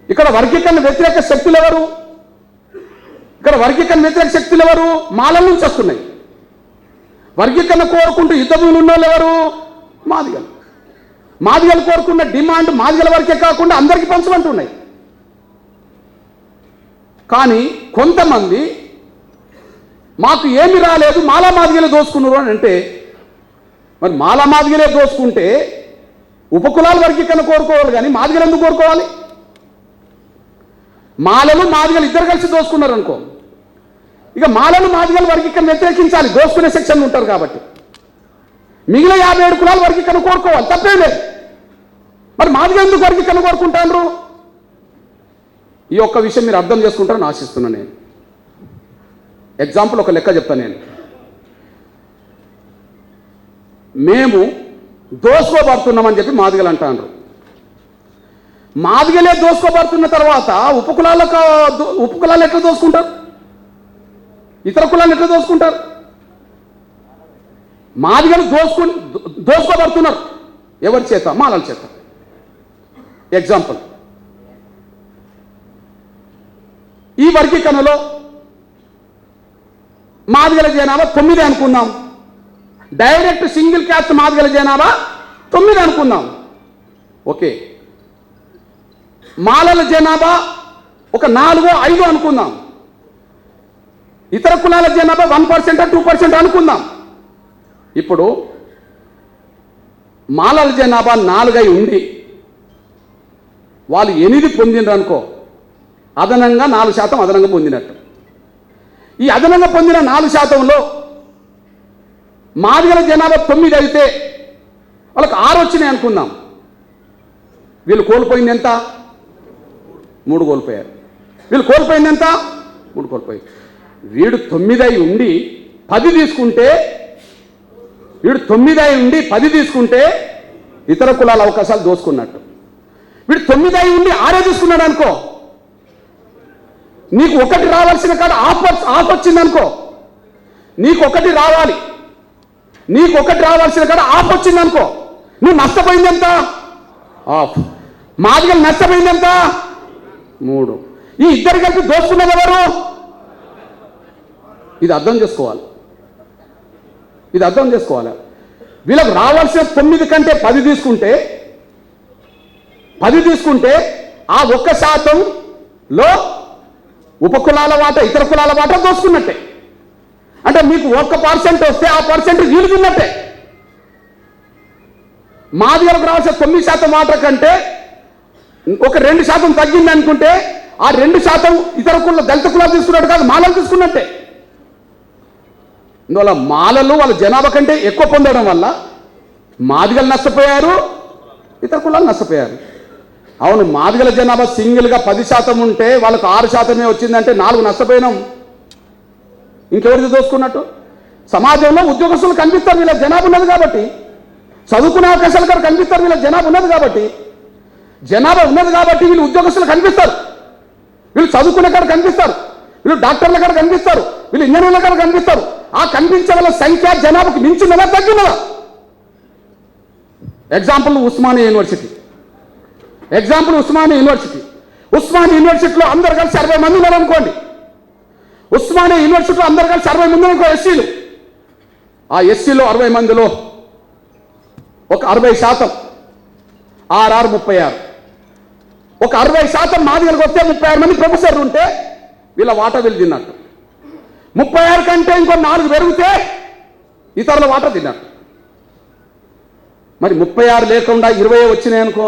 ఇక్కడ వర్గీకరణ వ్యతిరేక శక్తులు ఎవరు? మాలల నుంచి వస్తున్నాయి. వర్గీకరణ కోరుకుంటూ యుద్ధ భూములు ఉన్న వాళ్ళు ఎవరు? మాదిగలు కోరుకున్న డిమాండ్ మాదిగల వరకే కాకుండా అందరికీ పంచమంటున్నాయి. కానీ కొంతమంది మాకు ఏమి రాలేదు, మాలా మాదిగలే దోసుకున్నారు అని అంటే, మరి మాలా మాదిగలే దోసుకుంటే ఉపకులాల వర్గీకరణ కోరుకోవాలి, కానీ మాదిగలు ఎందుకు కోరుకోవాలి? మాలలు మాదిగలు ఇద్దరు కలిసి దోసుకున్నారు అనుకో, ఇక మాలలు మాదిగలు వర్గీకరణ వ్యతిరేకించాలి, దోసుకునే సెక్షన్లు ఉంటారు కాబట్టి. మిగిలిన 57 కులాలు వర్గీకరణ కోరుకోవాలి, తప్పేం లేదు. మరి మాదిగలు ఎందుకు వర్గీకరణ కోరుకుంటారు? ఈ ఒక్క విషయం మీరు అర్థం చేసుకుంటారని ఆశిస్తున్నాను. నేను ఎగ్జాంపుల్ ఒక లెక్క చెప్తాను. మేము దోసుకోబడుతున్నామని చెప్పి మాదిగలు అంటారు. మాదిగలే దోసుకోబడుతున్న తర్వాత ఉపకులాలు ఎట్లా దోసుకుంటారు? ఇతర కులాలు ఎట్లా దోసుకుంటారు? మాదిగలు దోసుకోబడుతున్నారు ఎవరి చేత? మాలల చేత. ఎగ్జాంపుల్, ఈ వర్గీకరణలో మాదిగల జనాభా 9 అనుకుందాం. డైరెక్ట్ సింగిల్ క్యాస్ట్ మాదిగల జనాభా 9 అనుకుందాం. ఓకే, మాలల జనాభా ఒక 4-5 అనుకుందాం. ఇతర కులాల జనాభా 1% 2% అనుకుందాం. ఇప్పుడు మాలల జనాభా 4 ఉండి వాళ్ళు 8 పొందినరు అనుకో, అదనంగా 4% అదనంగా పొందినట్టు. ఈ అదనంగా పొందిన 4%లో మాదిగల జనాభా 9 అయితే వాళ్ళకి 6 వచ్చినాయి అనుకుందాం. వీళ్ళు కోల్పోయింది ఎంత? 3 కోల్పోయారు. వీళ్ళు కోల్పోయింది ఎంత? 3 కోల్పోయారు. వీడు 9 ఉండి 10 తీసుకుంటే ఇతర కులాల అవకాశాలు దోసుకున్నట్టు. వీడు 9 ఉండి 6 తీసుకున్నాడు అనుకో, నీకు 1 రావాల్సిన కాడ ఆఫ్ వచ్చింది అనుకో, నీకు 1 రావాలి, నీకు 1 రావాల్సిన కాడ ఆఫ్ వచ్చింది అనుకో, నువ్వు నష్టపోయింది ఎంత? ఆఫ్. మాదిగలు నష్టపోయింది ఎంత? 3. ఈ ఇద్దరు కలిపి దోసుకున్నది ఎవరు? ఇది అర్థం చేసుకోవాలి. వీళ్ళకు రావాల్సిన 9 కంటే 10 తీసుకుంటే ఆ 1%లో ఉపకులాల వాట ఇతర కులాల వాట దోసుకున్నట్టే. అంటే మీకు 1% వస్తే ఆ పర్సెంట్ వీళ్ళు తిన్నట్టే. మాదిగలకు రావాల్సిన 9% వాట కంటే ఒక 2% తగ్గింది అనుకుంటే ఆ 2% ఇతర కుల దళిత కులాలు తీసుకున్నట్టు కాదు, మాలలు తీసుకున్నట్టే. అందువల్ల మాలలు వాళ్ళ జనాభా కంటే ఎక్కువ పొందడం వల్ల మాదిగలు నష్టపోయారు, ఇతర కులాలు నష్టపోయారు. అవును, మాదిగల జనాభా సింగిల్గా 10% ఉంటే వాళ్ళకు 6% వచ్చిందంటే 4 నష్టపోయినాం. ఇంకెవరిది దోసుకున్నట్టు? సమాజంలో ఉద్యోగస్తులు కనిపిస్తారు, వీళ్ళ జనాభా ఉన్నది కాబట్టి. చదువుకునే అవకాశాలు కూడా కనిపిస్తారు, వీళ్ళ జనాభా ఉన్నది కాబట్టి. వీళ్ళు ఉద్యోగస్తులు కనిపిస్తారు, వీళ్ళు చదువుకునే కాడ కనిపిస్తారు, వీళ్ళు డాక్టర్ల కాడ కనిపిస్తారు, వీళ్ళు ఇంజనీర్ల కాడ కనిపిస్తారు. ఆ కనిపించే వాళ్ళ సంఖ్య జనాభాకు మించినదా తగ్గినదా? ఎగ్జాంపుల్ ఉస్మానియా యూనివర్సిటీలో అందరు కలిసి 60 మంది ఉన్నారు అనుకోండి. ఉస్మానియా యూనివర్సిటీలో అందరు కలిసి 60 మంది ఇంకో ఎస్సీలు. ఆ ఎస్సీలో 60 మందిలో ఒక 60% 36 ఒక 60% మాదిగలకు వస్తే 36 మంది ప్రొఫెసర్లు ఉంటే వీళ్ళ వాటా వీళ్ళు తిన్నట్టు. 36 కంటే ఇంకో 4 పెరిగితే ఇతరుల వాటా తిన్నట్టు. మరి 36 లేకుండా 20 వచ్చినాయి అనుకో,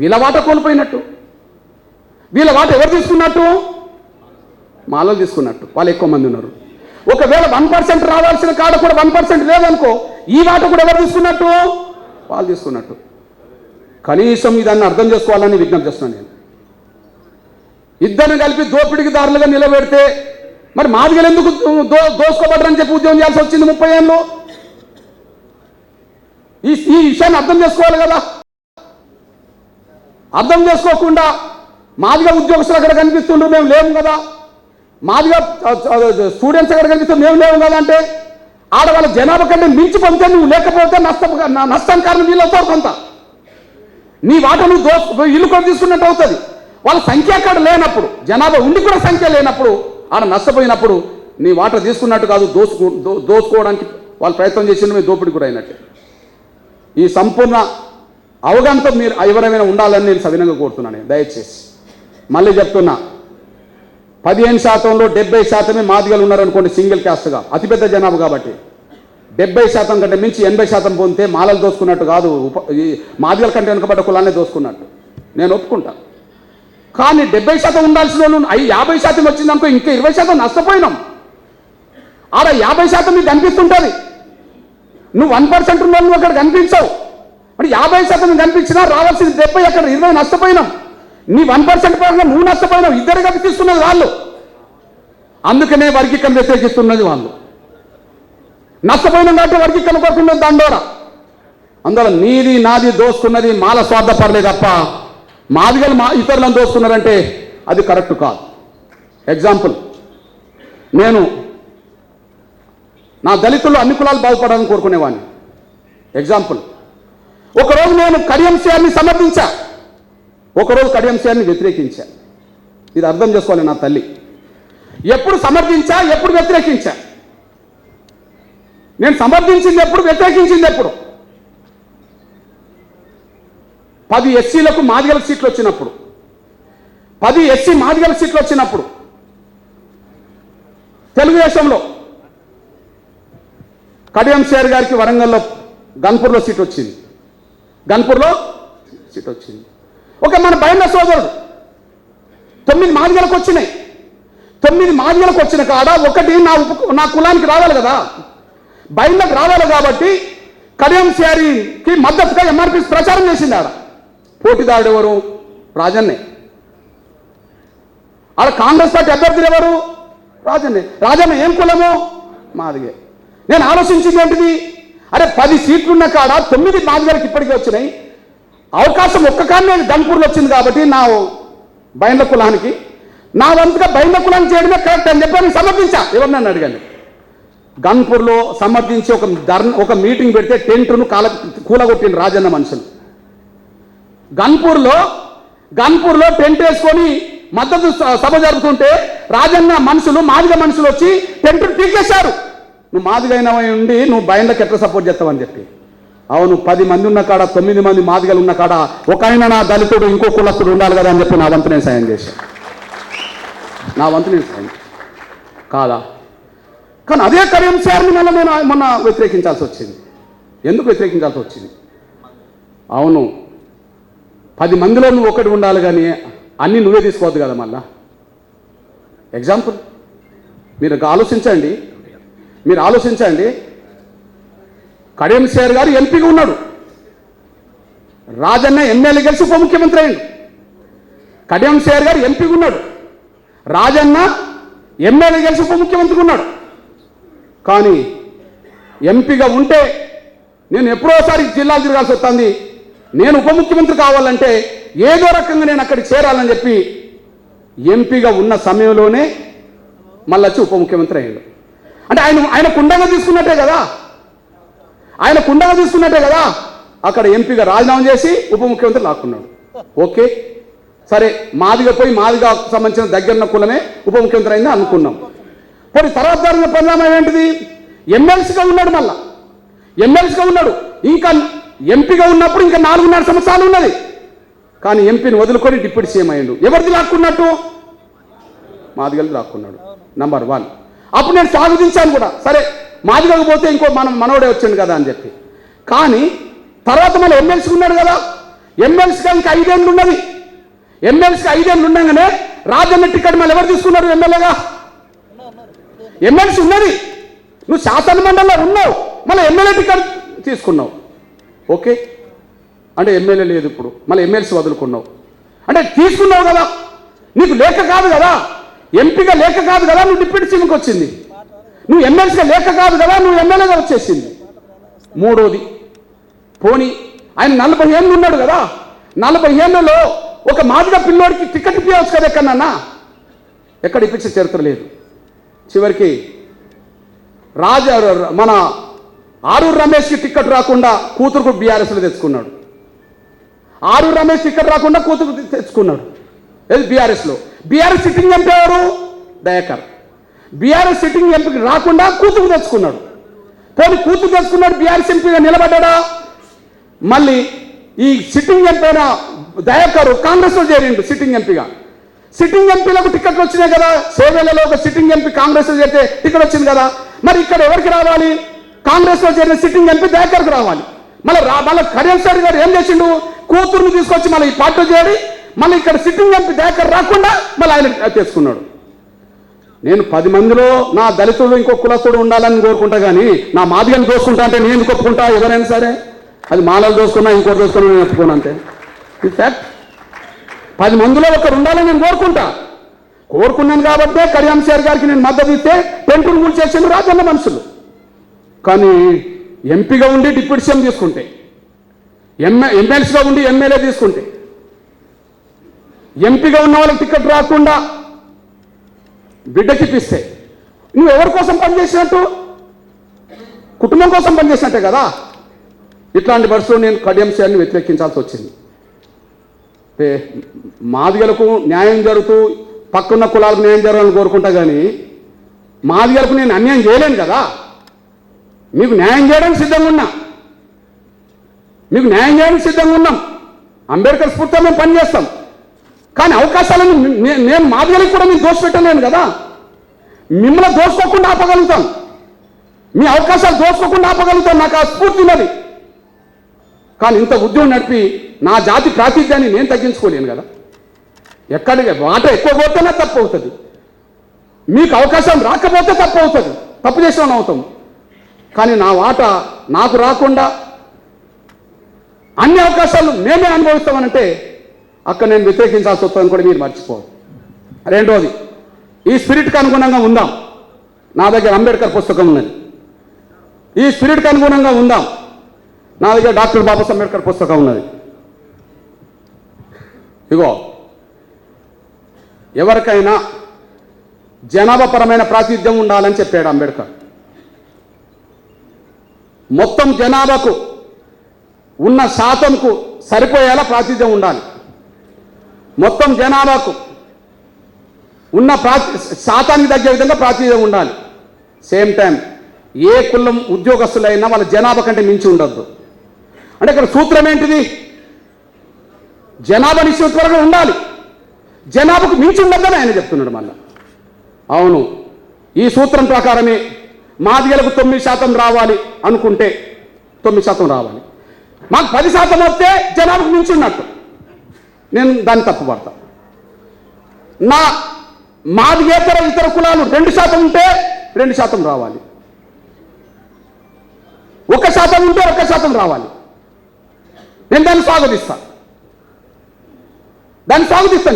వీళ్ళ వాటా కోల్పోయినట్టు. వీళ్ళ వాటా ఎవరు తీసుకున్నట్టు? మాలలు తీసుకున్నట్టు. వాళ్ళు ఎక్కువ మంది ఉన్నారు. ఒకవేళ 1% రావాల్సిన కాడ కూడా 1% లేదనుకో, ఈ వాటా కూడా ఎవరు తీసుకున్నట్టు? వాళ్ళు తీసుకున్నట్టు. కనీసం ఇదాన్ని అర్థం చేసుకోవాలని విజ్ఞప్తి చేస్తున్నాను నేను. ఇద్దరిని కలిపి దోపిడికి దారులుగా నిలబెడితే మరి మాదిగలు ఎందుకు దోసుకోబడ్డరని చెప్పి ఉద్యోగం చేయాల్సి వచ్చింది 30 ఏళ్ళు? ఈ విషయాన్ని అర్థం చేసుకోవాలి కదా. అర్థం చేసుకోకుండా మాదిగా ఉద్యోగస్తులు అక్కడ కనిపిస్తుండ్రు, మేము లేము కదా. మాదిగా స్టూడెంట్స్ అక్కడ కనిపిస్తుండ్రు, మేము లేము కదా. అంటే ఆడవాళ్ళ జనాభా కంటే మించి పొందితే నువ్వు లేకపోతే నష్టం కారణం వీళ్ళు అవుతారు కొంత. నీ వాట నువ్వు ఇల్లు కూడా తీసుకున్నట్టు అవుతుంది. వాళ్ళ సంఖ్య అక్కడ లేనప్పుడు, జనాభా ఉండి కూడా సంఖ్య లేనప్పుడు, ఆడ నష్టపోయినప్పుడు నీ వాట తీసుకున్నట్టు కాదు, దోసుకోవడానికి వాళ్ళు ప్రయత్నం చేసిన మీ దోపిడి కూడా అయినట్టే. ఈ సంపూర్ణ అవగాహనతో మీరు ఎవరైనా ఉండాలని నేను సవినంగా కోరుతున్నాను. దయచేసి మళ్ళీ చెప్తున్నా, 15%లో 70% మాదిగలు ఉన్నారనుకోండి. సింగిల్ క్యాస్ట్గా అతిపెద్ద జనాభా కాబట్టి 70% కంటే మించి 80% పొందితే మాలలు దోసుకున్నట్టు కాదు, ఈ మాదిగల కంటే వెనుకబడ్డ కులాన్ని దోసుకున్నట్టు నేను ఒప్పుకుంటా. కానీ 70% ఉండాల్సిన వాళ్ళు 50% వచ్చిందనుకో, ఇంకా 20% నష్టపోయినాం. ఆడ 50% మీకు కనిపిస్తుంటుంది. నువ్వు 1% ఉన్న నువ్వు అక్కడ కనిపించావు. మరి 50% కనిపించినా రావాల్సింది 70, అక్కడ 20 నష్టపోయినాం. నీ 1% పరంగా నువ్వు నష్టపోయినావు. ఇద్దరు కనిపిస్తున్నది వాళ్ళు. అందుకనే వర్గీకరణ వ్యతిరేకిస్తున్నది వాళ్ళు. నష్టపోయినాం కాబట్టి వర్గీకరణ కోరుకున్నది దండోరా. అందువల్ల నీది నాది దోస్తున్నది మాల స్వార్థపడలే తప్ప మాదిగలు ఇతరులను దోస్తున్నారంటే అది కరెక్ట్ కాదు. ఎగ్జాంపుల్, నేను నా దళితుల్లో అన్ని కులాలు బాగుపడాలని కోరుకునేవాడిని. ఎగ్జాంపుల్, ఒకరోజు నేను కడియంశాన్ని సమర్థించా, ఒకరోజు కడియంశాన్ని వ్యతిరేకించా. ఇది అర్థం చేసుకోవాలి నా తల్లి. ఎప్పుడు సమర్థించా, ఎప్పుడు వ్యతిరేకించా? నేను సమర్థించింది ఎప్పుడు, వ్యతిరేకించింది ఎప్పుడు? 10 ఎస్సీలకు మాదిగల సీట్లు వచ్చినప్పుడు, 10 ఎస్సీ మాదిగల సీట్లు వచ్చినప్పుడు తెలుగుదేశంలో కడియం షేర్ గారికి వరంగల్లో గన్పూర్లో సీట్ వచ్చింది. గన్పూర్లో సీట్ వచ్చింది. ఓకే, మన బయట సోదరుడు 9 మాదిగలకు వచ్చినాయి. 9 మాదిగలకు వచ్చిన కాడ ఒకటి నా కులానికి రావాలి కదా, బయటకు రావాలి. కాబట్టి కడియం షేర్కి మద్దతుగా ఎంఆర్పీ ప్రచారం చేసింది. ఆడ పోటీదారుడు ఎవరు? రాజన్నే. ఆడ కాంగ్రెస్ పార్టీ అభ్యర్థులు ఎవరు? రాజన్నే. రాజన్న ఏం కులము? మాదిగే. నేను ఆలోచించింది ఏంటిది, అరే 10 సీట్లున్న కాడ 9 మాదిగలకు ఇప్పటికే వచ్చినాయి. అవకాశం ఒక్క కానీ గన్పూర్లో వచ్చింది కాబట్టి నా బైండ్ల కులానికి, నా వంతుగా బైండ్ల కులానికి చేయడమే కరెక్ట్ అని చెప్పి నేను సమర్థించా. ఎవరు నన్ను అడిగాను. గన్పూర్లో సమర్థించి ఒక మీటింగ్ పెడితే టెంట్ను కూలగొట్టింది రాజన్న మనుషులు. గన్పూర్లో టెంట్ వేసుకొని మద్దతు సభ జరుపుతుంటే రాజన్న మనుషులు, మాదిగ మనుషులు వచ్చి టెంట్ పీకేశారు. నువ్వు మాదిగైన ఉండి నువ్వు బయటకు ఎట్లా సపోర్ట్ చేస్తావని చెప్పి. అవును, 10 మంది ఉన్న కాడ 9 మంది మాదిగలు ఉన్న కాడ ఒక ఆయన నా దళితుడు ఇంకో కులస్తుడు ఉండాలి కదా అని చెప్పి నా వంతు నేను సాయం చేశాను. నా వంతు నేను సాయం కాదా? కానీ అదే కడియం షేర్ని మళ్ళీ నేను మొన్న వ్యతిరేకించాల్సి వచ్చింది. ఎందుకు వ్యతిరేకించాల్సి వచ్చింది? అవును, 10 మందిలో నువ్వు ఒకటి ఉండాలి కానీ అన్నీ నువ్వే తీసుకోవద్దు కదా. మళ్ళా ఎగ్జాంపుల్ మీరు ఆలోచించండి. కడియం షేర్ గారు ఎంపీగా ఉన్నాడు, రాజన్న ఎమ్మెల్యే గెలిచి ఉప ముఖ్యమంత్రి అయ్యిండు. కడియం షేర్ గారు ఎంపీగా ఉన్నాడు, రాజన్న ఎమ్మెల్యే గెలిచి ఉప ముఖ్యమంత్రిగా ఉన్నాడు. కానీ ఎంపీగా ఉంటే నేను ఎప్పుడోసారి జిల్లాలు తిరగాల్సి వస్తుంది. నేను ఉప ముఖ్యమంత్రి కావాలంటే ఏదో రకంగా నేను అక్కడికి చేరాలని చెప్పి ఎంపీగా ఉన్న సమయంలోనే మళ్ళీ వచ్చి ఉప ముఖ్యమంత్రి అయ్యాడు. అంటే ఆయన కుండగా తీసుకున్నట్టే కదా. అక్కడ ఎంపీగా రాజీనామా చేసి ఉప ముఖ్యమంత్రి లాక్కున్నాడు. ఓకే, సరే మాదిగా పోయి మాదిగా సంబంధించిన దగ్గరున్న కులమే ఉప ముఖ్యమంత్రి అయింది అనుకున్నాం. పోనీ తర్వాత జరిగిన పరిణామం ఏంటిది? ఎమ్మెల్సీగా ఉన్నాడు, మళ్ళా ఎమ్మెల్సీగా ఉన్నాడు. ఇంకా ఎంపీగా ఉన్నప్పుడు ఇంకా 4.5 సంవత్సరాలు ఉన్నది. కానీ ఎంపీని వదులుకొని డిప్యూటీ సీఎం అయ్యిండు. ఎవరిది లాక్కున్నట్టు? మాదిగలది లాక్కున్నాడు. నంబర్ 1. అప్పుడు నేను స్వాగతించాను కూడా. సరే మాదిగకు పోతే ఇంకో మనోడే వచ్చిండు కదా అని చెప్పి. కానీ తర్వాత మళ్ళీ ఎమ్మెల్సీ ఉన్నాడు కదా. ఎమ్మెల్సీగా ఇంకా 5 ఏళ్ళు ఉన్నది. ఎమ్మెల్సీకి 5 ఏళ్ళు ఉండగానే రాజన్న టికెట్ మళ్ళీ ఎవరు తీసుకున్నారు? ఎమ్మెల్యేగా ఎమ్మెల్సీ ఉన్నది. నువ్వు శాసన మండలిలో ఉన్నావు, మళ్ళీ ఎమ్మెల్యే టికెట్ తీసుకున్నావు. ఓకే అంటే ఎమ్మెల్యే లేదు, ఇప్పుడు మళ్ళీ ఎమ్మెల్సీ వదులుకున్నావు. అంటే తీసుకున్నావు కదా, నీకు లేక కాదు కదా, ఎంపీగా లేక కాదు కదా నువ్వు డిప్యూటీ సీఎంకి వచ్చింది. నువ్వు ఎమ్మెల్సీగా లేక కాదు కదా నువ్వు ఎమ్మెల్యేగా వచ్చేసింది. మూడోది, పోనీ ఆయన 40 ఏళ్ళు ఉన్నాడు కదా, 40 ఏళ్ళలో ఒక మాదిగా పిల్లోడికి టికెట్ ఇప్పించవచ్చు కదా ఎక్కడన్నా. ఎక్కడ ఇప్పించే చరిత్ర లేదు. చివరికి మన ఆరూరు రమేష్కి టికెట్ రాకుండా కూతురుకు బీఆర్ఎస్లో తెచ్చుకున్నాడు. ఆరూరు రమేష్ టికెట్ రాకుండా కూతురు తెచ్చుకున్నాడు. ఏది? బీఆర్ఎస్లో. బీఆర్ఎస్ సిట్టింగ్ ఎంపీ ఎవరు? దయాకర్. బీఆర్ఎస్ సిట్టింగ్ ఎంపీకి రాకుండా కూతురు తెచ్చుకున్నాడు. పోనీ కూతురు తెచ్చుకున్నాడు, బీఆర్ఎస్ ఎంపీగా నిలబడ్డా. మళ్ళీ ఈ సిట్టింగ్ ఎంపీ అయిన దయాకర్ కాంగ్రెస్లో చేరిండు సిట్టింగ్ ఎంపీగా. సిట్టింగ్ ఎంపీలకు టికెట్లు వచ్చినాయి కదా. సేవేలలో ఒక సిట్టింగ్ ఎంపీ కాంగ్రెస్లో చేరితే టికెట్ వచ్చింది కదా. మరి ఇక్కడ ఎవరికి రావాలి? కాంగ్రెస్లో చేరిన సిట్టింగ్ ఎంపీ దయాకర్కి రావాలి. మళ్ళీ కడియం సార్ గారు ఏం చేసిండు? కూతురుని తీసుకొచ్చి మళ్ళీ ఈ పార్టీ చేరి మళ్ళీ ఇక్కడ సిట్టింగ్ ఎంపీ దయాకర్ రాకుండా మళ్ళీ ఆయన తెచ్చుకున్నాడు. నేను 10 మందిలో నా దళితులు ఇంకో కులస్తుడు ఉండాలని కోరుకుంటా, కానీ నా మాదిగని దోసుకుంటా అంటే నేను ఎందుకు ఒప్పుకుంటా? ఎవరైనా సరే అది మాలలు దోసుకున్నా ఇంకోటి దోసుకున్నా నేను ఒప్పుకోను అంతే. ఈ ఫ్యాక్ట్ 10 మందిలో ఒకరు ఉండాలని నేను కోరుకున్నాను కాబట్టే కడియం సార్ గారికి నేను మద్దతు ఇస్తే టెంపుల్ కూల్చేసిండు రాజన్న మనుషులు. కానీ ఎంపీగా ఉండి డిప్యూటీ సీఎం తీసుకుంటే, ఎమ్మెల్సీగా ఉండి ఎమ్మెల్యే తీసుకుంటే, ఎంపీగా ఉన్న వాళ్ళకి టికెట్ రాకుండా బిడ్డకి ఇప్పిస్తే నువ్వు ఎవరి కోసం పనిచేసినట్టు? కుటుంబం కోసం పనిచేసినట్టే కదా. ఇట్లాంటి పరిస్థితులు నేను కడియం సార్ని వ్యతిరేకించాల్సి వచ్చింది. మాదిగలకు న్యాయం జరుగుతూ పక్కన్న కులాలకు న్యాయం జరగాలని కోరుకుంటా, కానీ మాదిగలకు నేను అన్యాయం చేయలేను కదా. మీకు న్యాయం చేయడానికి సిద్ధంగా ఉన్నాం. అంబేద్కర్ స్ఫూర్తితో మేము పనిచేస్తాం. కానీ అవకాశాలను నేను మాదిగలకు కూడా నేను దోషపెట్టలేను కదా. మిమ్మల్ని దోసుకోకుండా ఆపగలుగుతాం, మీ అవకాశాలు దోసుకోకుండా ఆపగలుగుతాం. నాకు ఆ స్ఫూర్తి ఉన్నది. కానీ ఇంత ఉద్యోగం నడిపి నా జాతి ప్రాతినిధ్యాన్ని నేను తగ్గించుకోలేను కదా. ఎక్కడికి వాట ఎక్కువ పోతేనే తప్పు అవుతుంది, మీకు అవకాశం రాకపోతే తప్పు అవుతుంది, తప్పు చేసిన అవుతాం. కానీ నా వాట నాకు రాకుండా అన్ని అవకాశాలు మేమే అనుభవిస్తామనంటే అక్కడ నేను వ్యతిరేకించాల్సి వస్తుందని కూడా మీరు మర్చిపోవాలి. రెండోది, ఈ స్పిరిట్కి అనుగుణంగా ఉందాం. నా దగ్గర అంబేద్కర్ పుస్తకం ఉన్నది. ఈ స్పిరిట్కి అనుగుణంగా ఉందాం. నా దగ్గర డాక్టర్ బాబాసాహెబ్ అంబేద్కర్ పుస్తకం ఉన్నది. ఇగో, ఎవరికైనా జనాభాపరమైన ప్రాతినిధ్యం ఉండాలని చెప్పాడు అంబేద్కర్. మొత్తం జనాభాకు ఉన్న శాతంకు సరిపోయేలా ప్రాతినిధ్యం ఉండాలి. మొత్తం జనాభాకు ఉన్న శాతానికి తగ్గే విధంగా ప్రాతినిధ్యం ఉండాలి. సేమ్ టైం ఏ కులం ఉద్యోగస్తులైనా వాళ్ళ జనాభా కంటే మించి ఉండొద్దు. అంటే ఇక్కడ సూత్రం ఏంటిది? జనాభా నిశ్చితంగా ఉండాలి, జనాభాకు మించి ఉండొద్దని ఆయన చెప్తున్నాడు. మళ్ళీ అవును, ఈ సూత్రం ప్రకారమే మాదిగలకు 9% రావాలి అనుకుంటే 9% రావాలి. మాకు 10% వస్తే జనాభాకు మించి ఉన్నట్టు. నేను దాన్ని తప్పుపడతా. నా మాదిగేతర ఇతర కులాలు 2% ఉంటే 2% రావాలి, 1% ఉంటే 1% రావాలి. నేను దాన్ని స్వాగతిస్తాను.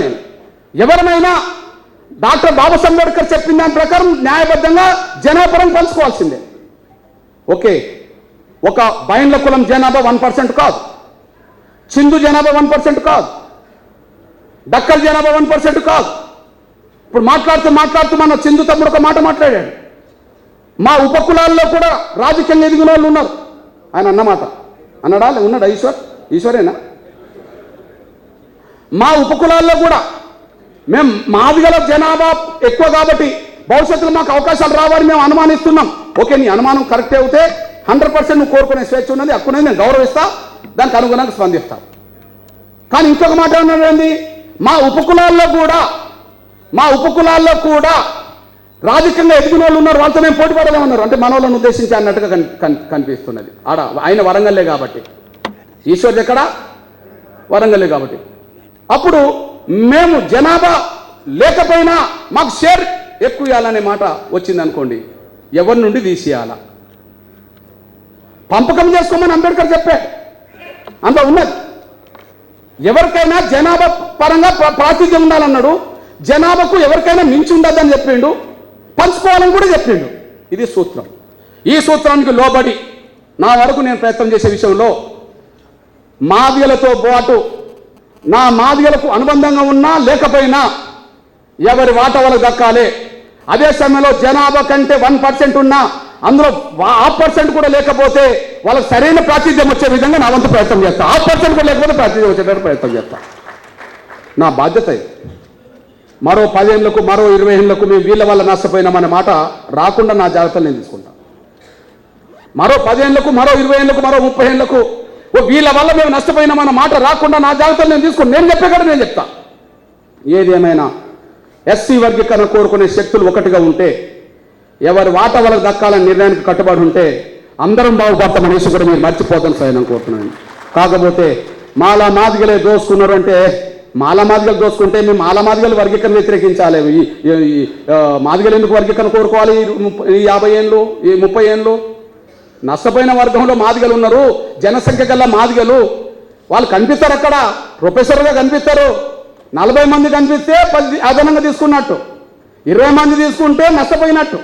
నేను ఎవరినైనా డాక్టర్ బాబాసాహెబ్ అంబేద్కర్ చెప్పిన దాని ప్రకారం న్యాయబద్ధంగా జనాభారం పంచుకోవాల్సిందే. ఓకే, ఒక బైండ్ల కులం జనాభా 1% కాదు, చిందు జనాభా 1% కాదు, డక్కల్ జనాభా 1% కాదు. ఇప్పుడు మాట్లాడుతూ మన చిందు తమ్ముడు ఒక మాట మాట్లాడాడు. మా ఉపకులాల్లో కూడా రాజకీయంగా ఎదిగిన వాళ్ళు ఉన్నారు. ఆయన అన్నమాట అన్నాడా? ఉన్నాడా? ఈశ్వరేనా? మా ఉపకులాల్లో కూడా మేము మాదిగల జనాభా ఎక్కువ కాబట్టి భవిష్యత్తులో మాకు అవకాశాలు రావాలని మేము అనుమానిస్తున్నాం. ఓకే, నీ అనుమానం కరెక్ట్ అయితే 100% నువ్వు కోరుకునే స్వేచ్ఛ ఉన్నది, హక్కున్నది, నేను గౌరవిస్తా, దానికి అనుగుణంగా స్పందిస్తా. కానీ ఇంకొక మాట ఏంది, మా ఉపకులాల్లో కూడా రాజకీయంగా ఎదిగిన వాళ్ళు ఉన్నారు, వాళ్ళతో మేము పోటీ పడదామన్నారు. అంటే మన వాళ్ళని ఉద్దేశించి అన్నట్టుగా కనిపిస్తున్నది. ఆయన వరంగల్లే కాబట్టి, ఈశ్వర్ ఎక్కడ వరంగల్లే కాబట్టి. అప్పుడు మేము జనాభా లేకపోయినా మాకు షేర్ ఎక్కువ ఇవ్వాలనే మాట వచ్చింది అనుకోండి, ఎవరి నుండి తీసేయాలా? పంపకం చేసుకోమని అంబేద్కర్ చెప్పే అంత ఉన్నది. ఎవరికైనా జనాభా పరంగా ప్రాతినిధ్యం ఉండాలన్నాడు. జనాభాకు ఎవరికైనా మించి ఉండద్దని చెప్పిండు, పంచుకోవాలని కూడా చెప్పిండు. ఇది సూత్రం. ఈ సూత్రానికి లోబడి నా వరకు నేను ప్రయత్నం చేసే విషయంలో మాదిగలతో పాటు నా మాదిగలకు అనుబంధంగా ఉన్నా లేకపోయినా ఎవరి వాటా వాళ్ళకు దక్కాలి. అదే సమయంలో జనాభా కంటే 1% ఉన్నా అందులో 1% కూడా లేకపోతే వాళ్ళకి సరైన ప్రాతినిధ్యం వచ్చే విధంగా నా వంతు ప్రయత్నం చేస్తా. 1% కూడా లేకపోతే ప్రాతినిధ్యం వచ్చేటట్టు ప్రయత్నం చేస్తా. నా బాధ్యత ఇది. మరో 10 ఏళ్లకు మరో 20 ఏళ్లకు మేము వీళ్ళ వల్ల నష్టపోయినామనే మాట రాకుండా నా జాగ్రత్తలు నేను తీసుకుంటా. మరో 10 ఏళ్లకు మరో 20 ఏళ్లకు మరో 30 ఏళ్లకు వీళ్ళ వల్ల మేము నష్టపోయినామన్న మాట రాకుండా నా జాగ్రత్తలు నేను తీసుకుని నేను చెప్పే కూడా నేను చెప్తా. ఏది ఏమైనా ఎస్సీ వర్గీకరణ కోరుకునే శక్తులు ఒకటిగా ఉంటే, ఎవరి వాటా వాళ్ళకి దక్కాలని నిర్ణయానికి కట్టుబడి ఉంటే అందరం బాగుపడతామనే విషయం కూడా మీరు మర్చిపోతాను సార్ నేను కోరుతున్నాను. కాకపోతే మాలా మాదిగలే దోసుకున్నారు అంటే, మాలా మాదిగలు దోసుకుంటే మేము మాలా మాదిగలు వర్గీకరణ వ్యతిరేకించాలి. ఈ మాదిగలు ఎందుకు వర్గీకరణ కోరుకోవాలి? ఈ 50 ఏళ్ళు ఈ 30 ఏళ్ళు నష్టపోయిన వర్గంలో మాదిగలు ఉన్నారు. జనసంఖ్య గల మాదిగలు వాళ్ళు కనిపిస్తారు, అక్కడ ప్రొఫెసర్గా కనిపిస్తారు. 40 మంది కనిపిస్తే 10 అదనంగా తీసుకున్నట్టు, 20 మంది తీసుకుంటే నష్టపోయినట్టు.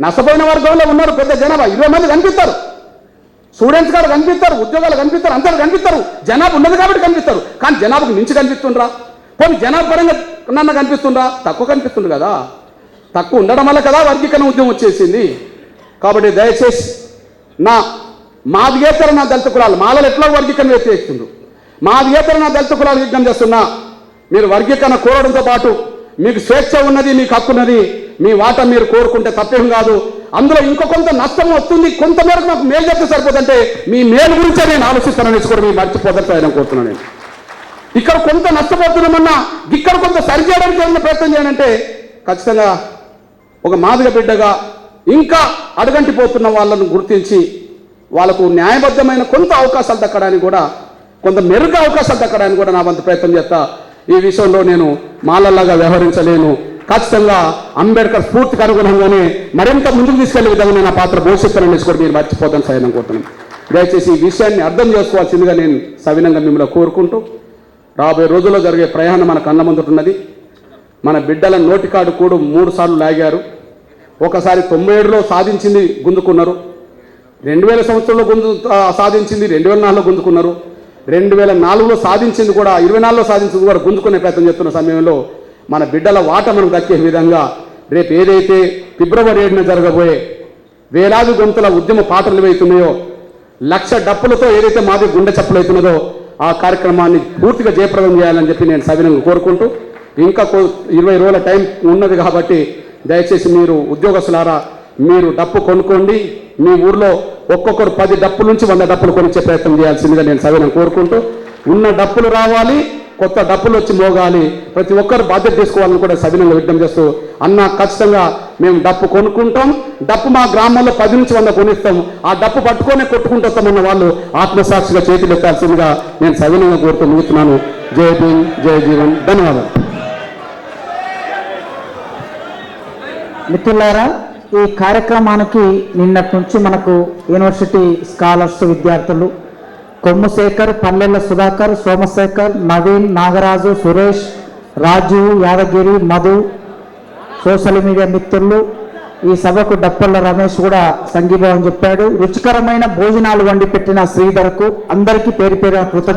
నష్టపోయిన వర్గంలో ఉన్నారు పెద్ద జనాభా, 20 మంది కనిపిస్తారు. స్టూడెంట్స్ గారు కనిపిస్తారు, ఉద్యోగాలు కనిపిస్తారు, అందరూ కనిపిస్తారు. జనాభా ఉన్నది కాబట్టి కనిపిస్తారు. కానీ జనాభాకు మించి కనిపిస్తుండ్రా? పోనీ జనాభా పరంగా నన్ను కనిపిస్తుండ్రా? తక్కువ కనిపిస్తుంది కదా. తక్కువ ఉండడం వల్ల కదా వర్గీకరణ ఉద్యమం వచ్చేసింది. కాబట్టి దయచేసి నా మాదిగేతర నా దళిత కులాలు, మాలలు ఎట్లా వర్గీకరణ వ్యతిరేకిస్తుండ్రు, మాదిగేతర నా దళిత కులాలు విజ్ఞప్తి చేస్తున్నా, మీరు వర్గీకరణ కోరడంతో పాటు మీకు స్వేచ్ఛ ఉన్నది, మీకు హక్కు ఉన్నది, మీ వాటా మీరు కోరుకుంటే తప్పేం కాదు. అందులో ఇంకో కొంత నష్టం వస్తుంది, కొంతమేరకు మాకు మేలు చెప్తే సరిపోతుంటే మీ మేలు గురించే నేను ఆలోచిస్తానని కూడా మీరు మర్చిపోతాను కోరుతున్నాను. నేను ఇక్కడ కొంత నష్టపోతున్నామన్నా ఇక్కడ కొంత సరిచేయడానికి ఏమైనా ప్రయత్నం చేయాలంటే ఖచ్చితంగా ఒక మాదిగ బిడ్డగా ఇంకా అడగంటిపోతున్న వాళ్ళను గుర్తించి వాళ్ళకు న్యాయబద్ధమైన కొంత అవకాశాలు దక్కడానికి కూడా, కొంత మెరుగు అవకాశాలు దక్కడానికి కూడా నా వంతు ప్రయత్నం చేస్తా. ఈ విషయంలో నేను మాలల్లాగా వ్యవహరించలేను. ఖచ్చితంగా అంబేద్కర్ స్ఫూర్తికి అనుగుణంగానే మరింత ముందుకు తీసుకెళ్లే విధంగా నా పాత్ర పోషిస్తానని కూడా మీరు మర్చిపోతాను సార్ అనుకుంటున్నాను. దయచేసి ఈ విషయాన్ని అర్థం చేసుకోవాల్సిందిగా నేను సవినంగా మిమ్మల్ని కోరుకుంటూ, రాబోయే రోజుల్లో జరిగే ప్రయాణం మన కళ్ళ ముందుతున్నది. మన బిడ్డల నోటికాడు కూడా 3 సార్లు లాగారు. ఒకసారి 97లో సాధించింది గుంజుకున్నారు, 2000 సంవత్సరంలో సాధించింది 2004లో గుంజుకున్నారు, 2004లో సాధించింది కూడా 24లో సాధించింది కూడా గుంజుకునే ప్రయత్నం చేస్తున్న సమయంలో మన బిడ్డల వాట మనకు దక్కే విధంగా రేపు ఏదైతే ఫిబ్రవరి 7న జరగబోయే వేలాది గొంతుల ఉద్యమ పాటలు అవుతున్నాయో, 1,00,000 డప్పులతో ఏదైతే మాది గుండె చప్పులు అవుతున్నదో ఆ కార్యక్రమాన్ని పూర్తిగా జయప్రదం చేయాలని చెప్పి నేను సవినంగా కోరుకుంటూ, ఇంకా 20 రోజుల టైం ఉన్నది కాబట్టి దయచేసి మీరు ఉద్యోగస్తులారా మీరు డప్పు కొనుక్కోండి. మీ ఊర్లో ఒక్కొక్కరు 10 డప్పుల నుంచి 100 డప్పులు కొనిచ్చే ప్రయత్నం చేయాల్సిందిగా నేను సవినంగా కోరుకుంటూ, ఉన్న డప్పులు రావాలి, కొత్త డప్పులు వచ్చి మోగాలి, ప్రతి ఒక్కరు బాధ్యత తీసుకోవాలని కూడా సవినంగా విజ్ఞప్తి చేస్తూ, అన్న ఖచ్చితంగా మేము డప్పు కొనుక్కుంటాం, డప్పు మా గ్రామంలో 10 నుంచి 100 కొనిస్తాం, ఆ డప్పు పట్టుకొనే కొట్టుకుంటామన్న వాళ్ళు ఆత్మసాక్షిగా చేతులు ఎత్తాల్సిందిగా నేను సవినంగా కోరుతూ ముగిస్తున్నాను. జై భీమ్, జై జీవన్. ధన్యవాదాలు. మిత్రులారా, ఈ కార్యక్రమానికి నిన్నటి నుంచి మనకు యూనివర్సిటీ స్కాలర్స్ విద్యార్థులు కొమ్ము శేఖర్, పల్లెల సుధాకర్, సోమశేఖర్, నవీన్, నాగరాజు, సురేష్, రాజు, యాదగిరి, మధు, సోషల్ మీడియా మిత్రులు, ఈ సభకు డప్పల్ల రమేష్ కూడా సంఘీభావం చెప్పాడు. రుచికరమైన భోజనాలు వండి పెట్టిన శ్రీధర్కు అందరికీ పేరు పేరు కృతజ్ఞతలు.